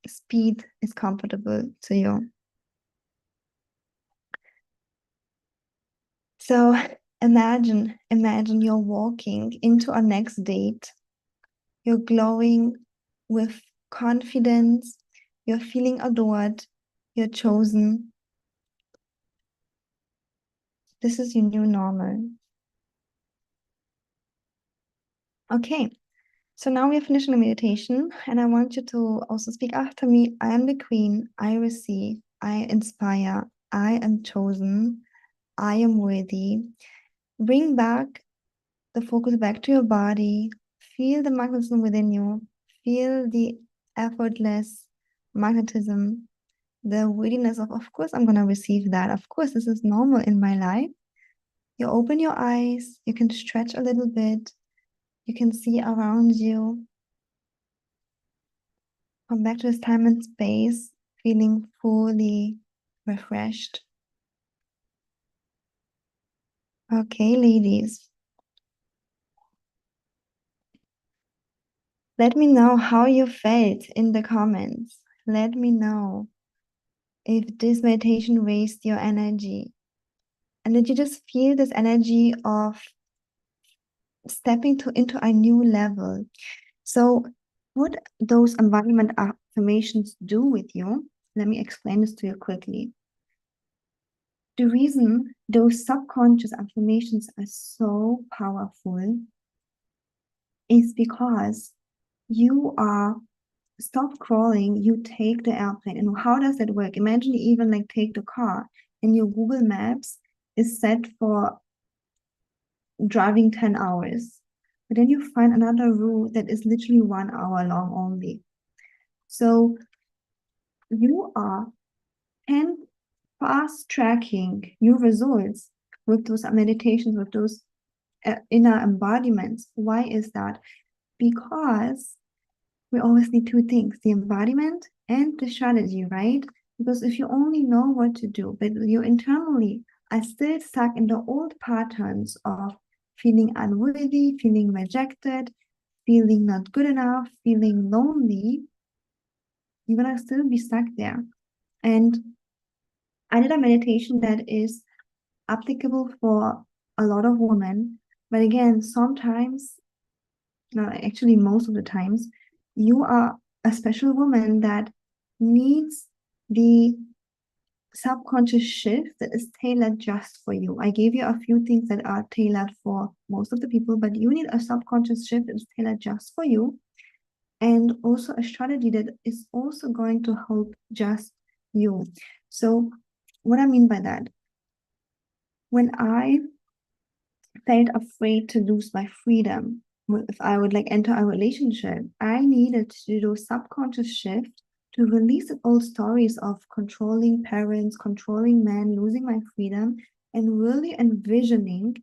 speed is comfortable to you. So imagine you're walking into our next date. You're glowing with confidence. You're feeling adored. You're chosen. This is your new normal. Okay, so now we are finishing the meditation, and I want you to also speak after me. I am the queen. I receive. I inspire. I am chosen. I am worthy. Bring back the focus back to your body. Feel the magnetism within you. Feel the effortless magnetism, the worthiness of course, I'm going to receive that. Of course, this is normal in my life. You open your eyes. You can stretch a little bit. You can see around you. Come back to this time and space, feeling fully refreshed. Okay, ladies. Let me know how you felt in the comments. Let me know if this meditation raised your energy. And did you just feel this energy of stepping into a new level? So what those embodiment affirmations do with you, let me explain this to you quickly. The reason those subconscious affirmations are so powerful is because you are stop crawling, you take the airplane. And how does that work? Imagine you even like take the car and your Google Maps is set for driving 10 hours. But then you find another route that is literally 1 hour long only. So you are 10 fast tracking your results with those meditations, with those inner embodiments. Why is that? Because we always need two things, the embodiment and the strategy, right? Because if you only know what to do, but you internally are still stuck in the old patterns of feeling unworthy, feeling rejected, feeling not good enough, feeling lonely, you're gonna still be stuck there. And I did a meditation that is applicable for a lot of women, but again, sometimes, no, actually most of the times, you are a special woman that needs the subconscious shift that is tailored just for you. I gave you a few things that are tailored for most of the people, but you need a subconscious shift that is tailored just for you. And also a strategy that is also going to help just you. So what I mean by that, when I felt afraid to lose my freedom, if I would like enter a relationship, I needed to do subconscious shift to release the old stories of controlling parents, controlling men, losing my freedom, and really envisioning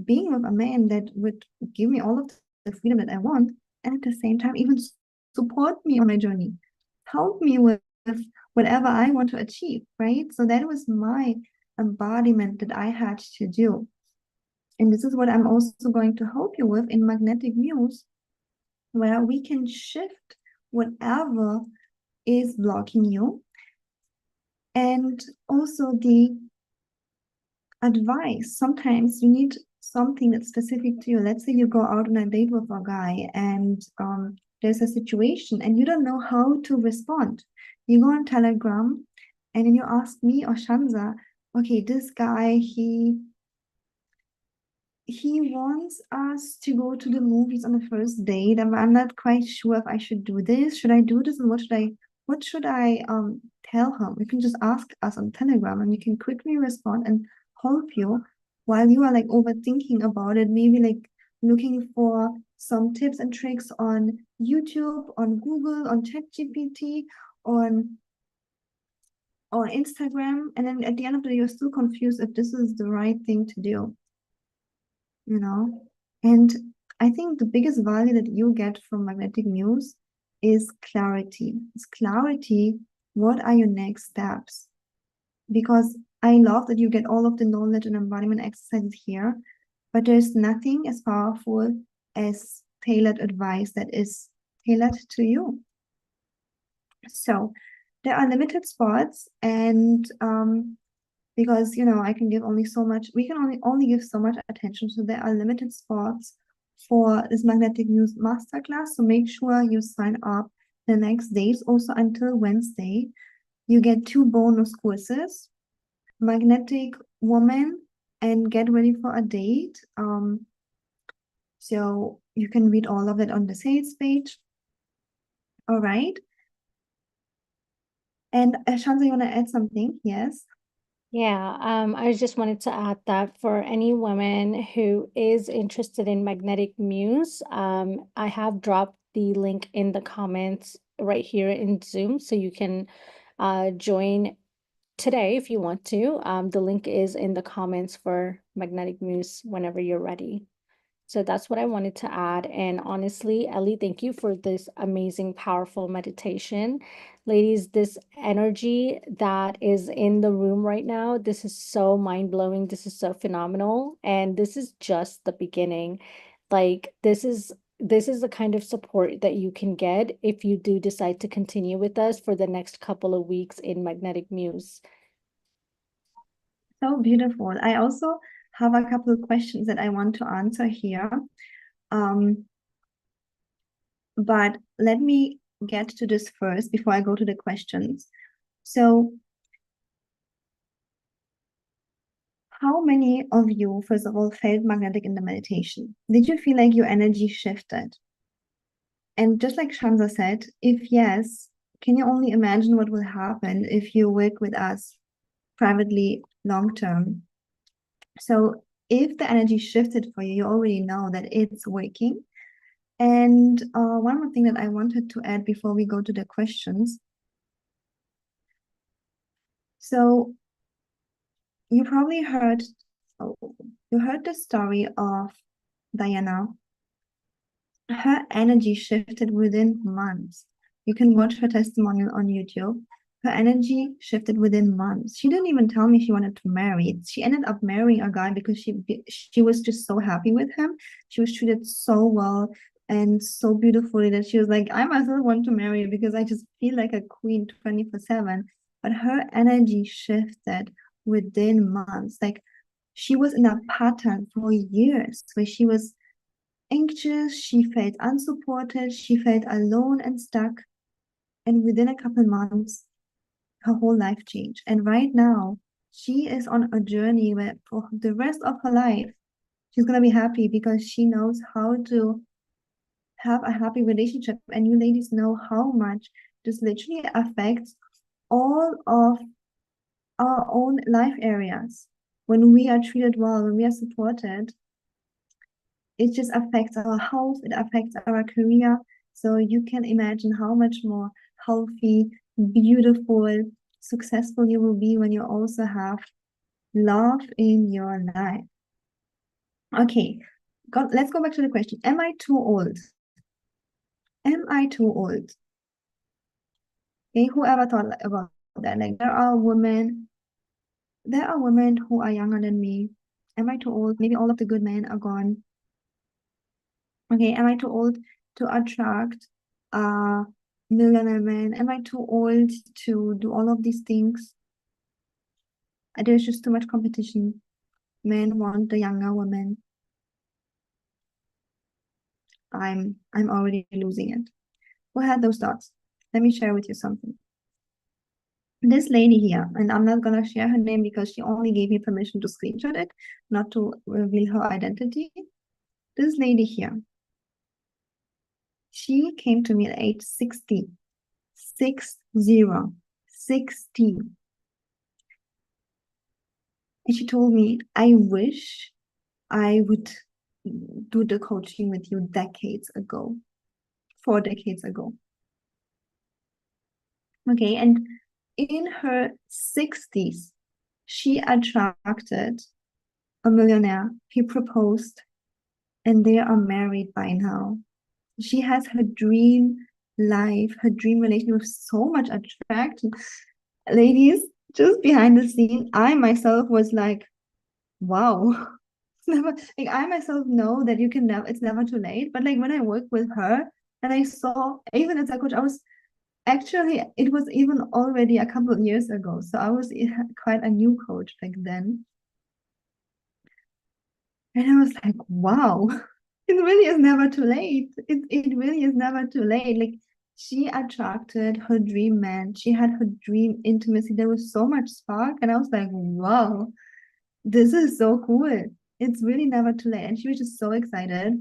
being with a man that would give me all of the freedom that I want, and at the same time even support me on my journey, help me with whatever I want to achieve, right? So that was my embodiment that I had to do. And this is what I'm also going to help you with in Magnetic Muse, where we can shift whatever is blocking you. And also the advice. Sometimes you need something that's specific to you. Let's say you go out on a date with a guy and there's a situation and you don't know how to respond. You go on Telegram and then you ask me or Shanza, okay, this guy, he wants us to go to the movies on the first date. I'm not quite sure if I should do this. Should I do this? And what should I tell him? You can just ask us on Telegram and we can quickly respond and help you while you are like overthinking about it, maybe like looking for some tips and tricks on YouTube, on Google, on ChatGPT, on Instagram, and then at the end of the day, you're still confused if this is the right thing to do, you know? And I think the biggest value that you get from Magnetic Muse is clarity. It's clarity. What are your next steps? Because I love that you get all of the knowledge and embodiment exercises here, but there's nothing as powerful as tailored advice that is tailored to you. So there are limited spots, and because I can give only so much, we can only give so much attention. So there are limited spots for this Magnetic Muse Masterclass. So make sure you sign up the next days, also until Wednesday. You get 2 bonus courses, Magnetic Woman and Get Ready for a Date. So you can read all of it on the sales page. All right. And Shanza, you want to add something? Yes. Yeah, I just wanted to add that for any woman who is interested in Magnetic Muse, I have dropped the link in the comments right here in Zoom, so you can join today if you want to. The link is in the comments for Magnetic Muse whenever you're ready. So that's what I wanted to add. And honestly, Ellie, thank you for this amazing, powerful meditation. Ladies, this energy that is in the room right now, this is so mind-blowing. This is so phenomenal. And this is just the beginning. Like this is the kind of support that you can get if you do decide to continue with us for the next couple of weeks in Magnetic Muse. So beautiful. I also have a couple of questions that I want to answer here. But let me get to this first before I go to the questions. So, how many of you, first of all, felt magnetic in the meditation? Did you feel like your energy shifted? And just like Shanza said, if yes, can you only imagine what will happen if you work with us privately long term? So, if the energy shifted for you, you already know that it's working. And one more thing that I wanted to add before we go to the questions. So you probably heard, oh, you heard the story of Diana. Her energy shifted within months. You can watch her testimonial on YouTube. Her energy shifted within months. She didn't even tell me she wanted to marry. She ended up marrying a guy because she was just so happy with him. She was treated so well and so beautifully that she was like, I myself want to marry you because I just feel like a queen 24/7. But her energy shifted within months. Like she was in a pattern for years where she was anxious, she felt unsupported, she felt alone and stuck. And within a couple months, her whole life changed. And right now, she is on a journey where for the rest of her life, she's gonna be happy because she knows how to have a happy relationship. And you ladies know how much this literally affects all of our own life areas. When we are treated well, when we are supported, it just affects our health, it affects our career. So you can imagine how much more healthy, beautiful, successful you will be when you also have love in your life. Okay, let's go back to the question. Am I too old? Am I too old? Okay, whoever thought about that? Like there are women who are younger than me. Am I too old? Maybe all of the good men are gone. Okay, am I too old to attract millionaire men? Am I too old to do all of these things? There's just too much competition. Men want the younger women. I'm already losing it. Who had those thoughts? Let me share with you something. This lady here, and I'm not gonna share her name because she only gave me permission to screenshot it, not to reveal her identity. This lady here, she came to me at age 60, 60, 60. And she told me, I wish I would do the coaching with you decades ago, 4 decades ago. Okay, and in her 60s, she attracted a millionaire. He proposed, and they are married by now. She has her dream life, her dream relationship with so much attraction. Ladies, just behind the scene, I myself was like, wow. Never, like I myself know that you can never, it's never too late. But like when I worked with her and I saw, even as a coach, I was actually, it was even already a couple of years ago. So I was quite a new coach back then. And I was like, wow, it really is never too late. It really is never too late. Like she attracted her dream man. She had her dream intimacy. There was so much spark. And I was like, wow, this is so cool. It's really never too late. And she was just so excited.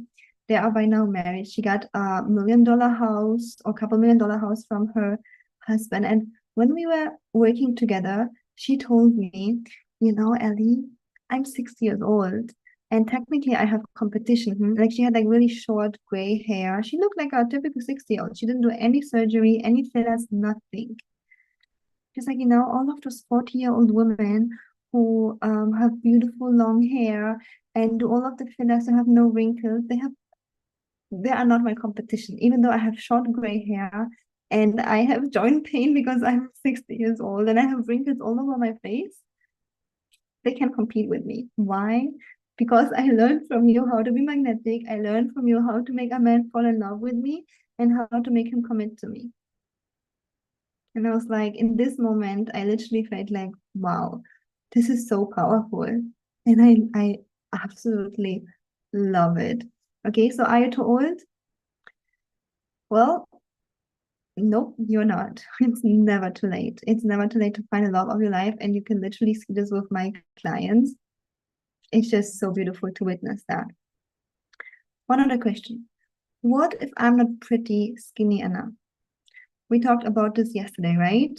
They are by now married. She got a $1 million house or $2 million house from her husband. And when we were working together, she told me, you know, Ellie, I'm 60 years old. And technically I have competition. Like she had like really short gray hair. She looked like a typical 60-year-old. She didn't do any surgery, any fillers, nothing. Just like, you know, all of those 40-year-old women who have beautiful long hair and do all of the fillers and have no wrinkles, they are not my competition, even though I have short gray hair and I have joint pain because I'm 60 years old and I have wrinkles all over my face. They can compete with me. Why? Because I learned from you how to be magnetic. I learned from you how to make a man fall in love with me and how to make him commit to me. And I was like, in this moment, I literally felt like, wow, this is so powerful. And I absolutely love it. Okay, so are you too old? Well, nope, you're not. It's never too late. It's never too late to find the love of your life. And you can literally see this with my clients. It's just so beautiful to witness that. One other question. What if I'm not pretty skinny enough? We talked about this yesterday, right?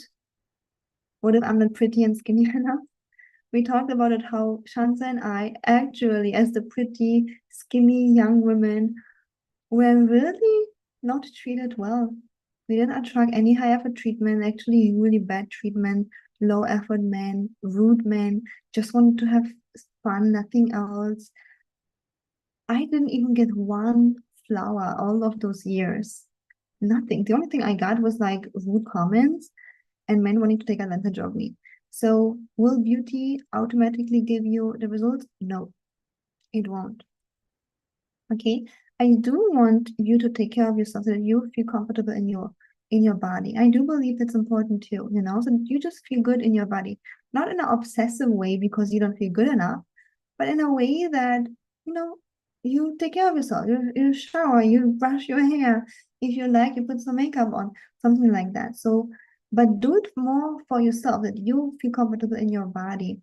What if I'm not pretty and skinny enough? We talked about it, how Shanza and I actually, as the pretty, skinny young women, were really not treated well. We didn't attract any high effort treatment, actually really bad treatment, low effort men, rude men, just wanted to have fun, nothing else. I didn't even get one flower all of those years. Nothing. The only thing I got was like rude comments and men wanting to take advantage of me. So will beauty automatically give you the results? No, it won't. Okay. I do want you to take care of yourself so that you feel comfortable in your body. I do believe that's important too, you know, so that you just feel good in your body, not in an obsessive way because you don't feel good enough, but in a way that, you know, you take care of yourself. You shower, you brush your hair. If you like, you put some makeup on, something like that. So but do it more for yourself, that you feel comfortable in your body.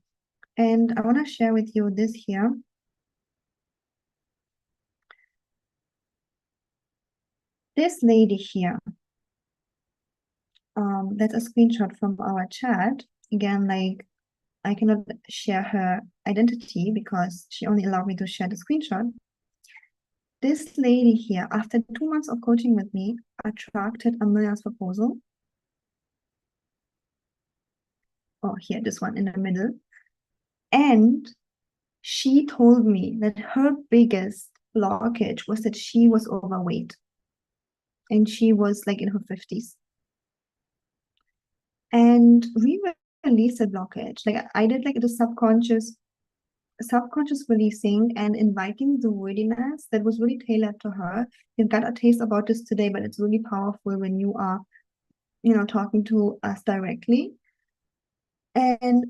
And I want to share with you this here. This lady here, that's a screenshot from our chat. Again, like, I cannot share her identity because she only allowed me to share the screenshot. This lady here, after 2 months of coaching with me, attracted a millionaire's proposal. Oh, here, this one in the middle. And she told me that her biggest blockage was that she was overweight. And she was like in her 50s. And we released the blockage. Like I did like the subconscious releasing and inviting the worthiness that was really tailored to her. You got a taste about this today, but it's really powerful when you are, talking to us directly. And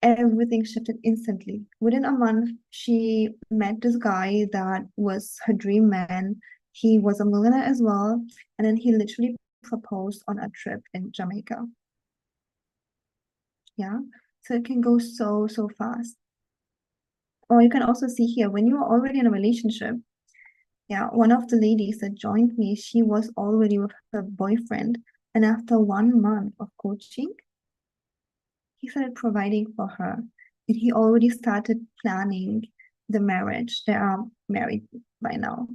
everything shifted instantly. Within a month, she met this guy that was her dream man. He was a millionaire as well. And then he literally proposed on a trip in Jamaica. Yeah. So it can go so, so fast. Or you can also see here, when you are already in a relationship, yeah, one of the ladies that joined me, she was already with her boyfriend. And after 1 month of coaching, he started providing for her. And he already started planning the marriage. They are married by now.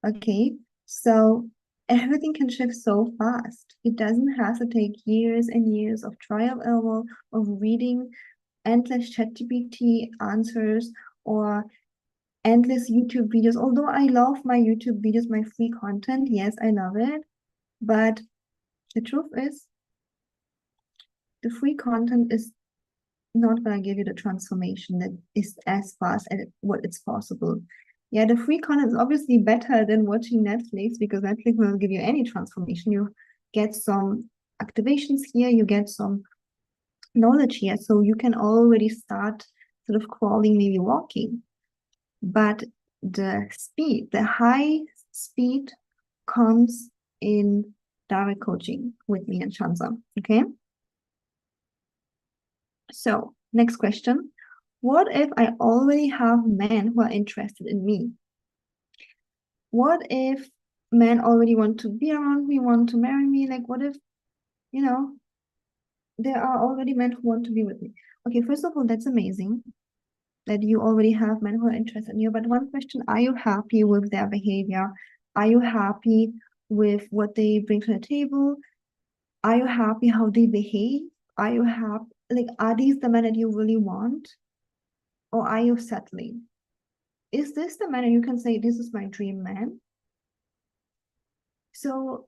Okay. So everything can shift so fast. It doesn't have to take years and years of trial and error, of reading endless ChatGPT answers or endless YouTube videos. Although I love my YouTube videos, my free content, yes, I love it. But the truth is, the free content is not going to give you the transformation that is as fast as what it's possible. Yeah, the free content is obviously better than watching Netflix because Netflix will give you any transformation. You get some activations here, you get some knowledge here, so you can already start sort of crawling, maybe walking. But the speed, the high speed comes in direct coaching with me and Shanza. Okay. So next question. What if I already have men who are interested in me? What if men already want to be around me, want to marry me? Like, what if, there are already men who want to be with me? Okay, first of all, that's amazing that you already have men who are interested in you. But one question, are you happy with their behavior? Are you happy with what they bring to the table? Are you happy how they behave? Are you happy? Like, are these the men that you really want? Or are you settling? Is this the man you can say, this is my dream man? So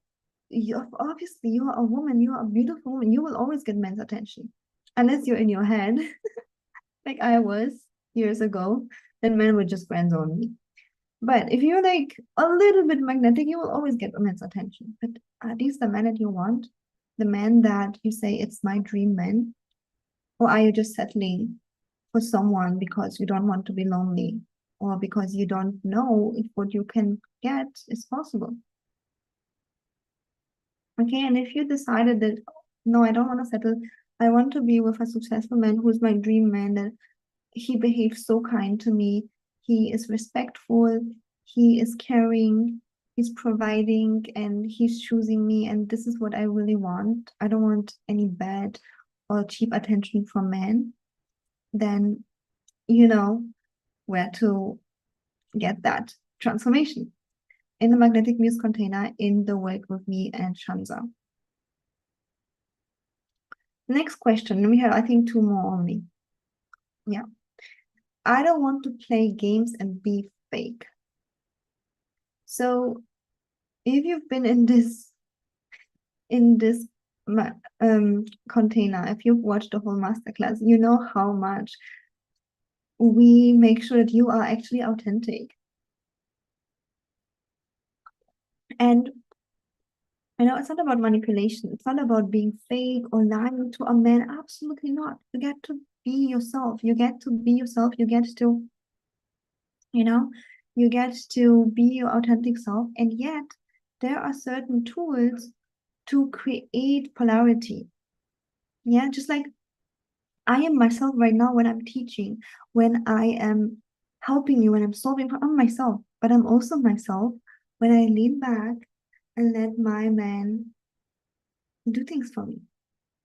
obviously you're a woman, you're a beautiful woman, you will always get men's attention. Unless you're in your head, like I was years ago, then men would just friend zone me. But if you're like a little bit magnetic, you will always get men's attention. But are these the men that you want? The men that you say it's my dream man? Or are you just settling for someone because you don't want to be lonely? Or because you don't know if what you can get is possible? Okay, and if you decided that, no, I don't want to settle, I want to be with a successful man who's my dream man, that he behaves so kind to me, he is respectful, he is caring, he's providing, and he's choosing me, and this is what I really want. I don't want any bad or cheap attention from men. Then you know where to get that transformation in the Magnetic Muse container in the work with me and Shanza. Next question. We have, I think, 2 more only. Yeah. I don't want to play games and be fake. So if you've been in this container, if you've watched the whole masterclass, you know how much we make sure that you are actually authentic. And it's not about manipulation. It's not about being fake or lying to a man. Absolutely not. You get to be yourself. You get to be yourself. You get to, be your authentic self. And yet there are certain tools to create polarity. Yeah, just like I am myself right now when I'm teaching, when I am helping you, when I'm solving, I'm myself, but I'm also myself when I lean back and let my man do things for me.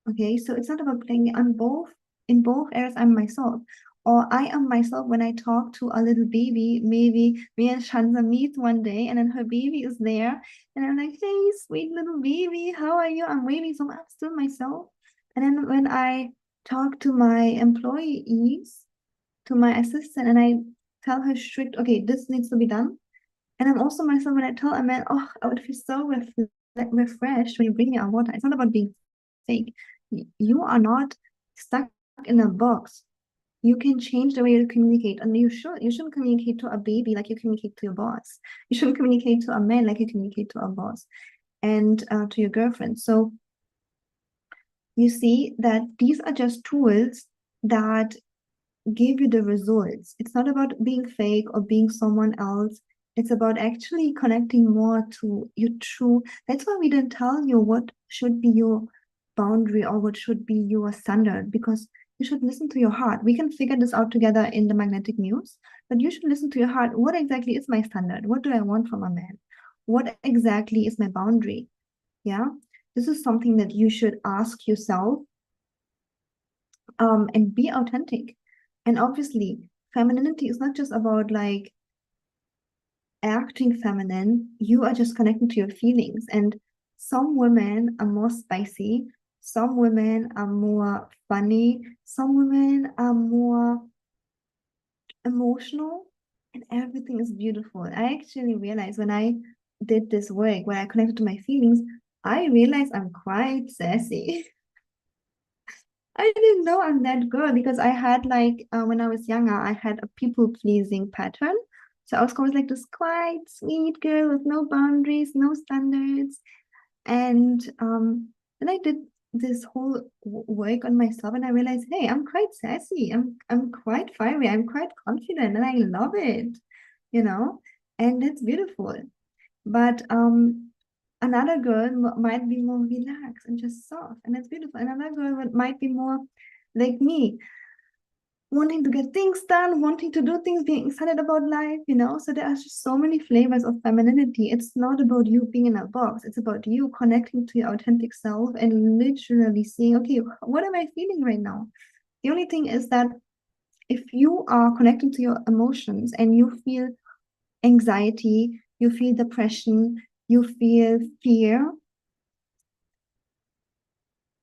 Okay, so it's not about playing on both, in both areas, I'm myself. Or I am myself when I talk to a little baby. Maybe me and Shanza meet one day and then her baby is there. And I'm like, hey, sweet little baby, how are you? I'm waiting, so I'm still myself. And then when I talk to my employees, to my assistant, and I tell her strict, okay, this needs to be done. And I'm also myself when I tell a man, oh, I would feel so refreshed when you bring me our water. It's not about being fake. You are not stuck in a box. You can change the way you communicate, and you shouldn't communicate to a baby like you communicate to your boss. You shouldn't communicate to a man like you communicate to a boss and to your girlfriend. So you see that these are just tools that give you the results. It's not about being fake or being someone else. It's about actually connecting more to your true. That's why we didn't tell you what should be your boundary or what should be your standard, because you should listen to your heart. We can figure this out together in the Magnetic Muse, but you should listen to your heart. What exactly is my standard? What do I want from a man? What exactly is my boundary? Yeah, this is something that you should ask yourself, and be authentic. And obviously, femininity is not just about like acting feminine, you are just connecting to your feelings. And some women are more spicy, some women are more funny, some women are more emotional, and everything is beautiful. I actually realized when I did this work, when I connected to my feelings, I realized I'm quite sassy. I didn't know I'm that girl because I had like when I was younger, I had a people pleasing pattern. So I was always like this quiet, sweet girl with no boundaries, no standards. And then I did this whole work on myself, and I realized, hey, I'm quite sassy. I'm quite fiery. I'm quite confident, and I love it, you know. And it's beautiful. But another girl might be more relaxed and just soft, and that's beautiful. Another girl might be more like me, wanting to get things done, wanting to do things, being excited about life, you know. So there are just so many flavors of femininity. It's not about you being in a box. It's about you connecting to your authentic self and literally seeing, okay, what am I feeling right now? The only thing is that if you are connecting to your emotions and you feel anxiety, you feel depression, you feel fear,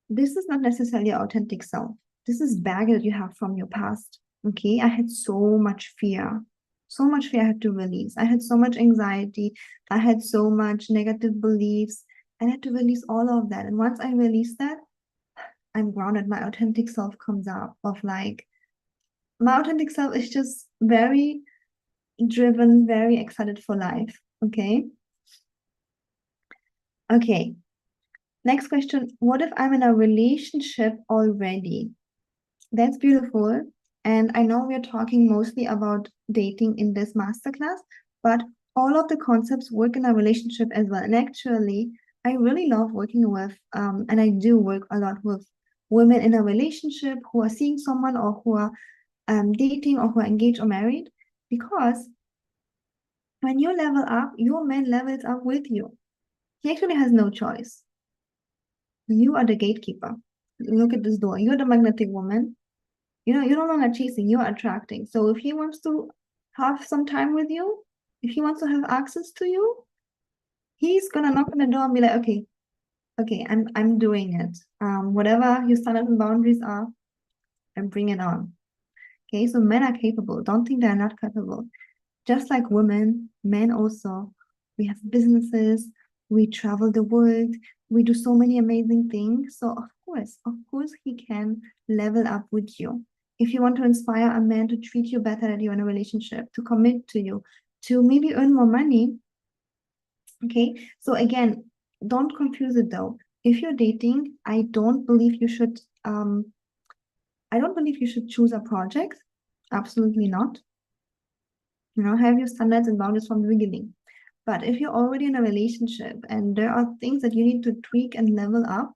this is not necessarily your authentic self. This is baggage you have from your past. Okay, I had so much fear. So much fear I had to release. I had so much anxiety. I had so much negative beliefs. I had to release all of that. And once I release that, I'm grounded. My authentic self comes out of like, my authentic self is just very driven, very excited for life. Okay. Okay. Next question. What if I'm in a relationship already? That's beautiful. And I know we're talking mostly about dating in this masterclass, but all of the concepts work in a relationship as well. And actually, I really love working with, and I do work a lot with women in a relationship who are seeing someone or who are dating or who are engaged or married, because when you level up, your man levels up with you. He actually has no choice. You are the gatekeeper. Look at this door. You're the magnetic woman. You know, you're no longer chasing, you're attracting. So if he wants to have some time with you, if he wants to have access to you, he's gonna knock on the door and be like, okay, I'm doing it. Whatever your standards and boundaries are, and bring it on. Okay, so men are capable. Don't think they're not capable. Just like women, men also, we have businesses, we travel the world, we do so many amazing things. So of course, he can level up with you. If you want to inspire a man to treat you better that you're in a relationship, to commit to you, to maybe earn more money. Okay, so again, don't confuse it though. If you're dating, I don't believe you should choose a project. Absolutely not. You know, have your standards and boundaries from the beginning. But if you're already in a relationship and there are things that you need to tweak and level up,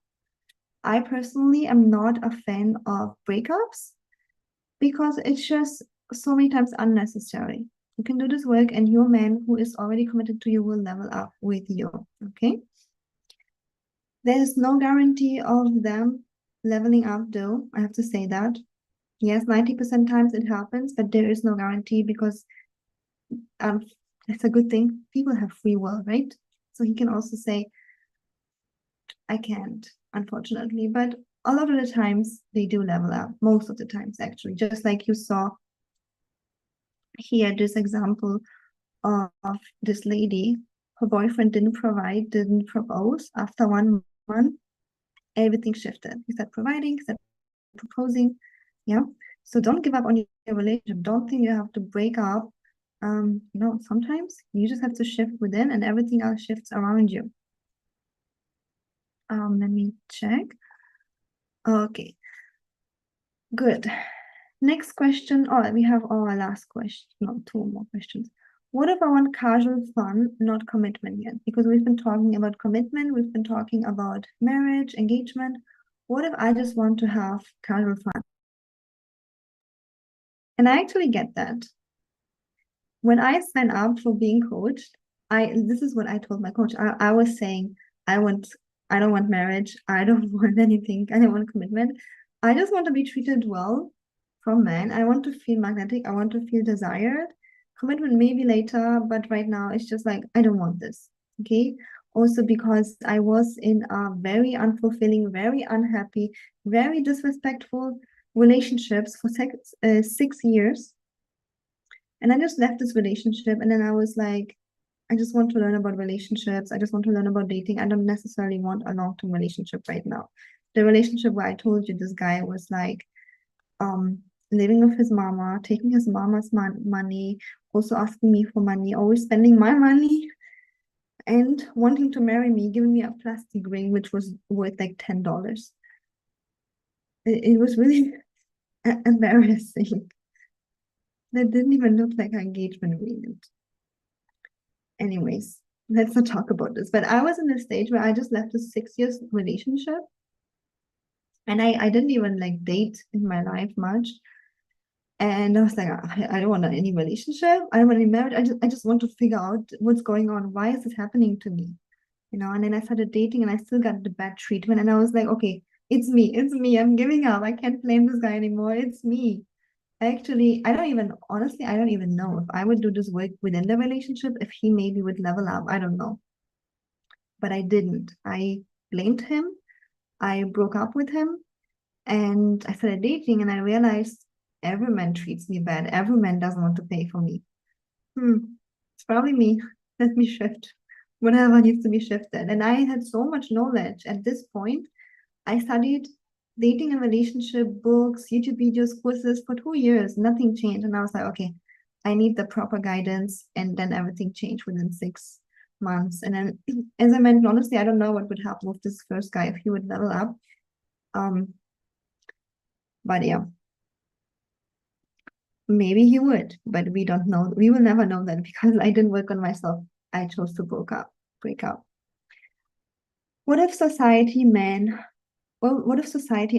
I personally am not a fan of breakups because it's just so many times unnecessary. You can do this work and your man who is already committed to you will level up with you. Okay. There's no guarantee of them leveling up though. I have to say that. Yes, 90% times it happens, but there is no guarantee because it's a good thing. People have free will, right? So he can also say, I can't, unfortunately. But a lot of the times they do level up, most of the times actually. Just like you saw here, this example of this lady, her boyfriend didn't provide, didn't propose. After 1 month, everything shifted. He started providing, he started proposing. Yeah. So don't give up on your relationship. Don't think you have to break up. Sometimes you just have to shift within and everything else shifts around you. Let me check. Okay, good. Next question. Oh, we have our last question. No, 2 more questions. What if I want casual fun, not commitment yet? Because we've been talking about commitment, we've been talking about marriage, engagement. What if I just want to have casual fun? And I actually get that. When I sign up for being coached, this is what I told my coach. I was saying, I don't want marriage. I don't want anything. I don't want commitment. I just want to be treated well from men. I want to feel magnetic. I want to feel desired. Commitment maybe later, but right now it's just like, I don't want this. Okay. Also because I was in a very unfulfilling, very unhappy, very disrespectful relationships for 6 years. And I just left this relationship and then I was like, I just want to learn about relationships. I just want to learn about dating. I don't necessarily want a long-term relationship right now. The relationship where I told you this guy was like living with his mama, taking his mama's money, also asking me for money, always spending my money, and wanting to marry me, giving me a plastic ring, which was worth like $10. It was really embarrassing. That didn't even look like an engagement agreement. Anyways, let's not talk about this. But I was in a stage where I just left a 6 years relationship. And I didn't even like date in my life much. And I was like, I don't want any relationship. I don't want any marriage. I just want to figure out what's going on. Why is this happening to me? And then I started dating and I still got the bad treatment. And I was like, okay, it's me. It's me. I'm giving up. I can't blame this guy anymore. It's me. Actually, honestly, I don't even know if I would do this work within the relationship, if he maybe would level up. I don't know. But I didn't. I blamed him. I broke up with him and I started dating and I realized every man treats me bad. Every man doesn't want to pay for me. It's probably me. Let me shift. Whatever needs to be shifted. And I had so much knowledge at this point. I studied dating and relationship books, YouTube videos, courses for 2 years. Nothing changed. And I was like, okay, I need the proper guidance. And then everything changed within 6 months. And then, as I mentioned, honestly, I don't know what would happen with this first guy if he would level up. But yeah, maybe he would, but we don't know. We will never know that because I didn't work on myself. I chose to break up. What if society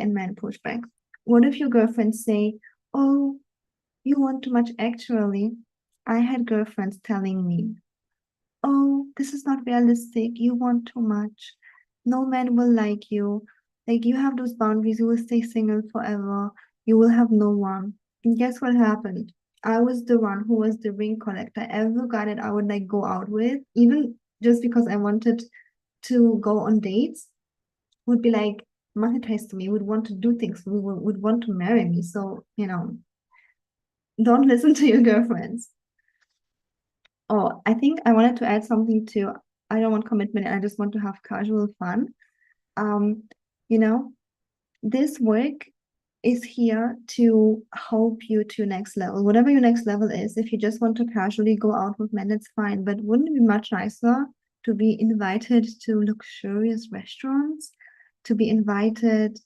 and men push back? What if your girlfriends say, oh, you want too much? Actually, I had girlfriends telling me, oh, this is not realistic. You want too much. No man will like you. Like you have those boundaries. You will stay single forever. You will have no one. And guess what happened? I was the one who was the ring collector. Every guy that I would like go out with, even just because I wanted to go on dates, would be like magnetized to me, would want to do things, would want to marry me. So, don't listen to your girlfriends. Oh, I think I wanted to add something to, I don't want commitment. I just want to have casual fun. You know, this work is here to help you to your next level. Whatever your next level is, if you just want to casually go out with men, it's fine. But wouldn't it be much nicer to be invited to luxurious restaurants, to be invited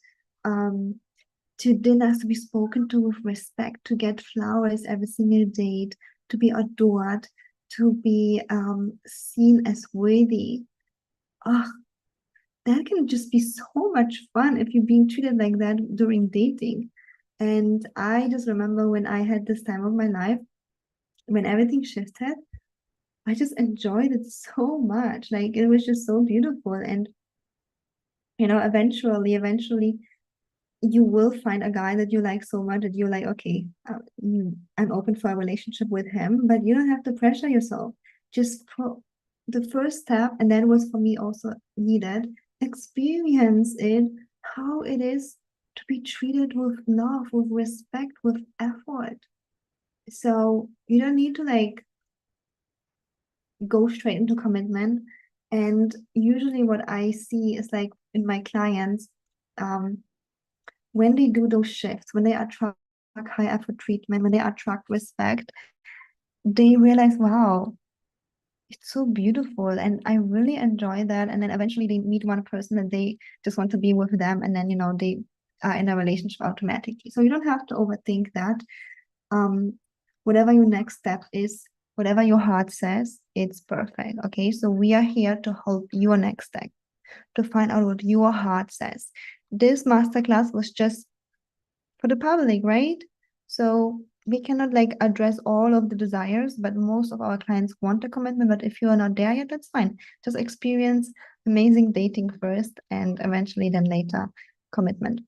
to dinners, to be spoken to with respect, to get flowers every single date, to be adored, to be seen as worthy. Oh, that can just be so much fun if you're being treated like that during dating. And I just remember when I had this time of my life, when everything shifted, I just enjoyed it so much. Like it was just so beautiful. And eventually you will find a guy that you like so much that you're like, okay, I'm open for a relationship with him, but you don't have to pressure yourself. Just the first step, and that was for me also needed, experience it, how it is to be treated with love, with respect, with effort. So you don't need to like go straight into commitment. And usually what I see is like in my clients, when they do those shifts, when they attract high effort treatment, when they attract respect, they realize, wow, it's so beautiful. And I really enjoy that. And then eventually they meet one person and they just want to be with them. And then, they are in a relationship automatically. So you don't have to overthink that. Um, Whatever your next step is, whatever your heart says, it's perfect. Okay. So we are here to help your next step, to find out what your heart says. This masterclass was just for the public, right? So we cannot like address all of the desires, but most of our clients want a commitment. But if you are not there yet, that's fine. Just experience amazing dating first and eventually then later commitment.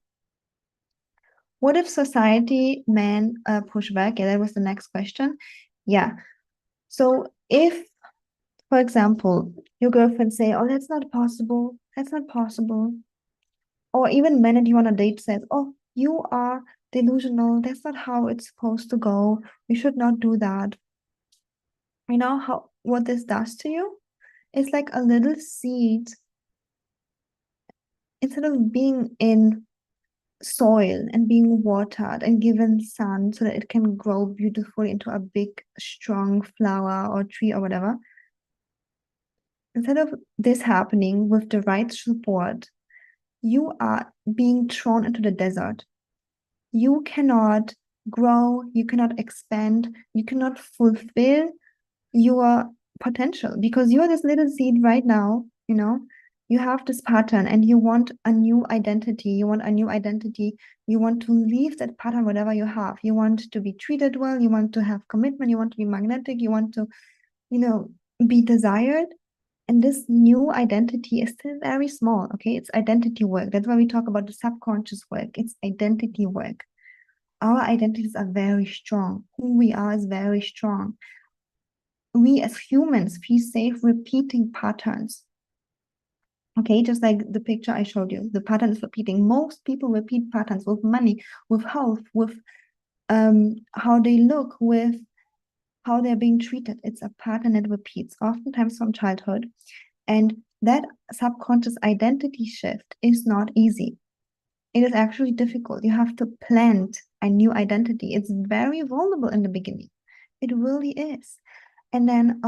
What if society men push back? Yeah, that was the next question. Yeah. So if, for example, your girlfriend say, "Oh, that's not possible. That's not possible." Or even men that you on a date says, "Oh, you are delusional. That's not how it's supposed to go. You should not do that." You know how what this does to you? It's like a little seed. Instead of being in soil and being watered and given sun so that it can grow beautifully into a big, strong flower or tree or whatever, instead of this happening with the right support, you are being thrown into the desert. You cannot grow, you cannot expand, you cannot fulfill your potential because you're this little seed right now, you have this pattern and you want a new identity. You want a new identity. You want to leave that pattern, whatever you have. You want to be treated well. You want to have commitment. You want to be magnetic. You want to, be desired. And this new identity is still very small. Okay. It's identity work. That's why we talk about the subconscious work. It's identity work. Our identities are very strong. Who we are is very strong. We as humans feel safe repeating patterns. Okay, just like the picture I showed you, the pattern is repeating. Most people repeat patterns with money, with health, with how they look, with how they're being treated. It's a pattern that repeats, oftentimes from childhood. And that subconscious identity shift is not easy. It is actually difficult. You have to plant a new identity. It's very vulnerable in the beginning. It really is. And then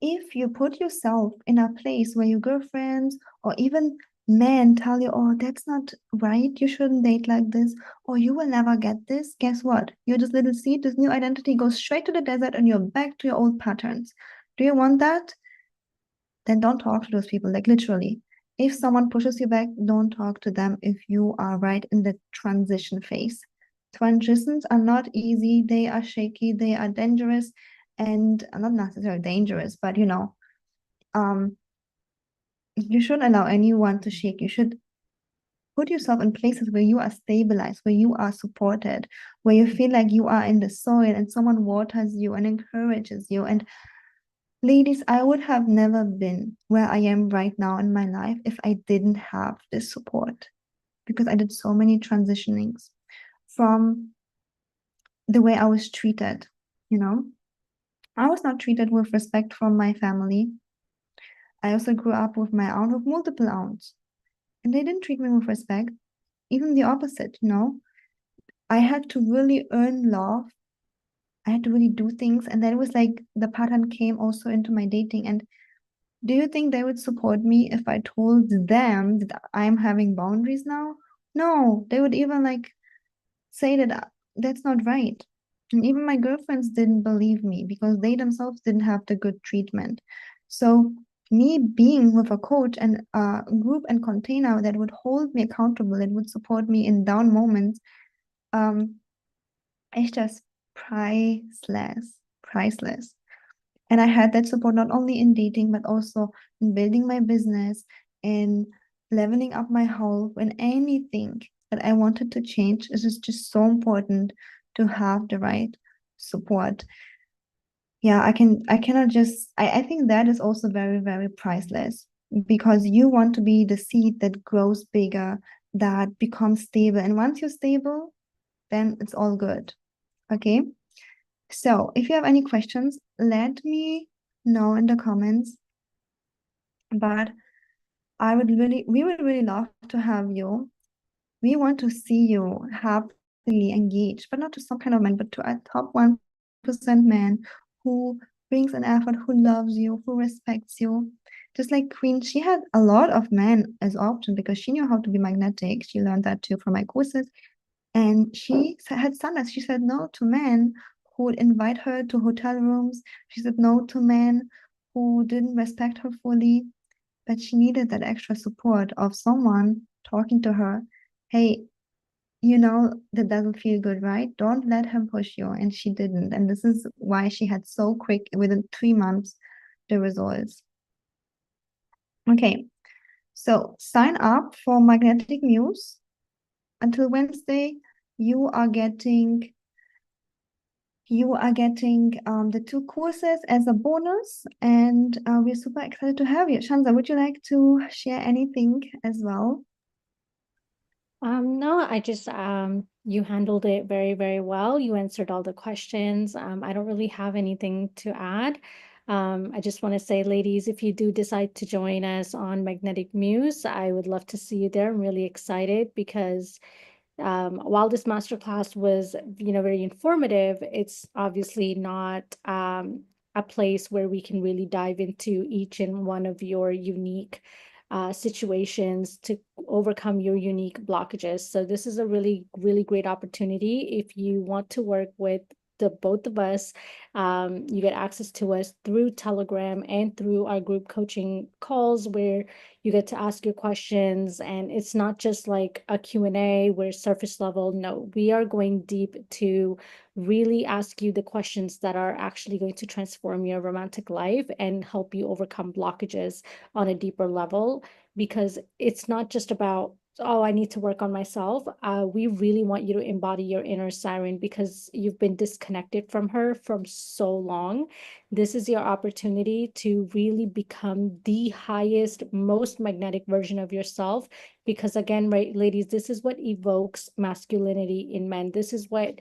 if you put yourself in a place where your girlfriends or even men tell you, "Oh, that's not right, you shouldn't date like this, or you will never get this," guess what? You're this little seed, this new identity goes straight to the desert and you're back to your old patterns. Do you want that? Then don't talk to those people, like literally. If someone pushes you back, don't talk to them if you are right in the transition phase. Transitions are not easy, they are shaky, they are dangerous, and not necessarily dangerous, but you shouldn't allow anyone to shake. You should put yourself in places where you are stabilized, where you are supported, where you feel like you are in the soil and someone waters you and encourages you. And ladies, I would have never been where I am right now in my life if I didn't have this support, because I did so many transitionings from the way I was treated, you know. I was not treated with respect from my family. I also grew up with my aunt, with multiple aunts, and they didn't treat me with respect. Even the opposite, I had to really earn love. I had to really do things. And that was like the pattern came also into my dating. And do you think they would support me if I told them that I'm having boundaries now? No, they would even like say that that's not right. And even my girlfriends didn't believe me because they themselves didn't have the good treatment. So me being with a coach and a group and container that would hold me accountable, it would support me in down moments, um, it's just priceless, priceless. And I had that support not only in dating, but also in building my business and leveling up my health and anything that I wanted to change. It is just so important to have the right support. Yeah, I cannot just, I think that is also very, very priceless because you want to be the seed that grows bigger, that becomes stable. And once you're stable, then it's all good. Okay. So if you have any questions, let me know in the comments. But we would really love to have you. We want to see you happily engaged, but not to some kind of man, but to a top 1% man who brings an effort, who loves you, who respects you. Just like Queen, she had a lot of men as option because she knew how to be magnetic. She learned that too from my courses. And she had standards. She said no to men who would invite her to hotel rooms. She said no to men who didn't respect her fully. But she needed that extra support of someone talking to her. Hey, that doesn't feel good, right? Don't let him push you. And she didn't. And this is why she had so quick, within 3 months, the results. Okay, so sign up for Magnetic Muse. Until Wednesday, you are getting the 2 courses as a bonus, and we're super excited to have you. Shanza, would you like to share anything as well? No, I just you handled it very, very well. You answered all the questions. I don't really have anything to add. I just want to say, ladies, if you do decide to join us on Magnetic Muse, I would love to see you there. I'm really excited because while this masterclass was, very informative, it's obviously not a place where we can really dive into each and one of your unique situations to overcome your unique blockages. So this is a really, really great opportunity. If you want to work with the both of us, you get access to us through Telegram and through our group coaching calls where you get to ask your questions, and it's not just like a Q&A where surface level. No, we are going deep to really ask you the questions that are actually going to transform your romantic life and help you overcome blockages on a deeper level, because it's not just about, oh, I need to work on myself. We really want you to embody your inner siren because you've been disconnected from her from so long. This is your opportunity to really become the highest, most magnetic version of yourself. Because again, right, ladies, this is what evokes masculinity in men. This is what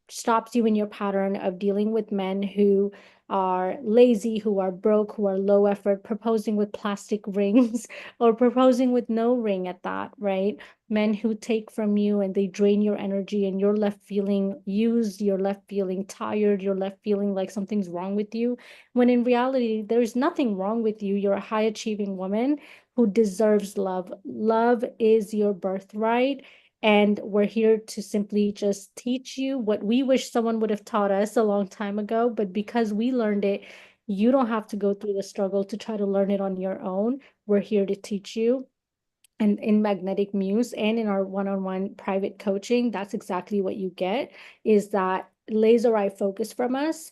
stops you in your pattern of dealing with men who are lazy, who are broke, who are low effort, proposing with plastic rings or proposing with no ring at that, right? Men who take from you and they drain your energy and you're left feeling used, you're left feeling tired, you're left feeling like something's wrong with you, when in reality, there's nothing wrong with you. You're a high achieving woman who deserves love. Love is your birthright. And we're here to simply just teach you what we wish someone would have taught us a long time ago. But because we learned it, you don't have to go through the struggle to try to learn it on your own. We're here to teach you. And in Magnetic Muse and in our one-on-one private coaching, that's exactly what you get, is that laser eye focus from us,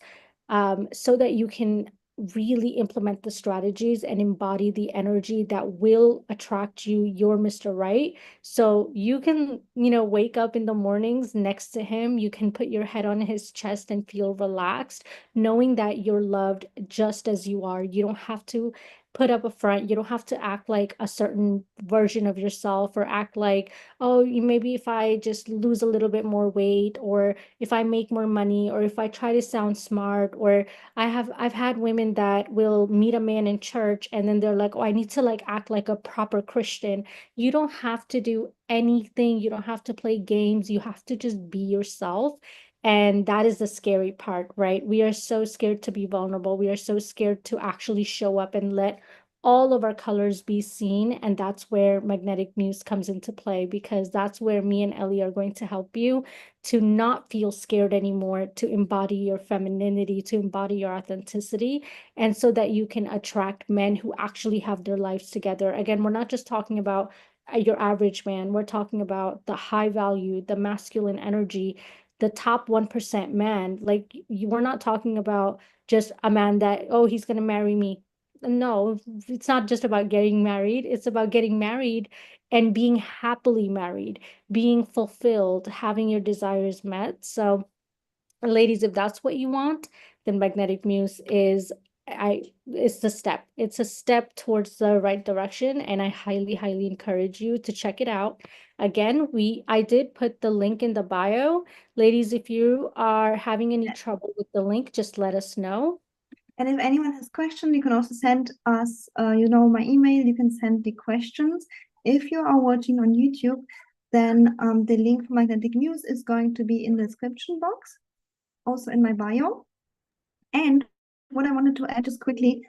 so that you can really implement the strategies and embody the energy that will attract you your Mr. Right. So you can, wake up in the mornings next to him. You can put your head on his chest and feel relaxed, knowing that you're loved just as you are. You don't have to put up a front. You don't have to act like a certain version of yourself or act like, oh, maybe if I just lose a little bit more weight, or if I make more money, or if I try to sound smart, or I've had women that will meet a man in church and then they're like, oh, I need to like act like a proper Christian. You don't have to do anything. You don't have to play games. You have to just be yourself. And that is the scary part, right? We are so scared to be vulnerable. We are so scared to actually show up and let all of our colors be seen. And that's where Magnetic Muse comes into play, because that's where me and Ellie are going to help you to not feel scared anymore, to embody your femininity, to embody your authenticity, and so that you can attract men who actually have their lives together. Again, we're not just talking about your average man, we're talking about the high value, the masculine energy, the top 1% man. Like, we're not talking about just a man that, oh, he's going to marry me. No, it's not just about getting married. It's about getting married and being happily married, being fulfilled, having your desires met. So, ladies, if that's what you want, then Magnetic Muse it's the step. It's a step towards the right direction, and I highly, highly encourage you to check it out. Again, I did put the link in the bio. Ladies, if you are having any trouble with the link, just let us know. And if anyone has questions, you can also send us, my email. You can send the questions. If you are watching on YouTube, then the link for Magnetic Muse is going to be in the description box, also in my bio. And what I wanted to add just quickly,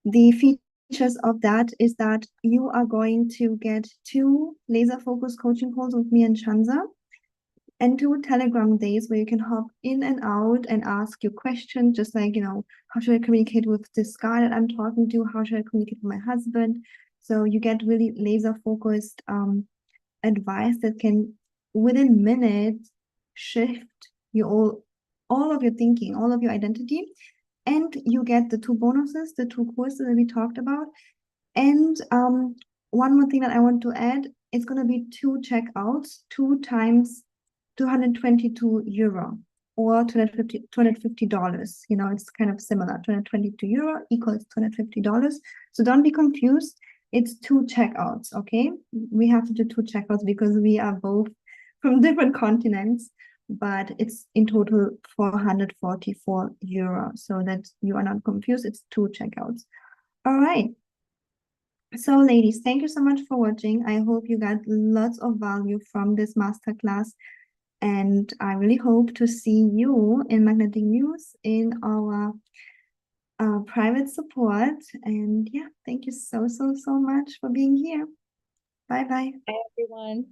the features of that is that you are going to get 2 laser focused coaching calls with me and Shanza, and 2 Telegram days where you can hop in and out and ask your questions, just like, how should I communicate with this guy that I'm talking to? How should I communicate with my husband? So you get really laser focused advice that can, within minutes, shift all of your thinking, all of your identity. And you get the 2 bonuses, the 2 courses that we talked about. And one more thing that I want to add, it's going to be 2 checkouts, 2 times 222 euro or $250. It's kind of similar. 222 euro equals $250. So don't be confused. It's 2 checkouts, okay? We have to do 2 checkouts because we are both from different continents, but it's in total 444 euro. So that you are not confused, it's 2 checkouts. All right. So ladies, thank you so much for watching. I hope you got lots of value from this masterclass. And I really hope to see you in Magnetic Muse in our private support. And yeah, thank you so, so, so much for being here. Bye bye. Bye, everyone.